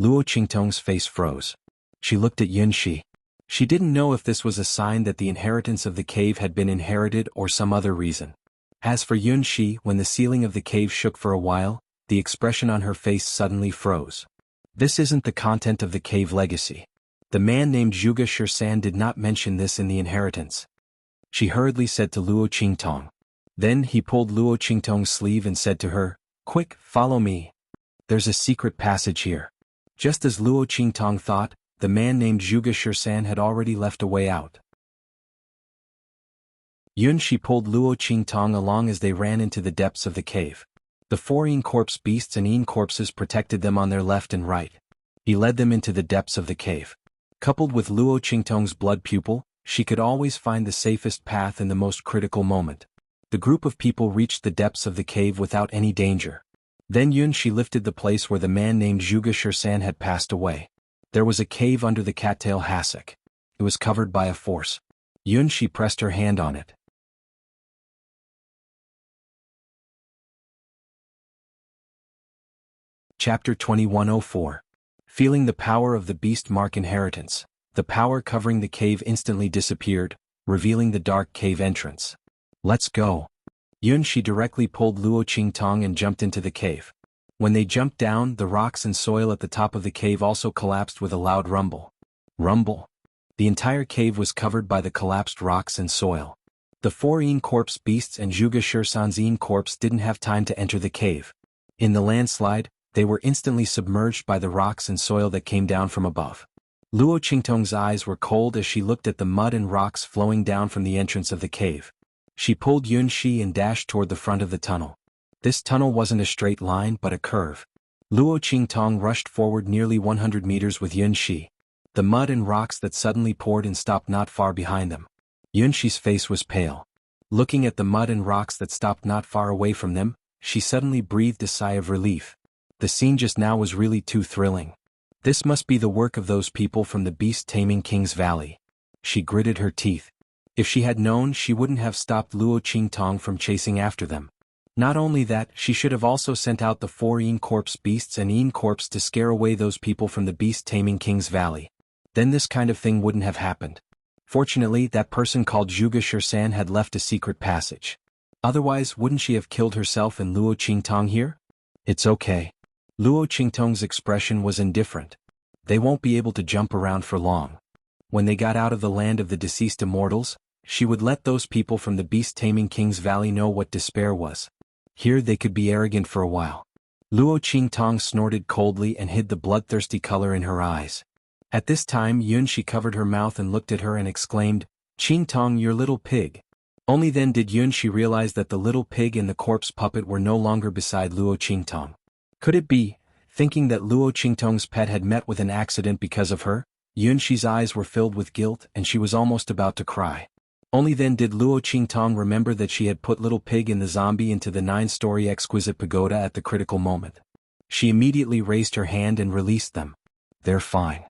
Luo Qingtong's face froze. She looked at Yunxi. She didn't know if this was a sign that the inheritance of the cave had been inherited or some other reason. As for Yunxi, when the ceiling of the cave shook for a while, the expression on her face suddenly froze. This isn't the content of the cave legacy. The man named Zhuge Shursan did not mention this in the inheritance. She hurriedly said to Luo Qingtong. Then he pulled Luo Qingtong's sleeve and said to her, "Quick, follow me. There's a secret passage here." Just as Luo Qingtong thought, the man named Zhuge Shursan had already left a way out. Yunxi pulled Luo Qingtong along as they ran into the depths of the cave. The 4 yin corpse beasts and yin corpses protected them on their left and right. He led them into the depths of the cave. Coupled with Luo Qingtong's blood pupil, she could always find the safest path in the most critical moment. The group of people reached the depths of the cave without any danger. Then Yunxi lifted the place where the man named Zhuge Shursan had passed away. There was a cave under the cattail hassock. It was covered by a force. Yunxi pressed her hand on it. Chapter 2104. Feeling the power of the beast mark inheritance, the power covering the cave instantly disappeared, revealing the dark cave entrance. Let's go. Yunshi directly pulled Luo Qingtong and jumped into the cave. When they jumped down, the rocks and soil at the top of the cave also collapsed with a loud rumble. Rumble. The entire cave was covered by the collapsed rocks and soil. The 4 Yin corpse beasts and Zhuge Shursan's Yin corpse didn't have time to enter the cave. In the landslide, they were instantly submerged by the rocks and soil that came down from above. Luo Qingtong's eyes were cold as she looked at the mud and rocks flowing down from the entrance of the cave. She pulled Yunshi and dashed toward the front of the tunnel. This tunnel wasn't a straight line but a curve. Luo Qingtong rushed forward nearly 100 meters with Yunshi. The mud and rocks that suddenly poured and stopped not far behind them. Yunshi's face was pale. Looking at the mud and rocks that stopped not far away from them, she suddenly breathed a sigh of relief. The scene just now was really too thrilling. This must be the work of those people from the beast-taming King's Valley. She gritted her teeth. If she had known, she wouldn't have stopped Luo Qingtong from chasing after them. Not only that, she should have also sent out the 4 Yin corpse beasts and Yin corpse to scare away those people from the beast-taming King's Valley. Then this kind of thing wouldn't have happened. Fortunately, that person called Zhuge Shursan had left a secret passage. Otherwise, wouldn't she have killed herself and Luo Qingtong here? It's okay. Luo Qingtong's expression was indifferent. They won't be able to jump around for long. When they got out of the land of the deceased immortals, she would let those people from the beast-taming King's Valley know what despair was. Here they could be arrogant for a while. Luo Qingtong snorted coldly and hid the bloodthirsty color in her eyes. At this time Yunshi covered her mouth and looked at her and exclaimed, "Qingtong, your little pig." Only then did Yunshi realize that the little pig and the corpse puppet were no longer beside Luo Qingtong. Could it be, thinking that Luo Qingtong's pet had met with an accident because of her, Yunshi's eyes were filled with guilt and she was almost about to cry. Only then did Luo Qingtong remember that she had put little pig and the zombie into the 9-story exquisite pagoda at the critical moment. She immediately raised her hand and released them. "They're fine."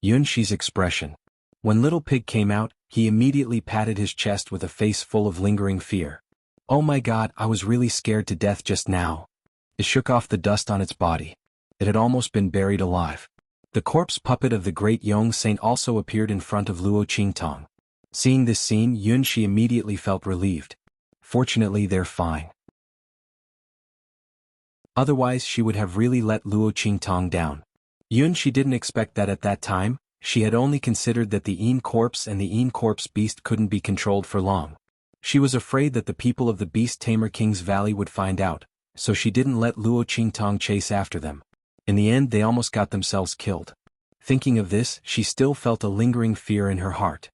Yunshi's expression. When little pig came out, he immediately patted his chest with a face full of lingering fear. "Oh my God, I was really scared to death just now." It shook off the dust on its body. It had almost been buried alive. The corpse puppet of the great Yong Saint also appeared in front of Luo Qingtong. Seeing this scene, Yunshi immediately felt relieved. Fortunately, they're fine. Otherwise, she would have really let Luo Qingtong down. Yunshi didn't expect that at that time. She had only considered that the Yin corpse and the Yin corpse beast couldn't be controlled for long. She was afraid that the people of the Beast Tamer King's Valley would find out, so she didn't let Luo Qingtong chase after them. In the end, they almost got themselves killed. Thinking of this, she still felt a lingering fear in her heart.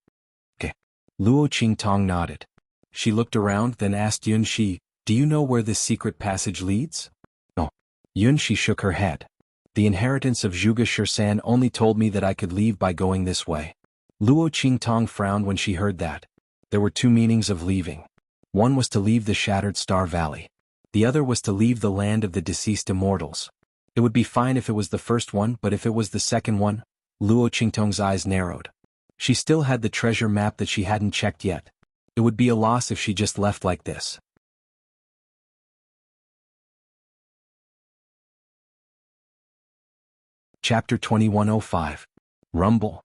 "Okay." Luo Qingtong nodded. She looked around, then asked Yunshi, "Do you know where this secret passage leads?" "No." Yunshi shook her head. "The inheritance of Zhuge Shursan only told me that I could leave by going this way." Luo Qingtong frowned when she heard that. There were 2 meanings of leaving. One was to leave the Shattered Star Valley. The other was to leave the land of the deceased immortals. It would be fine if it was the first one, but if it was the second one, Luo Qingtong's eyes narrowed. She still had the treasure map that she hadn't checked yet. It would be a loss if she just left like this. Chapter 2105. Rumble.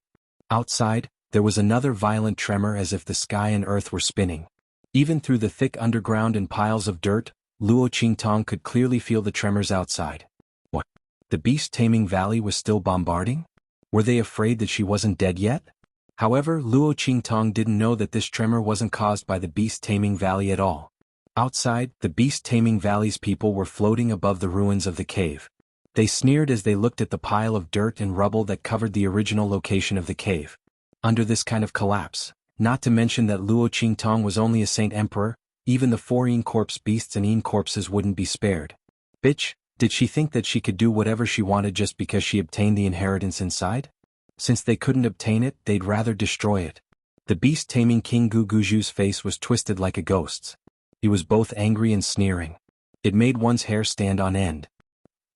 Outside, there was another violent tremor as if the sky and earth were spinning. Even through the thick underground and piles of dirt, Luo Qingtong could clearly feel the tremors outside. What? The beast-taming valley was still bombarding? Were they afraid that she wasn't dead yet? However, Luo Qingtong didn't know that this tremor wasn't caused by the beast-taming valley at all. Outside, the beast-taming valley's people were floating above the ruins of the cave. They sneered as they looked at the pile of dirt and rubble that covered the original location of the cave. Under this kind of collapse, not to mention that Luo Qingtong was only a saint emperor, even the 4 Yin corpse beasts and Yin corpses wouldn't be spared. Bitch, did she think that she could do whatever she wanted just because she obtained the inheritance inside? Since they couldn't obtain it, they'd rather destroy it. The beast-taming King Guguju's face was twisted like a ghost's. He was both angry and sneering. It made one's hair stand on end.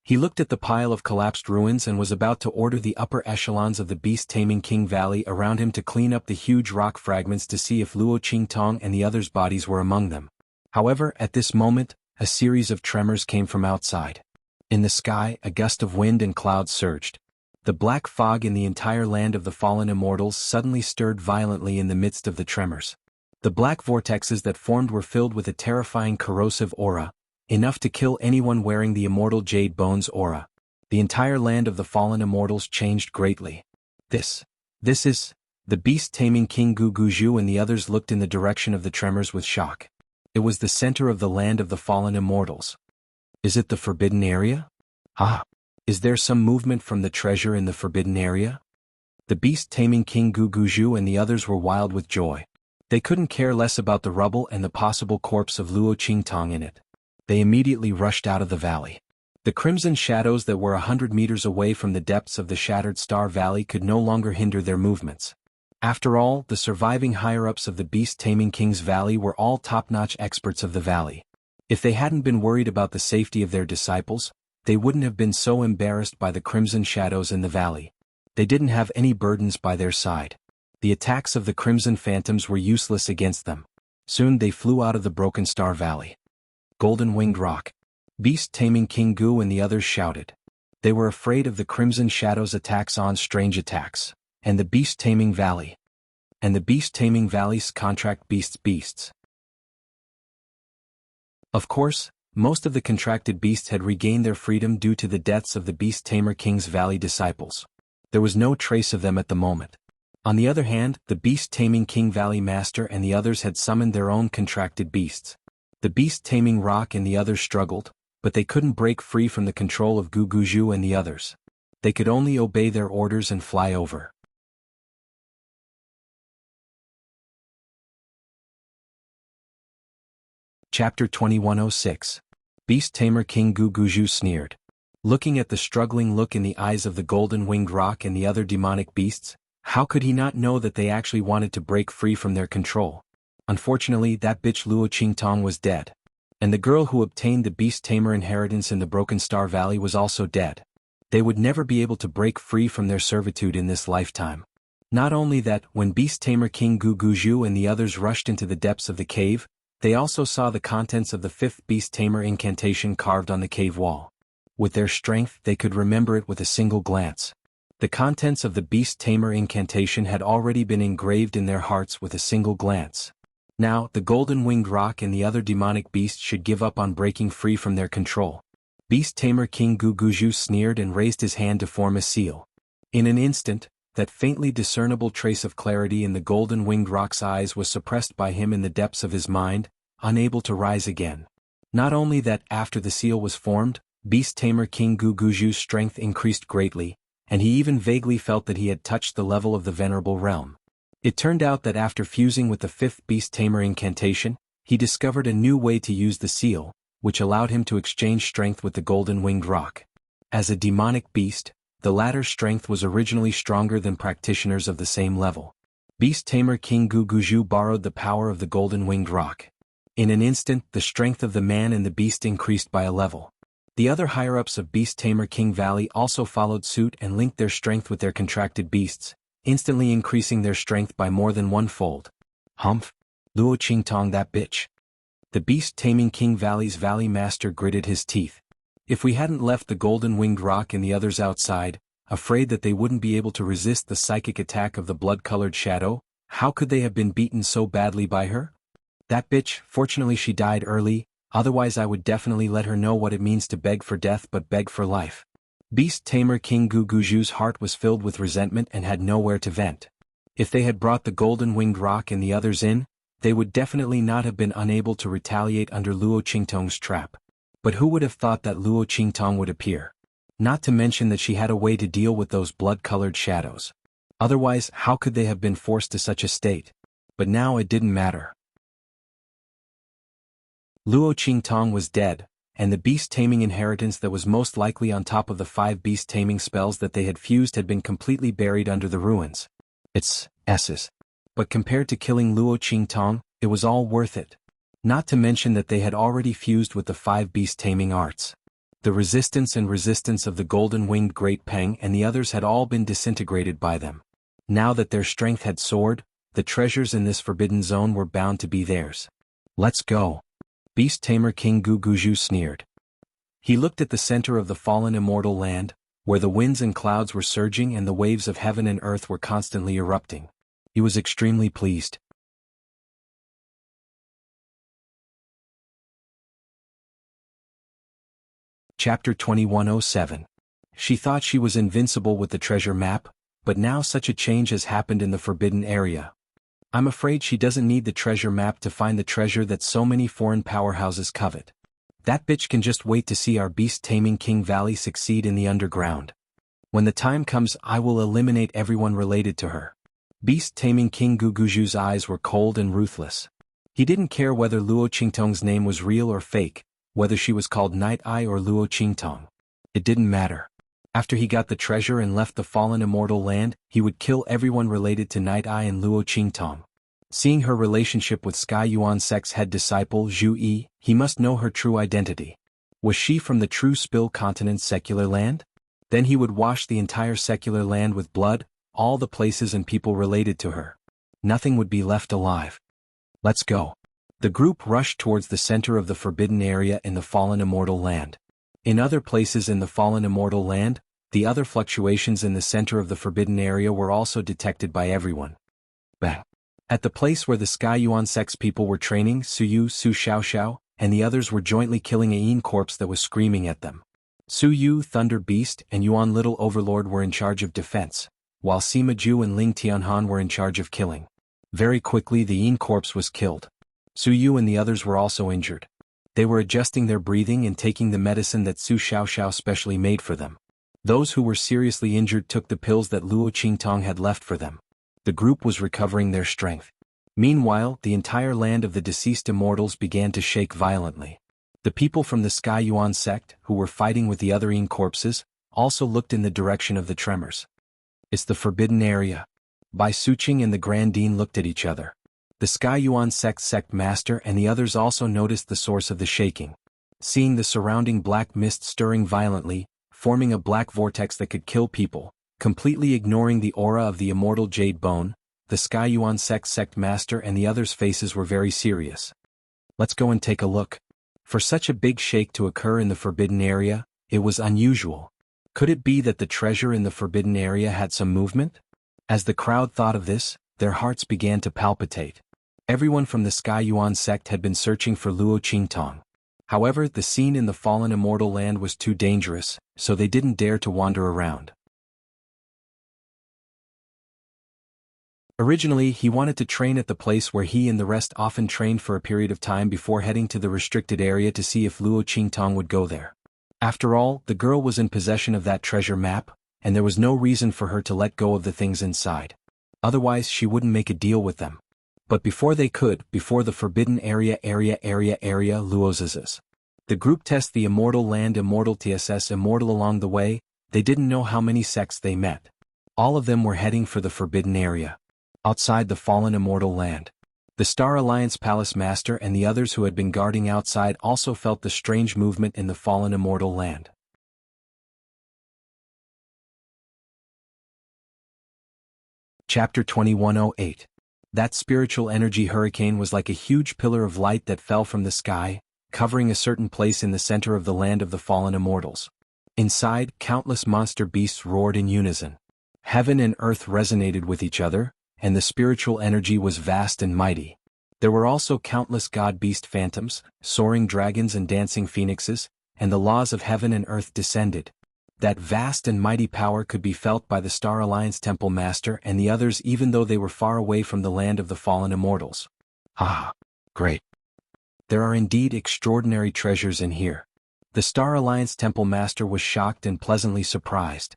He looked at the pile of collapsed ruins and was about to order the upper echelons of the beast-taming King Valley around him to clean up the huge rock fragments to see if Luo Qingtong and the others' bodies were among them. However, at this moment, a series of tremors came from outside. In the sky, a gust of wind and clouds surged. The black fog in the entire land of the fallen immortals suddenly stirred violently in the midst of the tremors. The black vortexes that formed were filled with a terrifying corrosive aura, enough to kill anyone wearing the immortal Jade Bones aura. The entire land of the fallen immortals changed greatly. This is... The beast-taming King Guguju and the others looked in the direction of the tremors with shock. It was the center of the land of the fallen immortals. Is it the forbidden area? Ah! Is there some movement from the treasure in the forbidden area? The beast-taming King Guguju and the others were wild with joy. They couldn't care less about the rubble and the possible corpse of Luo Qingtong in it. They immediately rushed out of the valley. The crimson shadows that were 100 meters away from the depths of the Shattered Star Valley could no longer hinder their movements. After all, the surviving higher-ups of the beast-taming King's Valley were all top-notch experts of the valley. If they hadn't been worried about the safety of their disciples, they wouldn't have been so embarrassed by the crimson shadows in the valley. They didn't have any burdens by their side. The attacks of the crimson phantoms were useless against them. Soon they flew out of the Broken Star Valley. Golden-winged rock. Beast-taming King Gu and the others shouted. They were afraid of the crimson shadows' attacks on strange attacks. And the beast-taming valley. And the beast-taming valleys contract beasts. Of course, most of the contracted beasts had regained their freedom due to the deaths of the beast-tamer King's Valley disciples. There was no trace of them at the moment. On the other hand, the beast-taming King Valley Master and the others had summoned their own contracted beasts. The beast-taming rock and the others struggled, but they couldn't break free from the control of Guguju and the others. They could only obey their orders and fly over. Chapter 2106. Beast-tamer King Guguju sneered. Looking at the struggling look in the eyes of the golden-winged rock and the other demonic beasts, how could he not know that they actually wanted to break free from their control? Unfortunately, that bitch Luo Qingtong was dead. And the girl who obtained the beast-tamer inheritance in the Broken Star Valley was also dead. They would never be able to break free from their servitude in this lifetime. Not only that, when beast-tamer King Guguju and the others rushed into the depths of the cave, they also saw the contents of the 5th beast-tamer incantation carved on the cave wall. With their strength, they could remember it with a single glance. The contents of the beast-tamer incantation had already been engraved in their hearts with a single glance. Now, the golden-winged rock and the other demonic beasts should give up on breaking free from their control. Beast-tamer King Guguju sneered and raised his hand to form a seal. In an instant, that faintly discernible trace of clarity in the golden-winged rock's eyes was suppressed by him in the depths of his mind, unable to rise again. Not only that, after the seal was formed, beast-tamer King Guguju's strength increased greatly, and he even vaguely felt that he had touched the level of the venerable realm. It turned out that after fusing with the 5th beast-tamer incantation, he discovered a new way to use the seal, which allowed him to exchange strength with the golden-winged rock. As a demonic beast, the latter's strength was originally stronger than practitioners of the same level. Beast-tamer King Guguju borrowed the power of the golden-winged rock. In an instant, the strength of the man and the beast increased by a level. The other higher-ups of beast-tamer King Valley also followed suit and linked their strength with their contracted beasts, instantly increasing their strength by more than one-fold. Humph! Luo Qingtong, that bitch. The beast-taming King Valley's Valley Master gritted his teeth. If we hadn't left the golden-winged rock and the others outside, afraid that they wouldn't be able to resist the psychic attack of the blood-colored shadow, how could they have been beaten so badly by her? That bitch, fortunately she died early, otherwise I would definitely let her know what it means to beg for death but beg for life. Beast-tamer King Guguju's heart was filled with resentment and had nowhere to vent. If they had brought the golden-winged rock and the others in, they would definitely not have been unable to retaliate under Luo Qingtong's trap. But who would have thought that Luo Qingtong would appear? Not to mention that she had a way to deal with those blood-colored shadows. Otherwise, how could they have been forced to such a state? But now it didn't matter. Luo Qingtong was dead, and the beast-taming inheritance that was most likely on top of the 5 beast-taming spells that they had fused had been completely buried under the ruins. It's S's. But compared to killing Luo Qingtong, it was all worth it. Not to mention that they had already fused with the 5 beast-taming arts. The resistance of the golden-winged Great Peng and the others had all been disintegrated by them. Now that their strength had soared, the treasures in this forbidden zone were bound to be theirs. Let's go. Beast-tamer King Guguju sneered. He looked at the center of the fallen immortal land, where the winds and clouds were surging and the waves of heaven and earth were constantly erupting. He was extremely pleased. Chapter 2107. She thought she was invincible with the treasure map, but now such a change has happened in the forbidden area. I'm afraid she doesn't need the treasure map to find the treasure that so many foreign powerhouses covet. That bitch can just wait to see our beast-taming King Valley succeed in the underground. When the time comes, I will eliminate everyone related to her. Beast-taming King Guguju's eyes were cold and ruthless. He didn't care whether Luo Qingtong's name was real or fake, whether she was called Night Eye or Luo Qingtong. It didn't matter. After he got the treasure and left the fallen immortal land, he would kill everyone related to Night Eye and Luo Qingtong. Seeing her relationship with Sky Yuan sect's head disciple Zhu Yi, he must know her true identity. Was she from the true Spill Continent's secular land? Then he would wash the entire secular land with blood, all the places and people related to her. Nothing would be left alive. Let's go. The group rushed towards the center of the forbidden area in the fallen immortal land. In other places in the fallen immortal land, the other fluctuations in the center of the forbidden area were also detected by everyone. Bang. At the place where the Sky Yuan sect's people were training, Su Yu, Su Xiaoxiao, and the others were jointly killing a Yin corpse that was screaming at them. Su Yu, Thunder Beast, and Yuan Little Overlord were in charge of defense, while Sima Ju and Ling Tianhan were in charge of killing. Very quickly the Yin corpse was killed. Su Yu and the others were also injured. They were adjusting their breathing and taking the medicine that Su Xiaoxiao specially made for them. Those who were seriously injured took the pills that Luo Qingtong had left for them. The group was recovering their strength. Meanwhile, the entire land of the deceased immortals began to shake violently. The people from the Sky Yuan sect, who were fighting with the other Yin corpses, also looked in the direction of the tremors. It's the forbidden area. Bai Suqing and the Grand Dean looked at each other. The Sky Yuan sect master and the others also noticed the source of the shaking. Seeing the surrounding black mist stirring violently, forming a black vortex that could kill people, completely ignoring the aura of the immortal Jade Bone, the Sky Yuan sect master and the others' faces were very serious. Let's go and take a look. For such a big shake to occur in the forbidden area, it was unusual. Could it be that the treasure in the forbidden area had some movement? As the crowd thought of this, their hearts began to palpitate. Everyone from the Sky Yuan sect had been searching for Luo Qingtong. However, the scene in the fallen immortal land was too dangerous, so they didn't dare to wander around. Originally, he wanted to train at the place where he and the rest often trained for a period of time before heading to the restricted area to see if Luo Qingtong would go there. After all, the girl was in possession of that treasure map, and there was no reason for her to let go of the things inside. Otherwise, she wouldn't make a deal with them. But before they could, before the forbidden area Luoz's. The group test the immortal land immortal TSS immortal along the way, they didn't know how many sects they met. All of them were heading for the forbidden area. Outside the fallen immortal land. The Star Alliance Palace Master and the others who had been guarding outside also felt the strange movement in the fallen immortal land. Chapter 2108. That spiritual energy hurricane was like a huge pillar of light that fell from the sky, covering a certain place in the center of the land of the fallen immortals. Inside, countless monster beasts roared in unison. Heaven and earth resonated with each other, and the spiritual energy was vast and mighty. There were also countless god-beast phantoms, soaring dragons and dancing phoenixes, and the laws of heaven and earth descended. That vast and mighty power could be felt by the Star Alliance Temple Master and the others even though they were far away from the land of the fallen immortals. Ah, great. There are indeed extraordinary treasures in here. The Star Alliance Temple Master was shocked and pleasantly surprised.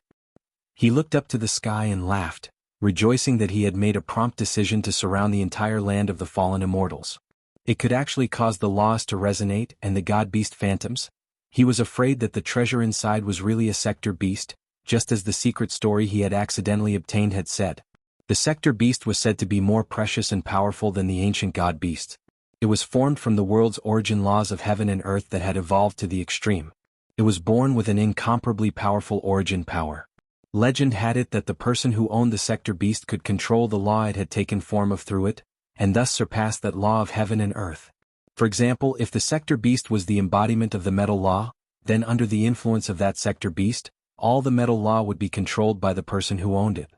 He looked up to the sky and laughed, rejoicing that he had made a prompt decision to surround the entire land of the fallen immortals. It could actually cause the laws to resonate and the god-beast phantoms. He was afraid that the treasure inside was really a sector beast, just as the secret story he had accidentally obtained had said. The sector beast was said to be more precious and powerful than the ancient god beasts. It was formed from the world's origin laws of heaven and earth that had evolved to the extreme. It was born with an incomparably powerful origin power. Legend had it that the person who owned the sector beast could control the law it had taken form of through it, and thus surpass that law of heaven and earth. For example, if the sector beast was the embodiment of the metal law, then under the influence of that sector beast, all the metal law would be controlled by the person who owned it.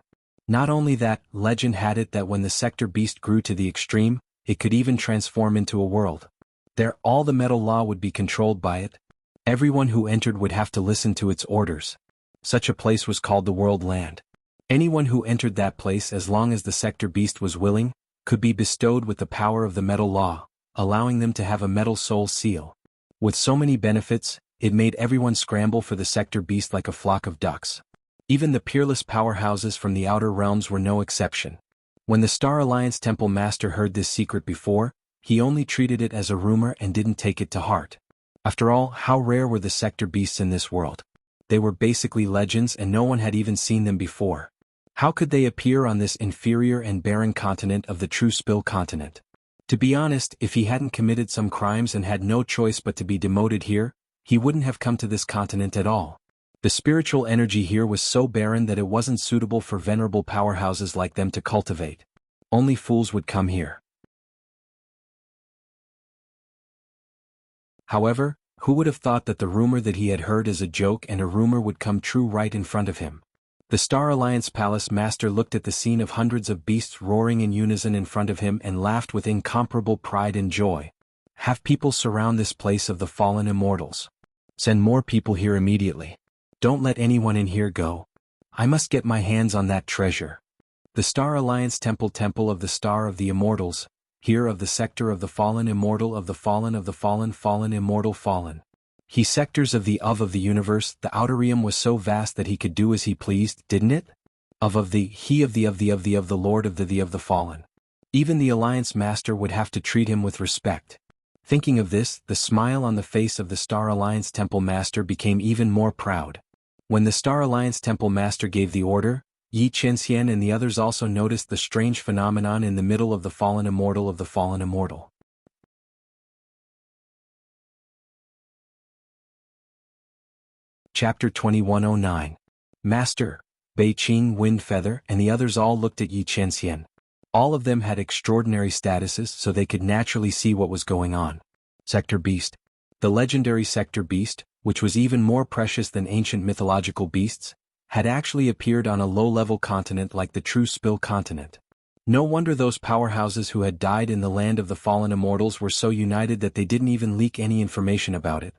Not only that, legend had it that when the sector beast grew to the extreme, it could even transform into a world. There, all the metal law would be controlled by it. Everyone who entered would have to listen to its orders. Such a place was called the World Land. Anyone who entered that place, as long as the sector beast was willing, could be bestowed with the power of the metal law, allowing them to have a metal soul seal. With so many benefits, it made everyone scramble for the sector beast like a flock of ducks. Even the peerless powerhouses from the outer realms were no exception. When the Star Alliance Temple Master heard this secret before, he only treated it as a rumor and didn't take it to heart. After all, how rare were the sector beasts in this world? They were basically legends and no one had even seen them before. How could they appear on this inferior and barren continent of the true Spill continent? To be honest, if he hadn't committed some crimes and had no choice but to be demoted here, he wouldn't have come to this continent at all. The spiritual energy here was so barren that it wasn't suitable for venerable powerhouses like them to cultivate. Only fools would come here. However, who would have thought that the rumor that he had heard is a joke and a rumor would come true right in front of him? The Star Alliance Palace Master looked at the scene of hundreds of beasts roaring in unison in front of him and laughed with incomparable pride and joy. Have people surround this place of the fallen immortals. Send more people here immediately. Don't let anyone in here go. I must get my hands on that treasure. The Star Alliance Temple of the Star of the Immortals, here of the sector of the fallen immortal of the fallen fallen immortal fallen. He sectors of the universe. The outer realm was so vast that he could do as he pleased, didn't it? Of the Lord of the fallen. Even the Alliance Master would have to treat him with respect. Thinking of this, the smile on the face of the Star Alliance Temple Master became even more proud. When the Star Alliance Temple Master gave the order, Yi Chenxian and the others also noticed the strange phenomenon in the middle of the fallen immortal of the fallen immortal. Chapter 2109. Master, Bei Qing, Windfeather, and the others all looked at Yi Chenxian. All of them had extraordinary statuses so they could naturally see what was going on. Sector Beast. The legendary Sector Beast, which was even more precious than ancient mythological beasts, had actually appeared on a low-level continent like the true Spill continent. No wonder those powerhouses who had died in the land of the fallen immortals were so united that they didn't even leak any information about it.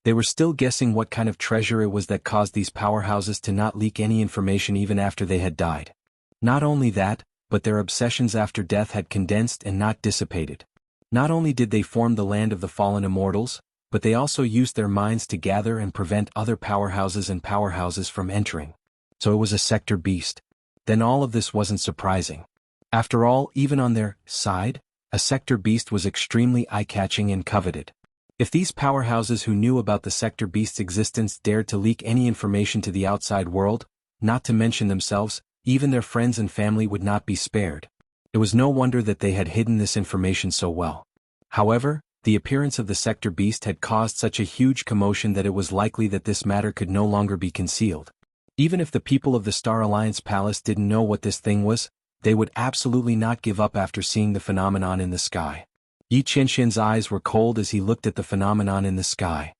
They were still guessing what kind of treasure it was that caused these powerhouses to not leak any information even after they had died. Not only that, but their obsessions after death had condensed and not dissipated. Not only did they form the land of the fallen immortals, but they also used their minds to gather and prevent other powerhouses from entering. So it was a Sector Beast. Then all of this wasn't surprising. After all, even on their side, a Sector Beast was extremely eye-catching and coveted. If these powerhouses who knew about the Sector Beast's existence dared to leak any information to the outside world, not to mention themselves, even their friends and family would not be spared. It was no wonder that they had hidden this information so well. However, the appearance of the Sector Beast had caused such a huge commotion that it was likely that this matter could no longer be concealed. Even if the people of the Star Alliance Palace didn't know what this thing was, they would absolutely not give up after seeing the phenomenon in the sky. Yi Chenxian's eyes were cold as he looked at the phenomenon in the sky.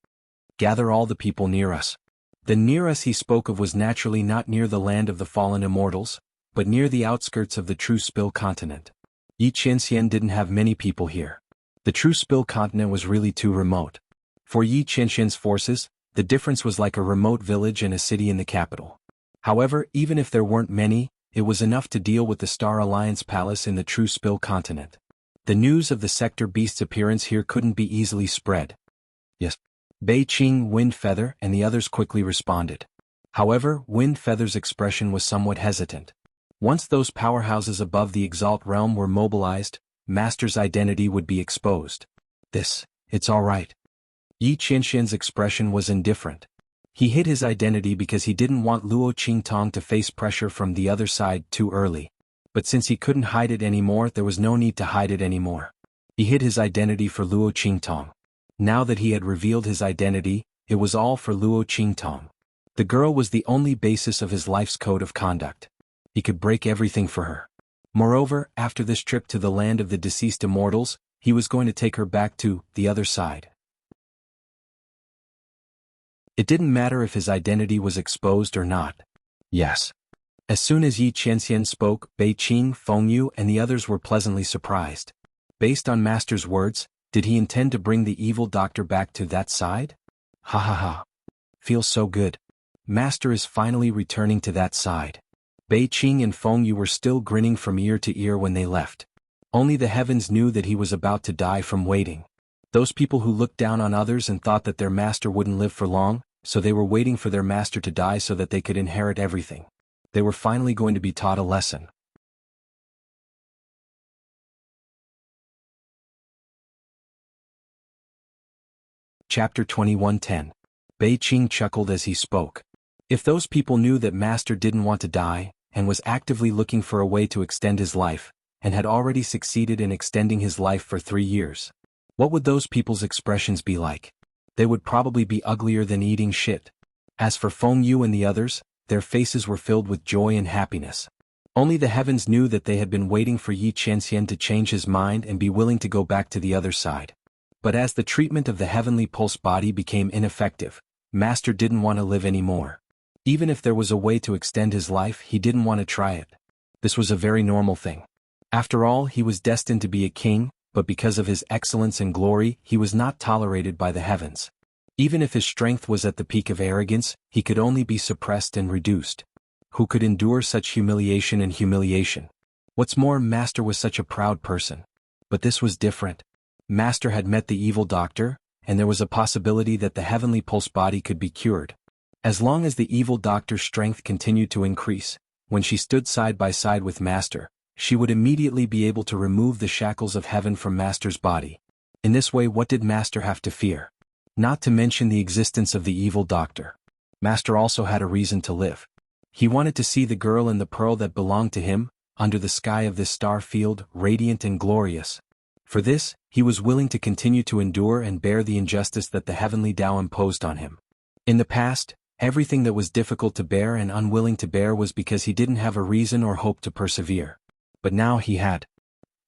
Gather all the people near us. The near us he spoke of was naturally not near the land of the fallen immortals, but near the outskirts of the true Spill continent. Yi Chenxian didn't have many people here. The true Spill continent was really too remote. For Yi Chenxian's forces, the difference was like a remote village and a city in the capital. However, even if there weren't many, it was enough to deal with the Star Alliance Palace in the true Spill continent. The news of the Sector Beast's appearance here couldn't be easily spread. Yes. Bei Qing, Windfeather, and the others quickly responded. However, Windfeather's expression was somewhat hesitant. Once those powerhouses above the Exalt realm were mobilized, Master's identity would be exposed. It's all right. Yi Chenxian's expression was indifferent. He hid his identity because he didn't want Luo Qingtong to face pressure from the other side too early. But since he couldn't hide it anymore, there was no need to hide it anymore. He hid his identity for Luo Qingtong. Now that he had revealed his identity, it was all for Luo Qingtong. The girl was the only basis of his life's code of conduct. He could break everything for her. Moreover, after this trip to the land of the deceased immortals, he was going to take her back to the other side. It didn't matter if his identity was exposed or not. Yes. As soon as Yi Qianxian spoke, Bei Qing, Feng Yu and the others were pleasantly surprised. Based on Master's words, did he intend to bring the evil doctor back to that side? Ha ha ha. Feels so good. Master is finally returning to that side. Bei Qing and Feng Yu were still grinning from ear to ear when they left. Only the heavens knew that he was about to die from waiting. Those people who looked down on others and thought that their master wouldn't live for long, so they were waiting for their master to die so that they could inherit everything. They were finally going to be taught a lesson. Chapter 21:10. Bei Qing chuckled as he spoke. If those people knew that Master didn't want to die, and was actively looking for a way to extend his life, and had already succeeded in extending his life for 3 years, what would those people's expressions be like? They would probably be uglier than eating shit. As for Feng Yu and the others, their faces were filled with joy and happiness. Only the heavens knew that they had been waiting for Yi Qianxian to change his mind and be willing to go back to the other side. But as the treatment of the heavenly pulse body became ineffective, Master didn't want to live anymore. Even if there was a way to extend his life, he didn't want to try it. This was a very normal thing. After all, he was destined to be a king, but because of his excellence and glory, he was not tolerated by the heavens. Even if his strength was at the peak of arrogance, he could only be suppressed and reduced. Who could endure such humiliation and humiliation? What's more, Master was such a proud person. But this was different. Master had met the evil doctor, and there was a possibility that the heavenly pulse body could be cured. As long as the evil doctor's strength continued to increase, when she stood side by side with Master, she would immediately be able to remove the shackles of heaven from Master's body. In this way, what did Master have to fear? Not to mention the existence of the evil doctor. Master also had a reason to live. He wanted to see the girl and the pearl that belonged to him, under the sky of this star field, radiant and glorious. For this, he was willing to continue to endure and bear the injustice that the heavenly Tao imposed on him. In the past, everything that was difficult to bear and unwilling to bear was because he didn't have a reason or hope to persevere. But now he had.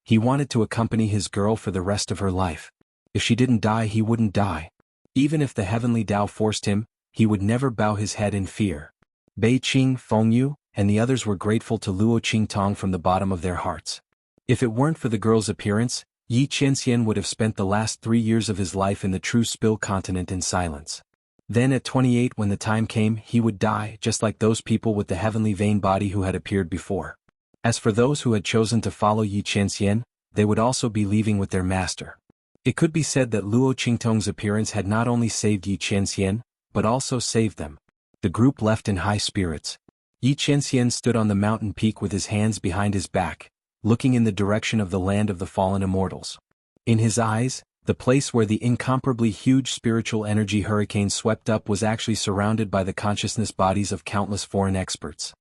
He wanted to accompany his girl for the rest of her life. If she didn't die, he wouldn't die. Even if the heavenly Tao forced him, he would never bow his head in fear. Bei Qing, Feng Yu, and the others were grateful to Luo Qingtong from the bottom of their hearts. If it weren't for the girl's appearance, Yi Qianxian would have spent the last 3 years of his life in the true Spill continent in silence. Then at 28, when the time came, he would die, just like those people with the heavenly vein body who had appeared before. As for those who had chosen to follow Yi Qianxian, they would also be leaving with their master. It could be said that Luo Qingtong's appearance had not only saved Yi Qianxian, but also saved them. The group left in high spirits. Yi Qianxian stood on the mountain peak with his hands behind his back, looking in the direction of the land of the fallen immortals. In his eyes, the place where the incomparably huge spiritual energy hurricane swept up was actually surrounded by the consciousness bodies of countless foreign experts.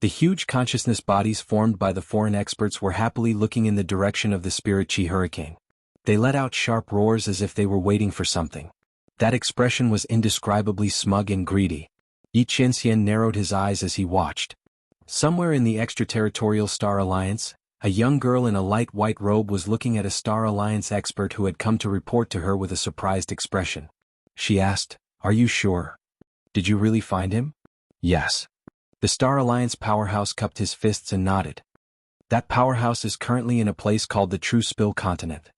The huge consciousness bodies formed by the foreign experts were happily looking in the direction of the spirit chi hurricane. They let out sharp roars as if they were waiting for something. That expression was indescribably smug and greedy. Yi Qianxian narrowed his eyes as he watched. Somewhere in the extraterritorial Star Alliance, a young girl in a light white robe was looking at a Star Alliance expert who had come to report to her with a surprised expression. She asked, "Are you sure? Did you really find him?" "Yes." The Star Alliance powerhouse cupped his fists and nodded. That powerhouse is currently in a place called the True Spill continent.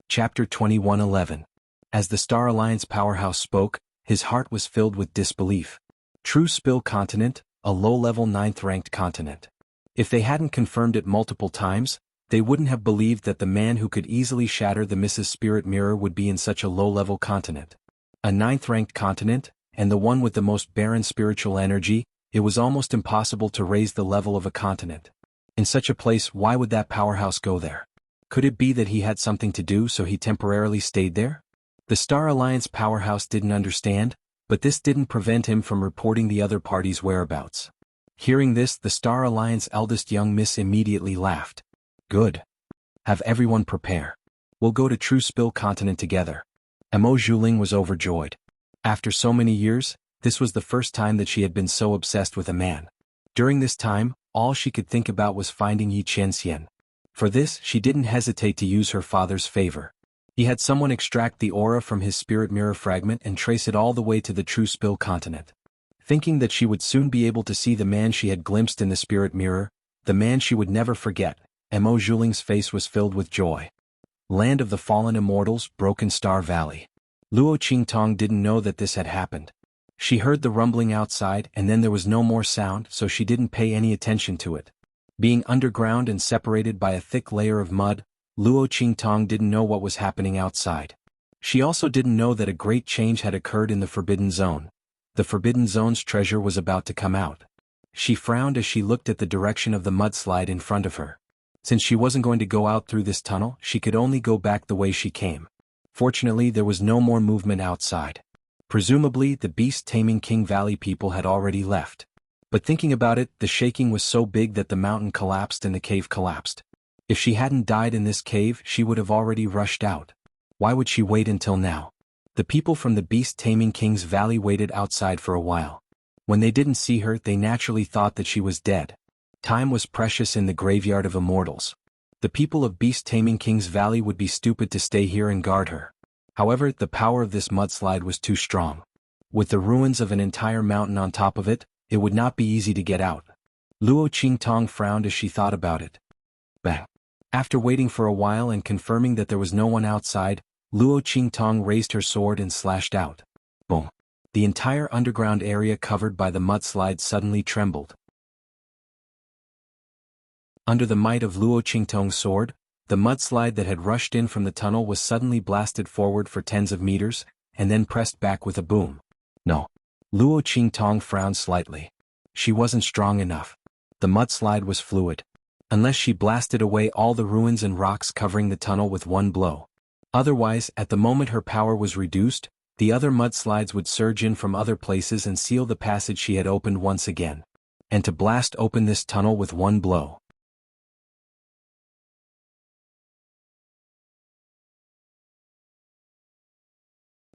Chapter 21:11. As the Star Alliance powerhouse spoke, his heart was filled with disbelief. True Spill continent, a low-level 9th-ranked continent. If they hadn't confirmed it multiple times, they wouldn't have believed that the man who could easily shatter the Mrs. Spirit Mirror would be in such a low-level continent. A 9th-ranked continent, and the one with the most barren spiritual energy, it was almost impossible to raise the level of a continent. In such a place, why would that powerhouse go there? Could it be that he had something to do so he temporarily stayed there? The Star Alliance powerhouse didn't understand, but this didn't prevent him from reporting the other party's whereabouts. Hearing this, the Star Alliance eldest young miss immediately laughed. "Good. Have everyone prepare. We'll go to True Spill continent together." Mo Zhuling was overjoyed. After so many years, this was the first time that she had been so obsessed with a man. During this time, all she could think about was finding Yi Qianxian. For this, she didn't hesitate to use her father's favor. He had someone extract the aura from his spirit mirror fragment and trace it all the way to the true Spill continent. Thinking that she would soon be able to see the man she had glimpsed in the spirit mirror, the man she would never forget, Mo Zhuling's face was filled with joy. Land of the Fallen Immortals, Broken Star Valley. Luo Qingtong didn't know that this had happened. She heard the rumbling outside and then there was no more sound, so she didn't pay any attention to it. Being underground and separated by a thick layer of mud, Luo Qingtong didn't know what was happening outside. She also didn't know that a great change had occurred in the Forbidden Zone. The Forbidden Zone's treasure was about to come out. She frowned as she looked at the direction of the mudslide in front of her. Since she wasn't going to go out through this tunnel, she could only go back the way she came. Fortunately, there was no more movement outside. Presumably, the beast-taming King Valley people had already left. But thinking about it, the shaking was so big that the mountain collapsed and the cave collapsed. If she hadn't died in this cave, she would have already rushed out. Why would she wait until now? The people from the beast-taming King's Valley waited outside for a while. When they didn't see her, they naturally thought that she was dead. Time was precious in the graveyard of immortals. The people of beast-taming King's Valley would be stupid to stay here and guard her. However, the power of this mudslide was too strong. With the ruins of an entire mountain on top of it, it would not be easy to get out. Luo Qingtong frowned as she thought about it. Bang! After waiting for a while and confirming that there was no one outside, Luo Qingtong raised her sword and slashed out. Boom! The entire underground area covered by the mudslide suddenly trembled. Under the might of Luo Qingtong's sword, the mudslide that had rushed in from the tunnel was suddenly blasted forward for tens of meters, and then pressed back with a boom. No. Luo Qingtong frowned slightly. She wasn't strong enough. The mudslide was fluid. Unless she blasted away all the ruins and rocks covering the tunnel with one blow. Otherwise, at the moment her power was reduced, the other mudslides would surge in from other places and seal the passage she had opened once again. And to blast open this tunnel with one blow.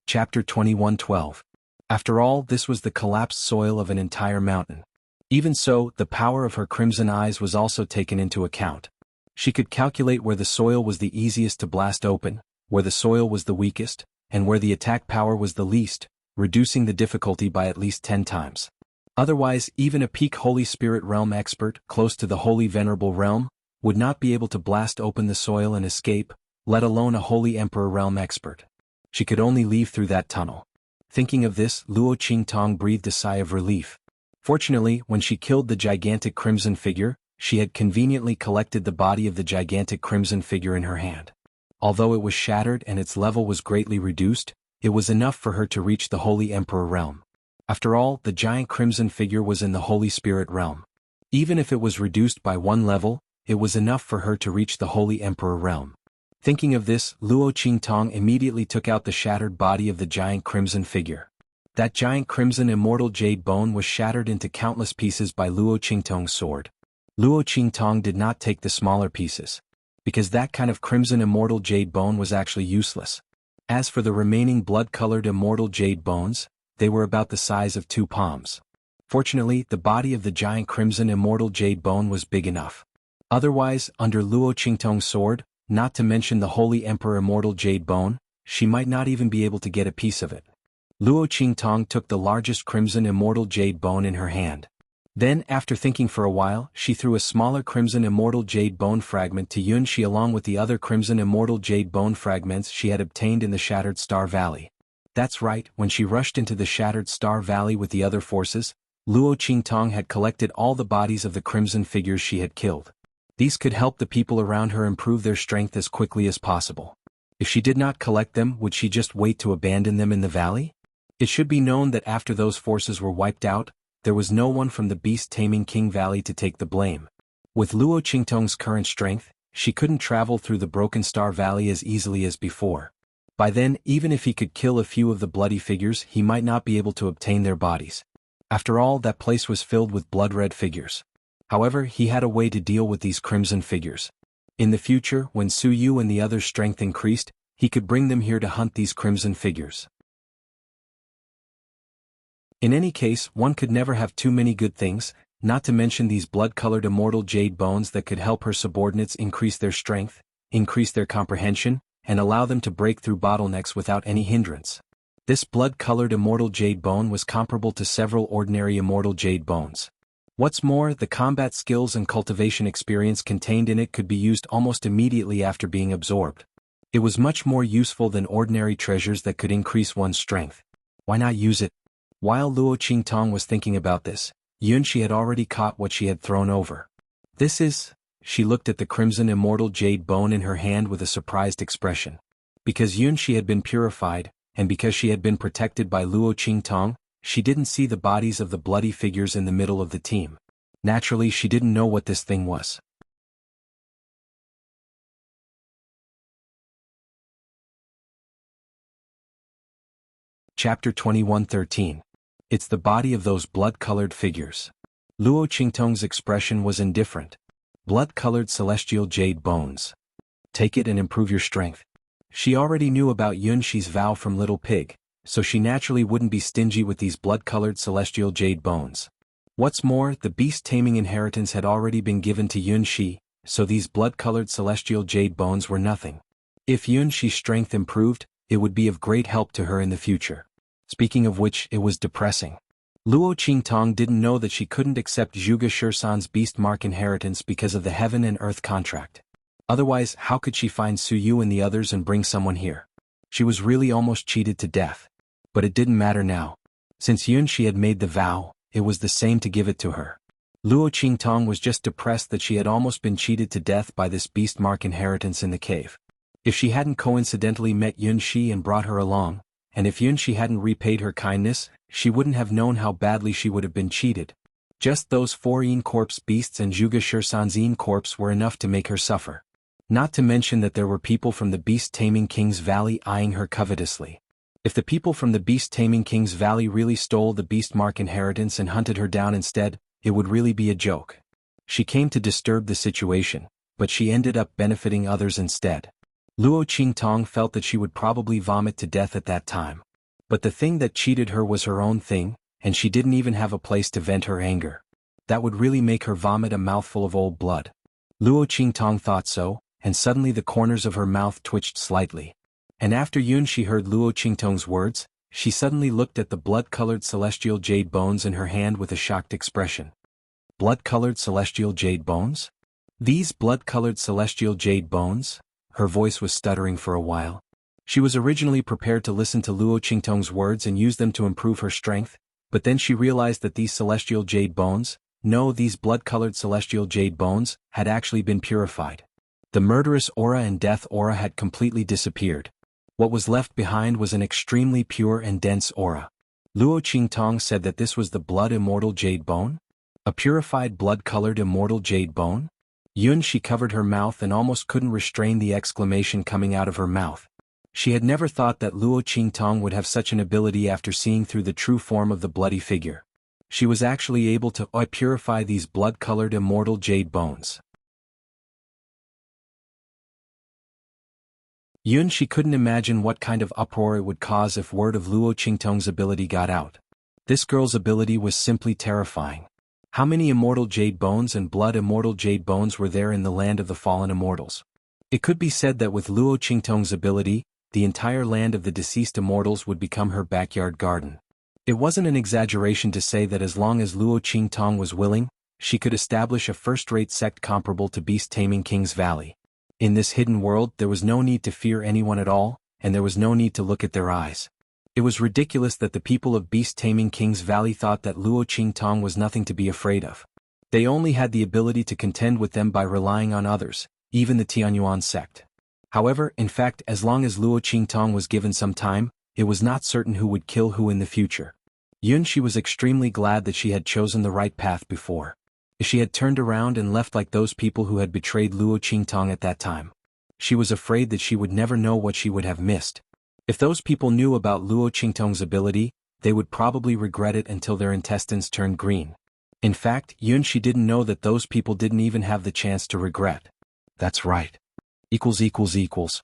Chapter 21:12. After all, this was the collapsed soil of an entire mountain. Even so, the power of her crimson eyes was also taken into account. She could calculate where the soil was the easiest to blast open, where the soil was the weakest, and where the attack power was the least, reducing the difficulty by at least 10 times. Otherwise, even a peak Holy Spirit Realm expert, close to the Holy Venerable Realm, would not be able to blast open the soil and escape, let alone a Holy Emperor Realm expert. She could only leave through that tunnel. Thinking of this, Luo Qingtong breathed a sigh of relief. Fortunately, when she killed the gigantic crimson figure, she had conveniently collected the body of the gigantic crimson figure in her hand. Although it was shattered and its level was greatly reduced, it was enough for her to reach the Holy Emperor Realm. After all, the giant crimson figure was in the Holy Spirit Realm. Even if it was reduced by one level, it was enough for her to reach the Holy Emperor Realm. Thinking of this, Luo Qingtong immediately took out the shattered body of the giant crimson figure. That giant crimson immortal jade bone was shattered into countless pieces by Luo Qingtong's sword. Luo Qingtong did not take the smaller pieces, because that kind of crimson immortal jade bone was actually useless. As for the remaining blood-colored immortal jade bones, they were about the size of 2 palms. Fortunately, the body of the giant crimson immortal jade bone was big enough. Otherwise, under Luo Qingtong's sword, not to mention the Holy Emperor Immortal Jade Bone, she might not even be able to get a piece of it. Luo Qingtong took the largest crimson Immortal Jade Bone in her hand. Then, after thinking for a while, she threw a smaller crimson Immortal Jade Bone fragment to Yunxi along with the other crimson Immortal Jade Bone fragments she had obtained in the Shattered Star Valley. That's right, when she rushed into the Shattered Star Valley with the other forces, Luo Qingtong had collected all the bodies of the crimson figures she had killed. These could help the people around her improve their strength as quickly as possible. If she did not collect them, would she just wait to abandon them in the valley? It should be known that after those forces were wiped out, there was no one from the beast-taming King Valley to take the blame. With Luo Qingtong's current strength, she couldn't travel through the Broken Star Valley as easily as before. By then, even if he could kill a few of the bloody figures, he might not be able to obtain their bodies. After all, that place was filled with blood-red figures. However, he had a way to deal with these crimson figures. In the future, when Su Yu and the others' strength increased, he could bring them here to hunt these crimson figures. In any case, one could never have too many good things, not to mention these blood-colored immortal jade bones that could help her subordinates increase their strength, increase their comprehension, and allow them to break through bottlenecks without any hindrance. This blood-colored immortal jade bone was comparable to several ordinary immortal jade bones. What's more, the combat skills and cultivation experience contained in it could be used almost immediately after being absorbed. It was much more useful than ordinary treasures that could increase one's strength. Why not use it? While Luo Qingtong was thinking about this, Yunshi had already caught what she had thrown over. This is... She looked at the crimson immortal jade bone in her hand with a surprised expression. Because Yunshi had been purified, and because she had been protected by Luo Qingtong, she didn't see the bodies of the bloody figures in the middle of the team. Naturally, she didn't know what this thing was. Chapter 21:13. It's the body of those blood-colored figures. Luo Qingtong's expression was indifferent. Blood-colored celestial jade bones. Take it and improve your strength. She already knew about Yunshi's vow from Little Pig, so she naturally wouldn't be stingy with these blood-colored celestial jade bones. What's more, the beast-taming inheritance had already been given to Yunshi, so these blood-colored celestial jade bones were nothing. If Yunshi's strength improved, it would be of great help to her in the future. Speaking of which, it was depressing. Luo Qingtong didn't know that she couldn't accept Zhuge Shursan's beast mark inheritance because of the heaven and earth contract. Otherwise, how could she find Su Yu and the others and bring someone here? She was really almost cheated to death. But it didn't matter now. Since Yunshi had made the vow, it was the same to give it to her. Luo Qingtong was just depressed that she had almost been cheated to death by this beast mark inheritance in the cave. If she hadn't coincidentally met Yunshi and brought her along, and if Yunshi hadn't repaid her kindness, she wouldn't have known how badly she would have been cheated. Just those 4 Yin corpse beasts and Zhuge Shursan's Yin corpse were enough to make her suffer. Not to mention that there were people from the beast-taming King's Valley eyeing her covetously. If the people from the beast-taming King's Valley really stole the beast mark inheritance and hunted her down instead, it would really be a joke. She came to disturb the situation, but she ended up benefiting others instead. Luo Qingtong felt that she would probably vomit to death at that time. But the thing that cheated her was her own thing, and she didn't even have a place to vent her anger. That would really make her vomit a mouthful of old blood. Luo Qingtong thought so, and suddenly the corners of her mouth twitched slightly. And after Yunshi heard Luo Qingtong's words, she suddenly looked at the blood-colored celestial jade bones in her hand with a shocked expression. Blood-colored celestial jade bones? These blood-colored celestial jade bones? Her voice was stuttering for a while. She was originally prepared to listen to Luo Qingtong's words and use them to improve her strength, but then she realized that these celestial jade bones, these blood-colored celestial jade bones, had actually been purified. The murderous aura and death aura had completely disappeared. What was left behind was an extremely pure and dense aura. Luo Qingtong said that this was the blood immortal jade bone? A purified blood-colored immortal jade bone? Yunshi covered her mouth and almost couldn't restrain the exclamation coming out of her mouth. She had never thought that Luo Qingtong would have such an ability after seeing through the true form of the bloody figure. She was actually able to purify these blood-colored immortal jade bones. Yunshi couldn't imagine what kind of uproar it would cause if word of Luo Qingtong's ability got out. This girl's ability was simply terrifying. How many immortal jade bones and blood immortal jade bones were there in the land of the fallen immortals? It could be said that with Luo Qingtong's ability, the entire land of the deceased immortals would become her backyard garden. It wasn't an exaggeration to say that as long as Luo Qingtong was willing, she could establish a first-rate sect comparable to beast-taming King's Valley. In this hidden world, there was no need to fear anyone at all, and there was no need to look at their eyes. It was ridiculous that the people of beast-taming King's Valley thought that Luo Qingtong was nothing to be afraid of. They only had the ability to contend with them by relying on others, even the Tianyuan sect. However, in fact, as long as Luo Qingtong was given some time, it was not certain who would kill who in the future. Yunshi was extremely glad that she had chosen the right path before. If she had turned around and left like those people who had betrayed Luo Qingtong at that time, she was afraid that she would never know what she would have missed. If those people knew about Luo Qingtong's ability, they would probably regret it until their intestines turned green. In fact, Yunshi didn't know that those people didn't even have the chance to regret. That's right. ===.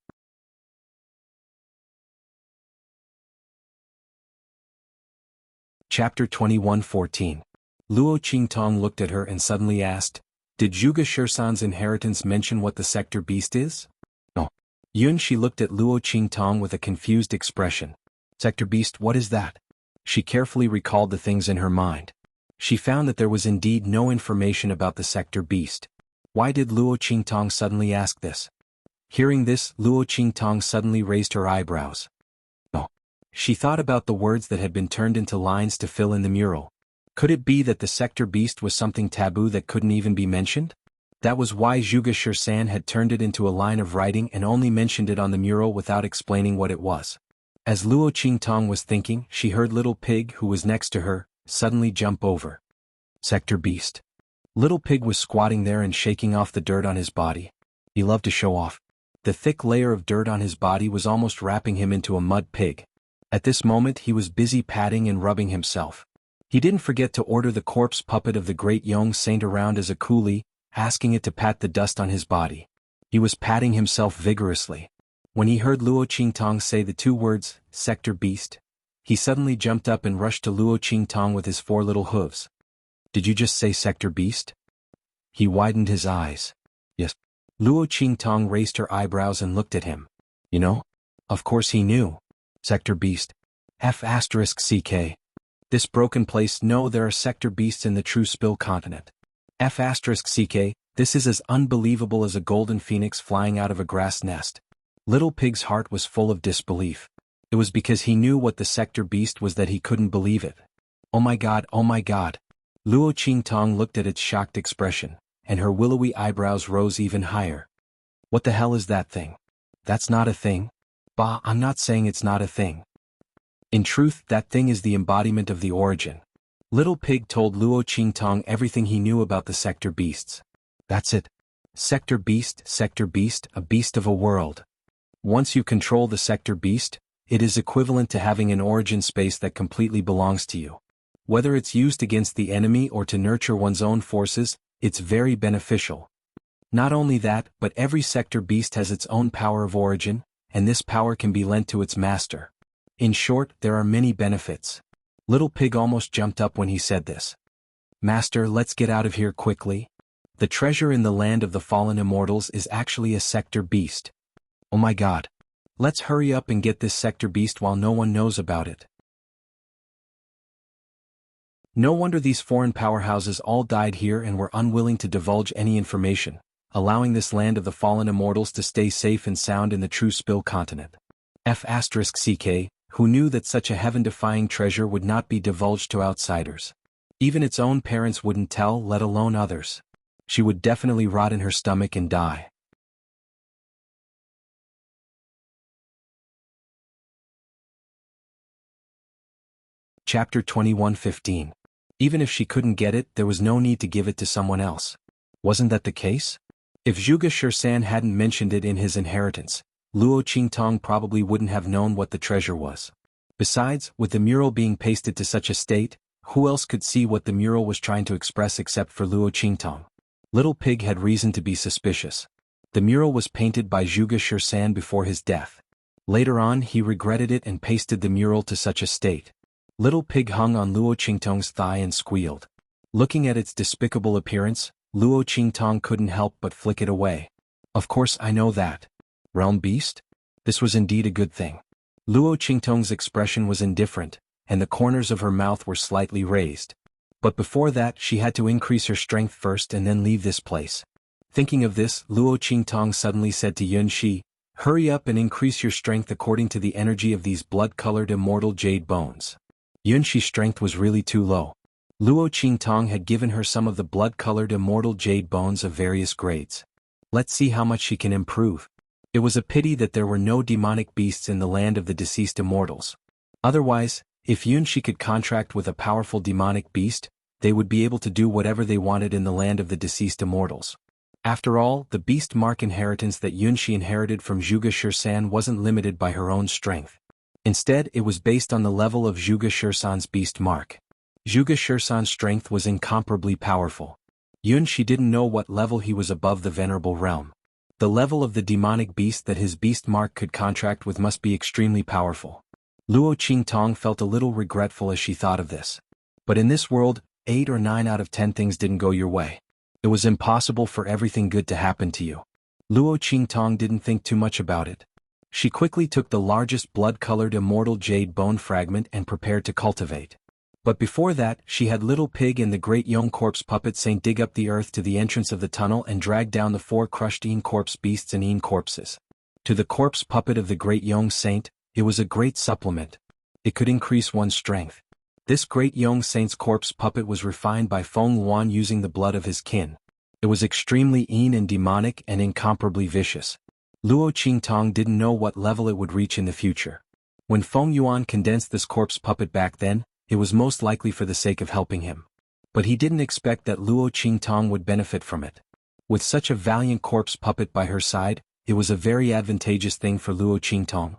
Chapter 21:14. Luo Qingtong looked at her and suddenly asked, "Did Zhuge Shursan's inheritance mention what the sector beast is?" "No." Yunshi looked at Luo Qingtong with a confused expression. "Sector beast, what is that?" She carefully recalled the things in her mind. She found that there was indeed no information about the sector beast. Why did Luo Qingtong suddenly ask this? Hearing this, Luo Qingtong suddenly raised her eyebrows. "No." She thought about the words that had been turned into lines to fill in the mural. Could it be that the sector beast was something taboo that couldn't even be mentioned? That was why Zhuge Shursan had turned it into a line of writing and only mentioned it on the mural without explaining what it was. As Luo Qingtong was thinking, she heard Little Pig, who was next to her, suddenly jump over. "Sector beast." Little Pig was squatting there and shaking off the dirt on his body. He loved to show off. The thick layer of dirt on his body was almost wrapping him into a mud pig. At this moment he was busy patting and rubbing himself. He didn't forget to order the corpse puppet of the great Yong Saint around as a coolie, asking it to pat the dust on his body. He was patting himself vigorously. When he heard Luo Qingtong say the two words, "Sector beast," he suddenly jumped up and rushed to Luo Qingtong with his four little hooves. "Did you just say sector beast?" He widened his eyes. "Yes." Luo Qingtong raised her eyebrows and looked at him. "You know?" Of course he knew. "Sector beast. F***ck. This broken place. No, there are sector beasts in the true Spill continent. F***ck. This is as unbelievable as a golden phoenix flying out of a grass nest." Little Pig's heart was full of disbelief. It was because he knew what the sector beast was that he couldn't believe it. "Oh my god, oh my god." Luo Qingtong looked at its shocked expression, and her willowy eyebrows rose even higher. "What the hell is that thing?" "That's not a thing." "Bah, I'm not saying it's not a thing. In truth, that thing is the embodiment of the origin." Little Pig told Luo Qingtong everything he knew about the sector beasts. "That's it. Sector beast, a beast of a world. Once you control the sector beast, it is equivalent to having an origin space that completely belongs to you. Whether it's used against the enemy or to nurture one's own forces, it's very beneficial. Not only that, but every sector beast has its own power of origin, and this power can be lent to its master. In short, there are many benefits." Little Pig almost jumped up when he said this. "Master, let's get out of here quickly. The treasure in the land of the fallen immortals is actually a sector beast. Oh my god. Let's hurry up and get this sector beast while no one knows about it." No wonder these foreign powerhouses all died here and were unwilling to divulge any information, allowing this land of the fallen immortals to stay safe and sound in the true Spill continent. F***ck, who knew that such a heaven-defying treasure would not be divulged to outsiders. Even its own parents wouldn't tell, let alone others. She would definitely rot in her stomach and die. Chapter 21:15. Even if she couldn't get it, there was no need to give it to someone else. Wasn't that the case? If Zhuge Shursan hadn't mentioned it in his inheritance, Luo Qingtong probably wouldn't have known what the treasure was. Besides, with the mural being pasted to such a state, who else could see what the mural was trying to express except for Luo Qingtong? Little Pig had reason to be suspicious. The mural was painted by Zhuge Shursan before his death. Later on, he regretted it and pasted the mural to such a state. Little Pig hung on Luo Qingtong's thigh and squealed. Looking at its despicable appearance, Luo Qingtong couldn't help but flick it away. "Of course I know that. Realm beast?" This was indeed a good thing. Luo Qingtong's expression was indifferent, and the corners of her mouth were slightly raised. But before that, she had to increase her strength first and then leave this place. Thinking of this, Luo Qingtong suddenly said to Yunshi, "Hurry up and increase your strength according to the energy of these blood-colored immortal jade bones." Yunshi's strength was really too low. Luo Qingtong had given her some of the blood-colored immortal jade bones of various grades. Let's see how much she can improve. It was a pity that there were no demonic beasts in the land of the deceased immortals. Otherwise, if Yunshi could contract with a powerful demonic beast, they would be able to do whatever they wanted in the land of the deceased immortals. After all, the beast mark inheritance that Yunshi inherited from Zhuge Shursan wasn't limited by her own strength. Instead, it was based on the level of Zhuge Shursan's beast mark. Zhuge Shursan's strength was incomparably powerful. Yunshi didn't know what level he was above the venerable realm. The level of the demonic beast that his beast mark could contract with must be extremely powerful. Luo Qingtong felt a little regretful as she thought of this. But in this world, 8 or 9 out of 10 things didn't go your way. It was impossible for everything good to happen to you. Luo Qingtong didn't think too much about it. She quickly took the largest blood-colored immortal jade bone fragment and prepared to cultivate. But before that, she had Little Pig and the Great Yong Corpse Puppet Saint dig up the earth to the entrance of the tunnel and drag down the 4 crushed Een Corpse Beasts and Een Corpses. To the corpse puppet of the Great Yong Saint, it was a great supplement. It could increase one's strength. This Great Yong Saint's corpse puppet was refined by Feng Luan using the blood of his kin. It was extremely Een and demonic and incomparably vicious. Luo Qingtong didn't know what level it would reach in the future. When Feng Yuan condensed this corpse puppet back then, it was most likely for the sake of helping him. But he didn't expect that Luo Qingtong would benefit from it. With such a valiant corpse puppet by her side, it was a very advantageous thing for Luo Qingtong.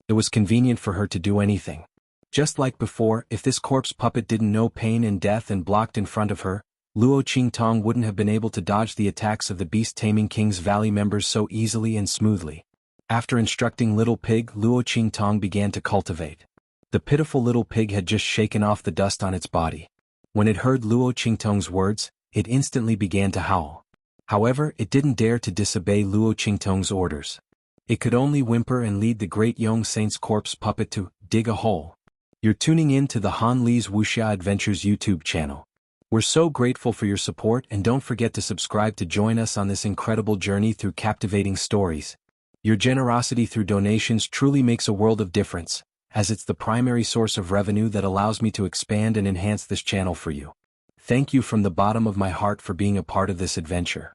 It was convenient for her to do anything. Just like before, if this corpse puppet didn't know pain and death and blocked in front of her, Luo Qingtong wouldn't have been able to dodge the attacks of the beast-taming King's Valley members so easily and smoothly. After instructing Little Pig, Luo Qingtong began to cultivate. The pitiful little pig had just shaken off the dust on its body. When it heard Luo Qingtong's words, it instantly began to howl. However, it didn't dare to disobey Luo Qingtong's orders. It could only whimper and lead the Great Yong Saint's corpse puppet to dig a hole. You're tuning in to the Han Li's Wuxia Adventures YouTube channel. We're so grateful for your support, and don't forget to subscribe to join us on this incredible journey through captivating stories. Your generosity through donations truly makes a world of difference, as it's the primary source of revenue that allows me to expand and enhance this channel for you. Thank you from the bottom of my heart for being a part of this adventure.